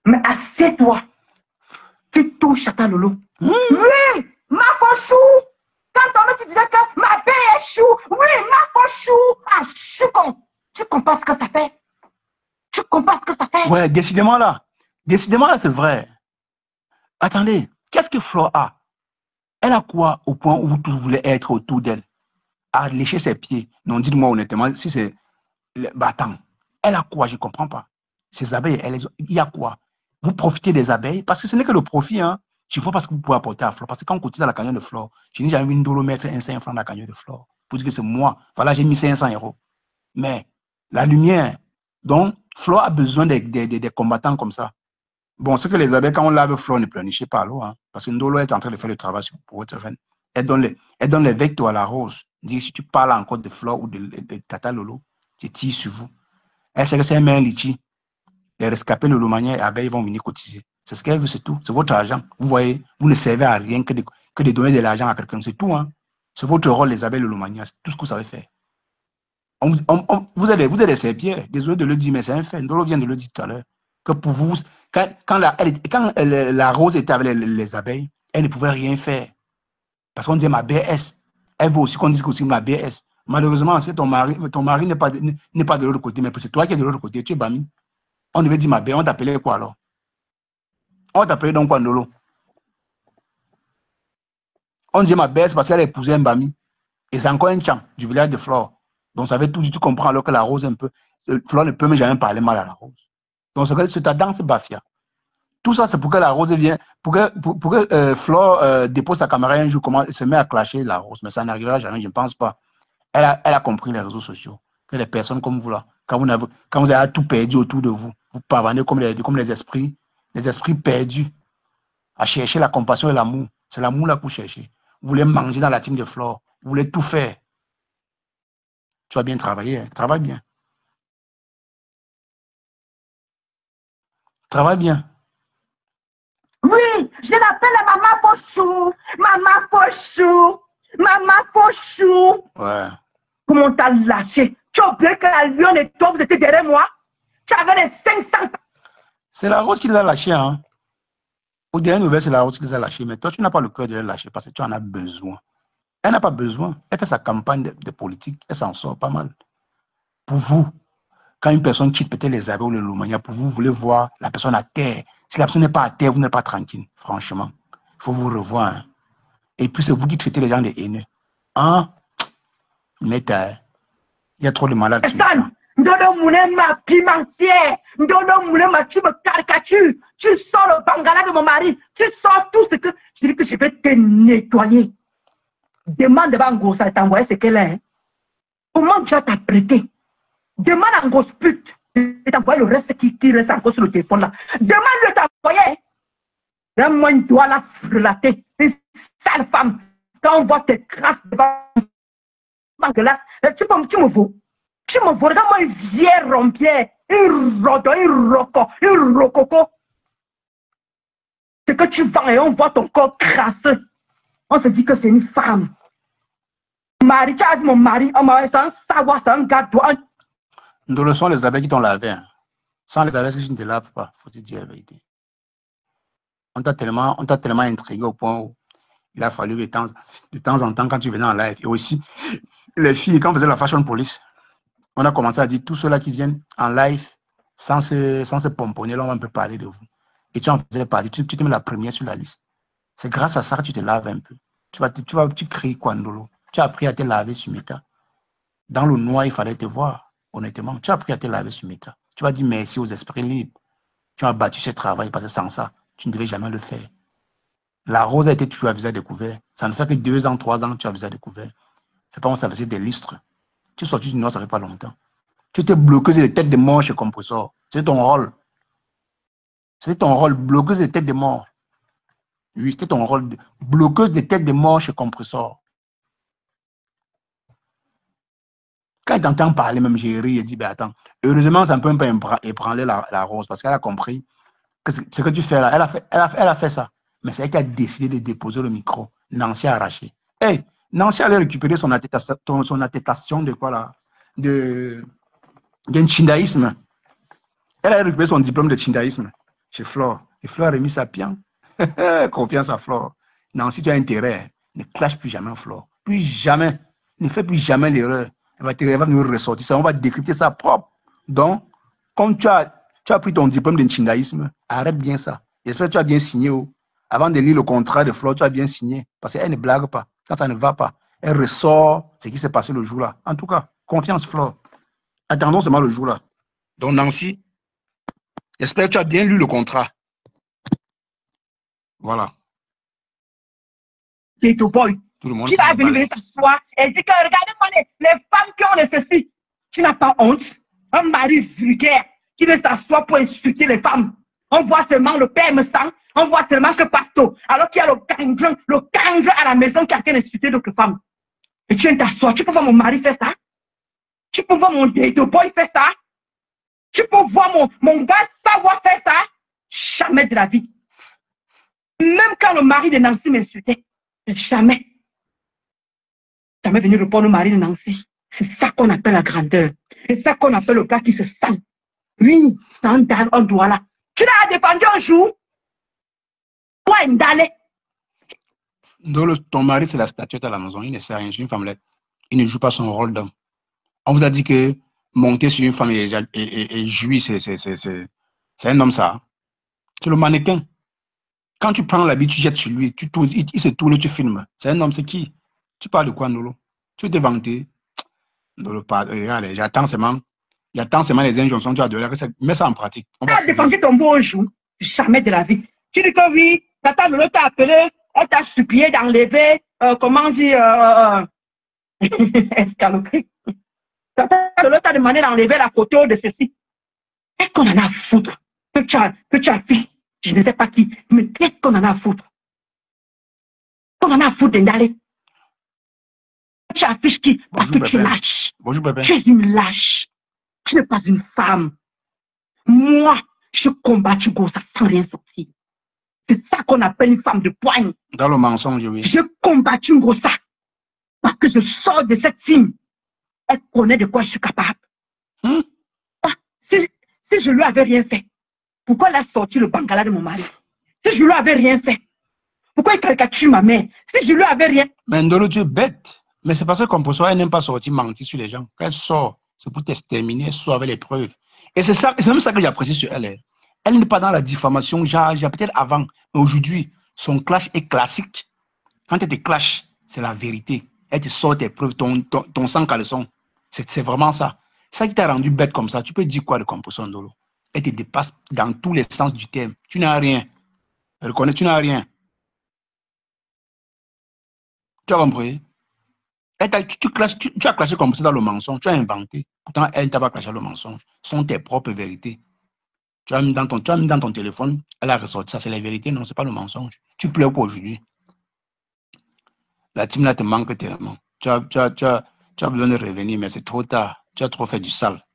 Mais assieds-toi. Tu touches Tata Lolo. Oui, ma cochou. Quand on me disait que ma paix est chou. Oui, ma cochou. Choucon. Tu comprends ce que ça fait? Tu comprends ce que ça fait? Ouais, décidément là, c'est vrai. Attendez, qu'est-ce que Flo a? Elle a quoi au point où vous tous voulez être autour d'elle? À lécher ses pieds. Non, dites-moi honnêtement, si c'est... attends, elle a quoi? Je ne comprends pas. Ces abeilles, il y a quoi? Vous profitez des abeilles? Parce que ce n'est que le profit, hein. Je vois parce que vous pouvez apporter à Flo. Parce que quand on cotise dans la cagnotte de Flo, je n'ai jamais vu une Ndolo mettre un 5 francs dans la cagnotte de Flo. Pour dire que c'est moi. Voilà, j'ai mis 500 €. Mais la lumière, donc, Flo a besoin des combattants comme ça. Bon, c'est que les abeilles, quand on lave Flo, ne pleurnichez pas l'eau, hein, parce que Ndolo est en train de faire le travail pour votre reine. Elle donne les vecteurs à la rose. Dit, si tu parles encore de Flo ou de Tata Lolo, je tire sur vous. Elle sait que c'est un main litchi. Les rescapés de l'Omania et abeilles vont venir cotiser. C'est ce qu'elle veut, c'est tout. C'est votre argent. Vous voyez, vous ne servez à rien que de donner de l'argent à quelqu'un. C'est tout, hein. C'est votre rôle, les abeilles de l'Omania. C'est tout ce que vous savez faire. Vous êtes des serpillères. Désolé de le dire, mais c'est un fait. Ndolo vient de le dire tout à l'heure. que pour vous, quand la rose était avec les abeilles, elle ne pouvait rien faire. Parce qu'on disait ma BS. Elle veut aussi qu'on dise aussi ma BS. Malheureusement, si ton mari n'est pas de l'autre côté, mais c'est toi qui es de l'autre côté, tu es Bami. On devait dire ma BS, on t'appelait quoi alors? On t'appelait donc quoi, Ndolo? On disait ma BS parce qu'elle a épousé un Bami. Et c'est encore un chant du village de Flore. Donc ça veut tout dire, tu comprends alors que la rose un peu. Flore ne peut même jamais parler mal à la rose. Donc c'est ta danse Bafia. Tout ça, c'est pour que la rose vienne, pour que Flore dépose sa caméra un jour, se met à clasher la rose. Mais ça n'arrivera jamais, je ne pense pas. Elle a compris les réseaux sociaux. Que les personnes comme vous là, quand vous avez tout perdu autour de vous, vous parvenez comme les esprits perdus à chercher la compassion et l'amour. C'est l'amour là que vous cherchez. Vous voulez manger dans la team de Flore. Vous voulez tout faire. Tu vas bien travailler, hein? Travaille bien. Travaille bien. Oui, je l'appelle la maman Pochou. Maman Pochou. Maman Pochou. Ouais. Comment t'as lâché? Tu as oublié que la lionne et toi, vous étiez derrière moi? Tu avais les 500. C'est la rose qui les a lâchés, hein. Aux dernières nouvelles, c'est la rose qui les a lâchés. Mais toi, tu n'as pas le cœur de les lâcher parce que tu en as besoin. Elle n'a pas besoin. Elle fait sa campagne de politique. Elle s'en sort pas mal. Pour vous, quand une personne quitte peut-être les abeilles ou le Loumania, pour vous, vous voulez voir la personne à terre. Si la personne n'est pas à terre, vous n'êtes pas tranquille. Franchement, il faut vous revoir. Hein. Et puis, c'est vous qui traitez les gens des haineux. Hein? Mais il y a trop de malades. Ndodo Moulin ma pimentière. Ndodo Moulin ma tu me caricatures. Tu sors le bangala de mon mari. Tu sors tout ce que... Je dis que je vais te nettoyer. Demande à Bango, ça t'a envoyé ce qu'elle est. Comment tu as t'apprêté? Demande à Ngos pute. Et t'envoie le reste qui reste encore sur le téléphone là. Demande-le t'envoyer. Moi, il doit la frelater. Une sale femme. Quand on voit tes crasses devant Bangala, tu me vaux. Tu me vaux. Regarde-moi une vieille rompière. Une rodon, une rococo. C'est que tu vends et on voit ton corps crasseux. On se dit que c'est une femme. Mari, tu as dit mon mari, sans savoir, c'est un gars. Nous le sont les abeilles qui t'ont lavé. Hein. Sans les abeilles, je ne te lave pas. Faut te dire la vérité. On t'a tellement intrigué au point où il a fallu de temps en temps quand tu venais en live. Et aussi, les filles, quand on faisait la fashion police, on a commencé à dire tous ceux-là qui viennent en live sans se pomponner, là, on va un peu parler de vous. Et tu en faisais partie. Tu te mets la première sur la liste. C'est grâce à ça que tu te laves un peu. Tu crées Kwandolo. Tu as appris à te laver sur Meta. Dans le noir, il fallait te voir, honnêtement. Tu as appris à te laver sur Meta. Tu vas dire merci aux esprits libres. Tu as battu ce travail parce que sans ça, tu ne devais jamais le faire. La rose a été toujours à visage découvert. Ça ne fait que 2 ans, 3 ans que tu as visage découvert. Je pense que ça faisait des lustres. Tu es sorti du noir, ça fait pas longtemps. Tu étais bloqueuse des têtes de mort chez Compressor. C'est ton rôle. C'était ton rôle, bloqueuse des têtes de mort. Oui, c'était ton rôle de bloqueuse des têtes de mort chez Compressor. Quand il t'entend parler, même j'ai ri et dit, ben attends, heureusement, ça peut un peu ébranler la rose parce qu'elle a compris que ce que tu fais là, elle a fait ça. Mais c'est elle qui a décidé de déposer le micro. Nancy a arraché. Hey, Nancy allait récupérer son attestation de quoi là? D'un chindaïsme. Elle a récupéré son diplôme de chindaïsme chez Flore. Et Flore a remis sa pian. Confiance à Flore. Nancy, tu as intérêt. Ne clash plus jamais Flore. Plus jamais. Ne fais plus jamais l'erreur. Elle va nous ressortir ça. On va décrypter ça propre. Donc, comme tu as pris ton diplôme de chindaïsme, arrête bien ça. J'espère que tu as bien signé. Avant de lire le contrat de Flore, tu as bien signé. Parce qu'elle ne blague pas. Quand ça ne va pas, elle ressort ce qui s'est passé le jour-là. En tout cas, confiance, Flore. Attendons seulement le jour-là. Donc, Nancy, j'espère que tu as bien lu le contrat. Voilà. C'est tout boy. Tout le monde. Tu vas venir s'asseoir et dire que regardez-moi les femmes qui ont le ceci. Tu n'as pas honte. Un mari vulgaire qui veut s'asseoir pour insulter les femmes. On voit seulement le père me sang. On voit seulement que Pasto. Alors qu'il y a le gangre à la maison qui a été insulté d'autres femmes. Et tu viens t'asseoir. Tu peux voir mon mari faire ça? Tu peux voir mon date boy faire ça? Tu peux voir mon gars savoir faire ça? Jamais de la vie. Même quand le mari de Nancy m'insultait, jamais. Jamais venu répondre au mari de Nancy. C'est ça qu'on appelle la grandeur. C'est ça qu'on appelle le gars qui se sent. Oui, un doigt là. Tu l'as défendu un jour. Toi, Ndale. Ndolo, ton mari, c'est la statuette à la maison. Il ne sait rien. C'est une femmelette. Il ne joue pas son rôle d'homme. On vous a dit que monter sur une femme et jouir, c'est un homme, ça. C'est le mannequin. Quand tu prends l'habit, tu jettes sur lui, tu tournes, il se tourne, tu filmes. C'est un homme, c'est qui? Tu parles de quoi, Ndolo? Tu t'es vanté. Ndolo, regarde, j'attends seulement les injonctions, tu as donné. Mets ça en pratique. Tu as défendu ton beau un jour. Jamais de la vie. Tu dis que oui, Tata Lolo t'a appelé, elle t'a supplié d'enlever, comment dire, escaloperie. Tata Lolo t'a demandé d'enlever la photo de ceci. Qu'est-ce qu'on en a à foutre? Que tu as fait, je ne sais pas qui, mais qu'est-ce qu'on en a à foutre? Qu'on en a à foutre d'Ndale? Tu affiches qui? Parce que tu es lâche. Bonjour, bébé. Tu es une lâche. Tu n'es pas une femme. Moi, je combats Gossa sans rien sortir. C'est ça qu'on appelle une femme de poigne. Dans le mensonge, oui. Je combats Gossa parce que je sors de cette team. Elle connaît de quoi je suis capable. Si je lui avais rien fait, pourquoi elle a sorti le bangala de mon mari? Si je lui avais rien fait, pourquoi il caricature ma mère? Si je lui avais rien... Mais Ndolo, tu es bête. Mais c'est parce que Composo, elle n'aime pas sortir mentir sur les gens. Quand elle sort, c'est pour t'exterminer, elle sort avec les preuves. Et c'est même ça que j'apprécie sur elle. Elle n'est pas dans la diffamation, j'ai peut-être avant, mais aujourd'hui, son clash est classique. Quand elle te clash, c'est la vérité. Elle te sort tes preuves, ton sang caleçon. C'est vraiment ça. C'est ça qui t'a rendu bête comme ça. Tu peux dire quoi de Composo, Ndolo? Elle te dépasse dans tous les sens du terme. Tu n'as rien. Reconnais, tu n'as rien. Tu as compris? Tu as clashé Composo dans le mensonge. Tu as inventé. Pourtant, elle ne t'a pas clashé le mensonge. Ce sont tes propres vérités. Tu as mis dans ton téléphone, elle a ressorti ça, c'est la vérité, non, c'est pas le mensonge. Tu pleures pour aujourd'hui. La team là te manque tellement. Tu as besoin de revenir, mais c'est trop tard. Tu as trop fait du sale.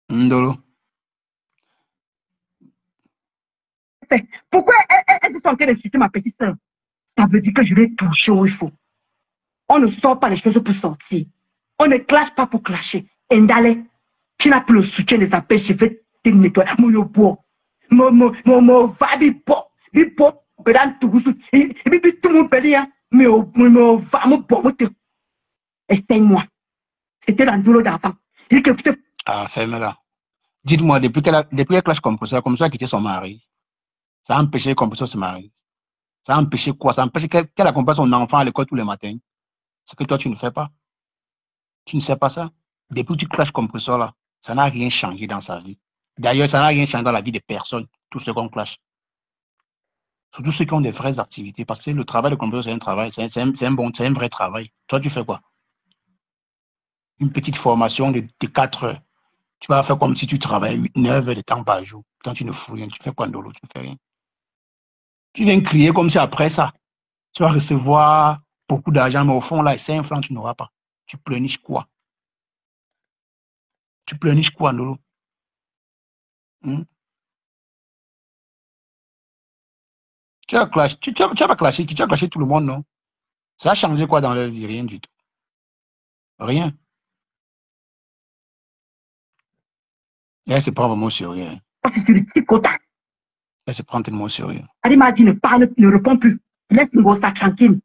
Ndolo. Pourquoi elle est en train d'insulter ma petite soeur? Ça veut dire que je vais toucher où il faut. On ne sort pas les choses pour sortir. On ne clash pas pour clasher. Ndale, tu n'as plus le soutien des appels, je vais te nettoyer. Mon va bipo, bedan tout et puis tout mon pays, mais va mon bon, essaye-moi. C'était dans le dos d'enfant. Ah, ferme-la. Dites-moi, depuis qu'elle clash Composo, comme ça a quitté son mari, ça a empêché Composo de se marier. Ça a empêché quoi? Ça a empêché qu'elle accompagne son enfant à l'école tous les matins. C'est que toi, tu ne fais pas. Tu ne sais pas ça. Depuis que tu clashes Composo là, ça n'a rien changé dans sa vie. D'ailleurs, ça n'a rien changé dans la vie des personnes, tous ceux qu'on clash. Surtout ceux qui ont des vraies activités. Parce que le travail de Composo, c'est un travail, c'est un vrai travail. Toi, tu fais quoi? Une petite formation de 4 heures. Tu vas faire comme si tu travaillais 9 heures de temps par jour. Quand tu ne fous rien, tu fais quoi, Ndolo? Tu ne fais rien. Tu viens crier comme si après ça, tu vas recevoir beaucoup d'argent, mais au fond, là, 5 francs, tu n'auras pas. Tu pleurniches quoi? Tu pleurniches quoi, Ndolo? Tu as pas clashé, tu as clashé tout le monde, non? Ça a changé quoi dans leur vie? Rien du tout. Rien. Et elle se prend vraiment au sérieux. Elle se prend tellement au sérieux. Elle m'a dit ne parle, ne réponds plus. Laisse Ngossa tranquille.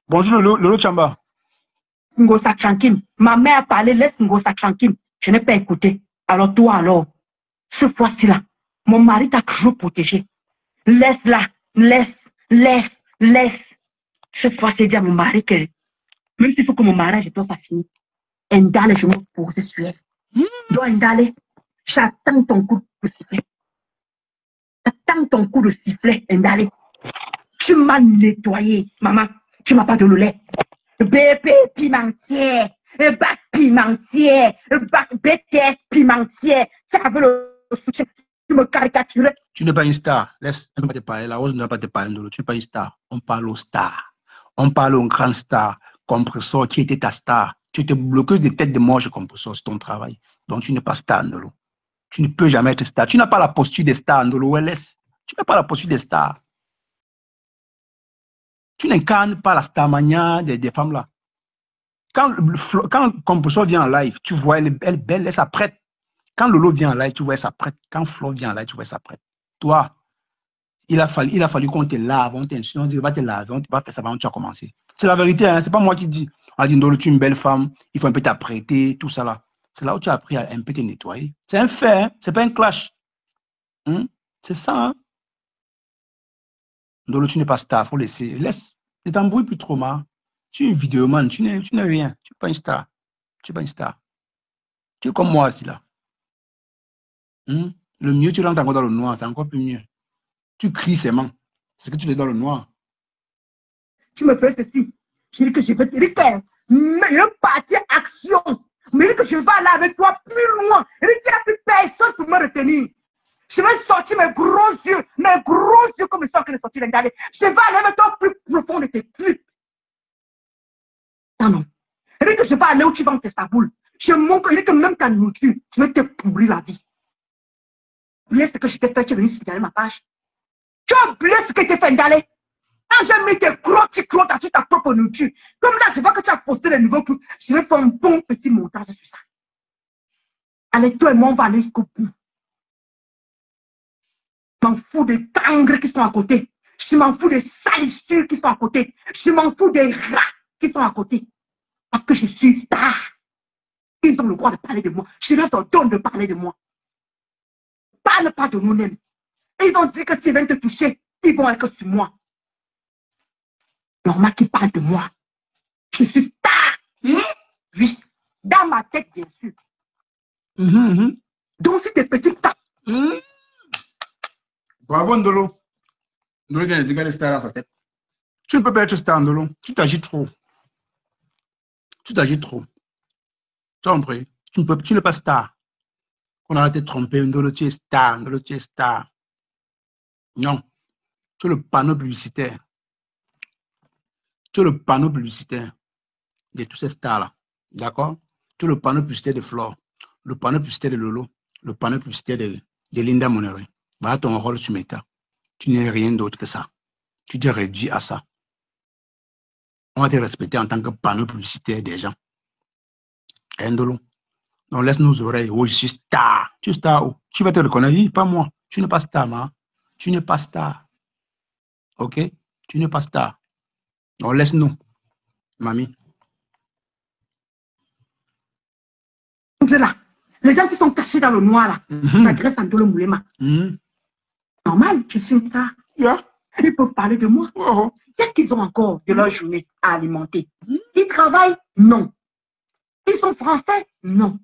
Bonjour, Lolo Chamba. Ngossa tranquille. Ma mère a parlé, laisse Ngossa tranquille. Je n'ai pas écouté. Alors toi, alors, ce fois-ci là, mon mari t'a toujours protégé. Laisse-la, laisse. Cette fois, c'est dire à mon mari que, même s'il faut que mon mariage et toi, ça finisse, Ndale, je me pose sur elle. Donc, Ndale, j'attends ton coup de sifflet. J'attends ton coup de sifflet, Ndale. Tu m'as nettoyé, maman. Tu m'as pas donné le lait. Bébé pimentier, bac pimentier, bac BTS pimentier. Ça veut le soutien. Tu me caricaturais. Tu n'es pas une star. Laisse, ne pas te parler. La rose ne va pas te parler. Tu n'es pas une star. On parle aux stars. On parle aux grandes stars. Compresso, qui était ta star. Tu étais bloqueuse de tête de mort chez Compresso, c'est ton travail. Donc tu n'es pas star, Ndolo. Tu ne peux jamais être star. Tu n'as pas la posture des stars, Ndolo. Laisse. Tu n'as pas la posture des stars. Tu n'incarnes pas la starmania des femmes là. Quand Composo vient en live, tu vois, elle est belle, elle s'apprête. Quand Lolo vient en live, tu vois, elle s'apprête. Quand Flo vient en live, tu vois, elle s'apprête. Toi, il a fallu qu'on te lave, on t'insulte, on dit, va te laver, on va faire ça avant que tu as commencé. C'est la vérité, hein, c'est pas moi qui dis. On dit, Ndolo, tu es une belle femme, il faut un peu t'apprêter, tout ça là. C'est là où tu as appris à un peu te nettoyer. C'est un fait, hein, c'est pas un clash. Hein? C'est ça, hein. Ndolo, tu n'es pas star, faut laisser. Laisse. Ne t'embrouille plus trop, ma. Tu es une vidéoman, tu n'es rien. Tu n'es pas une star. Tu n'es pas une star. Tu es comme moi, aussi là. Le mieux, tu rentres encore dans le noir, c'est encore plus mieux. Tu cries seulement. C'est que tu es dans le noir. Tu me fais ceci. Je dis que je vais te dire que une partie action. Mais dis que je vais aller avec toi plus loin. Et dis qu'il n'y a plus personne pour me retenir. Je vais sortir mes gros yeux comme ils sont en train de sortir les gars. Je vais aller avec toi plus profond de tes tripes. Non. Et dis que je vais aller où tu vas en tes saboules. Je montre que même ta nourriture, tu vas te pourrir la vie. Oubliez ce que je t'ai fait, tu es venu signaler ma page. Tu as oublié ce que je t'ai fait d'aller. Quand j'ai mis tes crocs, tu crocs sur ta propre nourriture. Comme là, je vois que tu as posté les nouveaux trucs. Je vais faire un bon petit montage sur ça. Allez, toi et moi, on va aller jusqu'au bout. Je m'en fous des tangres qui sont à côté. Je m'en fous des salissures qui sont à côté. Je m'en fous des rats qui sont à côté. Parce que je suis star. Ils ont le droit de parler de moi. Je leur donne de parler de moi. Parle pas de nous-mêmes. Ils ont dit que s'ils viennent te toucher, ils vont être sur moi. Normal qu'ils parlent de moi. Je suis star. Oui. Dans ma tête, bien sûr. Donc, si t'es petit tas. Bravo, Ndolo. Ndolo vient de dire qu'elle est star dans sa tête. Tu ne peux pas être star, Ndolo. Tu t'agis trop. Tu t'agis trop. Tu as compris? Tu n'es pas star. On a été trompé. Ndolo, tu es star. Ndolo, tu es star. Non. Tu es le panneau publicitaire. Tu es le panneau publicitaire de tous ces stars-là. D'accord? Tu es le panneau publicitaire de Flore, le panneau publicitaire de Lolo, le panneau publicitaire de Linda Monnery. Voilà ton rôle sur Meta. Tu n'es rien d'autre que ça. Tu te réduis à ça. On va te respecter en tant que panneau publicitaire des gens. Ndolo. Donc laisse nos oreilles. Oh, je suis star. Tu es star où? Tu vas te reconnaître. Oui, pas moi. Tu n'es pas star, ma. Tu n'es pas star. Ok? Tu n'es pas star. Donc laisse-nous, mamie. Là, les gens qui sont cachés dans le noir là, s'agressent à Ndolo Moulema. Normal, je suis une star. Ils peuvent parler de moi. Qu'est-ce qu'ils ont encore de leur journée à alimenter? Ils travaillent? Non. Ils sont français? Non.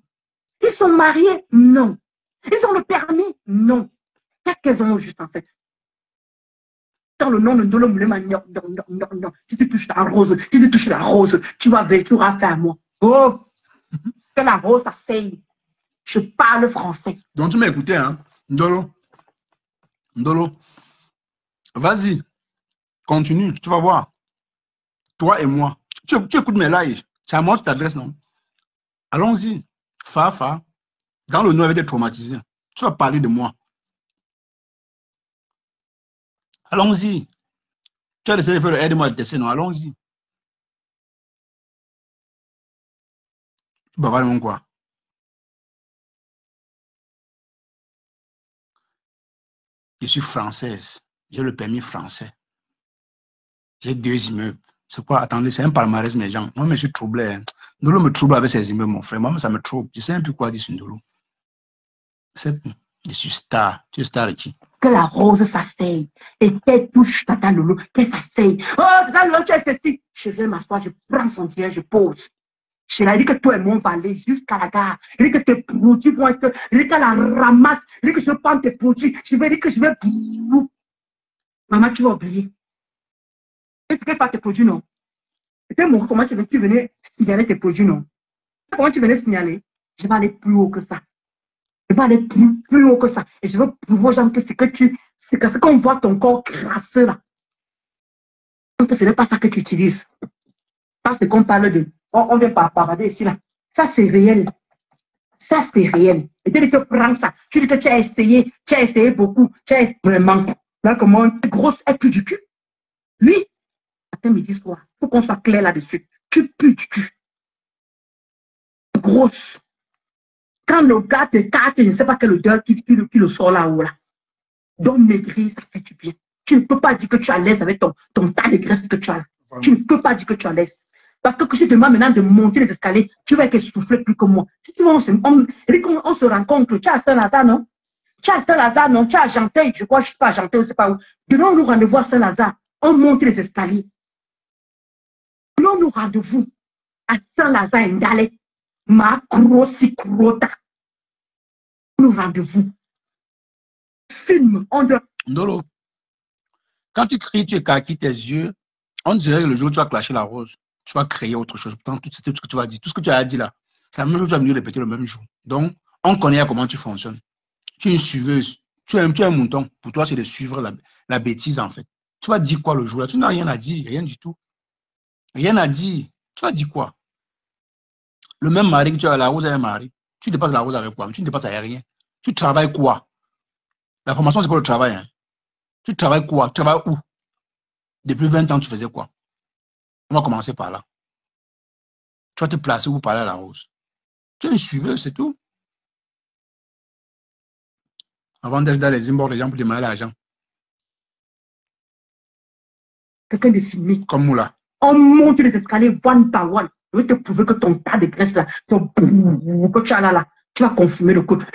Ils sont mariés? Non. Ils ont le permis? Non. Qu'est-ce qu'ils ont juste en fait? Dans le nom de Ndolo Moulema, non. Tu te touches la rose, tu vas faire à moi. Oh! Que la rose, ça saigne. Je parle français. Donc tu m'as écouté, hein? Ndolo. Vas-y. Continue, tu vas voir. Toi et moi. Tu écoutes mes lives. C'est à moi que tu t'adresses, non? Allons-y. Fa. Dans le nom, avec des traumatisés. Tu vas parler de moi. Allons-y. Tu as essayé de faire le aide-moi à tester, non? Allons-y. Bah, vraiment quoi? Je suis française. J'ai le permis français. J'ai 2 immeubles. C'est quoi? Attendez, c'est un palmarès, mes gens. Moi, je suis troublé. Hein. Ndolo me trouble avec ses immeubles, mon frère. Moi, ça me trouble. Je sais un peu quoi dire sur Ndolo. Je suis star. Tu es star de qui? Que la rose s'asseye. Et qu'elle touche Tata Lolo, qu'elle s'asseye. Oh, Tata Lolo, tu es ceci. Je viens m'asseoir, je prends son dieu, je pose. Je lui ai dit que toi et moi, on va aller jusqu'à la gare. Je lui ai dit que tes produits vont être. Je lui ai dit qu'elle la ramasse. Je lui ai dit que je prends tes produits. Je lui ai dit que je vais. Maman, tu vas oublier. Est-ce qu'elle fait tes produits, non? C'était mon comment tu venais signaler tes produits, non? Comment tu venais signaler? Je vais aller plus haut que ça. Je vais aller plus haut que ça. Et je veux prouver aux gens que c'est que qu'on voit ton corps crasseux là. Donc ce n'est pas ça que tu utilises. Parce qu'on parle de. On vient pas parader ici là. Ça c'est réel. Ça c'est réel. Et dès que tu prends ça, tu dis que tu as essayé beaucoup. Tu as vraiment. Là, comment une grosse elle pue du cul. Lui, matin, midi, soir. Il faut qu'on soit clair là-dessus. Tu pues du cul. grosse. Quand le gars te carte, je ne sais pas quelle odeur qui le sort là-haut. Là. Donc, maigrir, ça fait du bien. Tu ne peux pas dire que tu es à l'aise avec ton tas de graisse que tu as là. Voilà. Tu ne peux pas dire que tu es à l'aise. Parce que je te demande maintenant de monter les escaliers, tu vas souffler plus que moi. Si tu veux, on se rencontre. Tu es à Saint-Lazare, non? Tu es à Saint-Lazare, non? Tu es à Genteuil, je crois, je ne suis pas à Genteuil, je ne sais pas où. Donnons-nous rendez-vous à Saint-Lazare. On monte les escaliers. Donnons-nous rendez-vous à Saint-Lazare et Ndale. Ma grossi crota. Nous rendez-vous. Film, on doit. Ndolo, quand tu cries, tu écarquilles tes yeux, on dirait que le jour où tu vas clasher la rose, tu vas créer autre chose. Pourtant, tout ce que tu vas dire, tout ce que tu as dit là, c'est la même chose que tu vas venir répéter le même jour. Donc, on connaît comment tu fonctionnes. Tu es une suiveuse, tu es un mouton. Pour toi, c'est de suivre la bêtise en fait. Tu vas dire quoi le jour là? Tu n'as rien à dire, rien du tout. Rien à dire. Tu vas dire quoi? Le même mari que tu as, la rose est un mari. Tu dépasses la rose avec quoi? Tu ne dépasses avec rien. Tu travailles quoi? La formation, c'est pas le travail. Hein. Tu travailles quoi? Tu travailles où? Depuis 20 ans, tu faisais quoi? On va commencer par là. Tu vas te placer où parler à la rose? Tu es une suiveuse, c'est tout. Avant d'être dans les imbords, les gens pour demander l'argent. Quelqu'un de filmé. Comme nous là. On monte les escaliers one par one. Je vais te prouver que ton tas de graisse là, que tu as là, tu vas confirmer le code.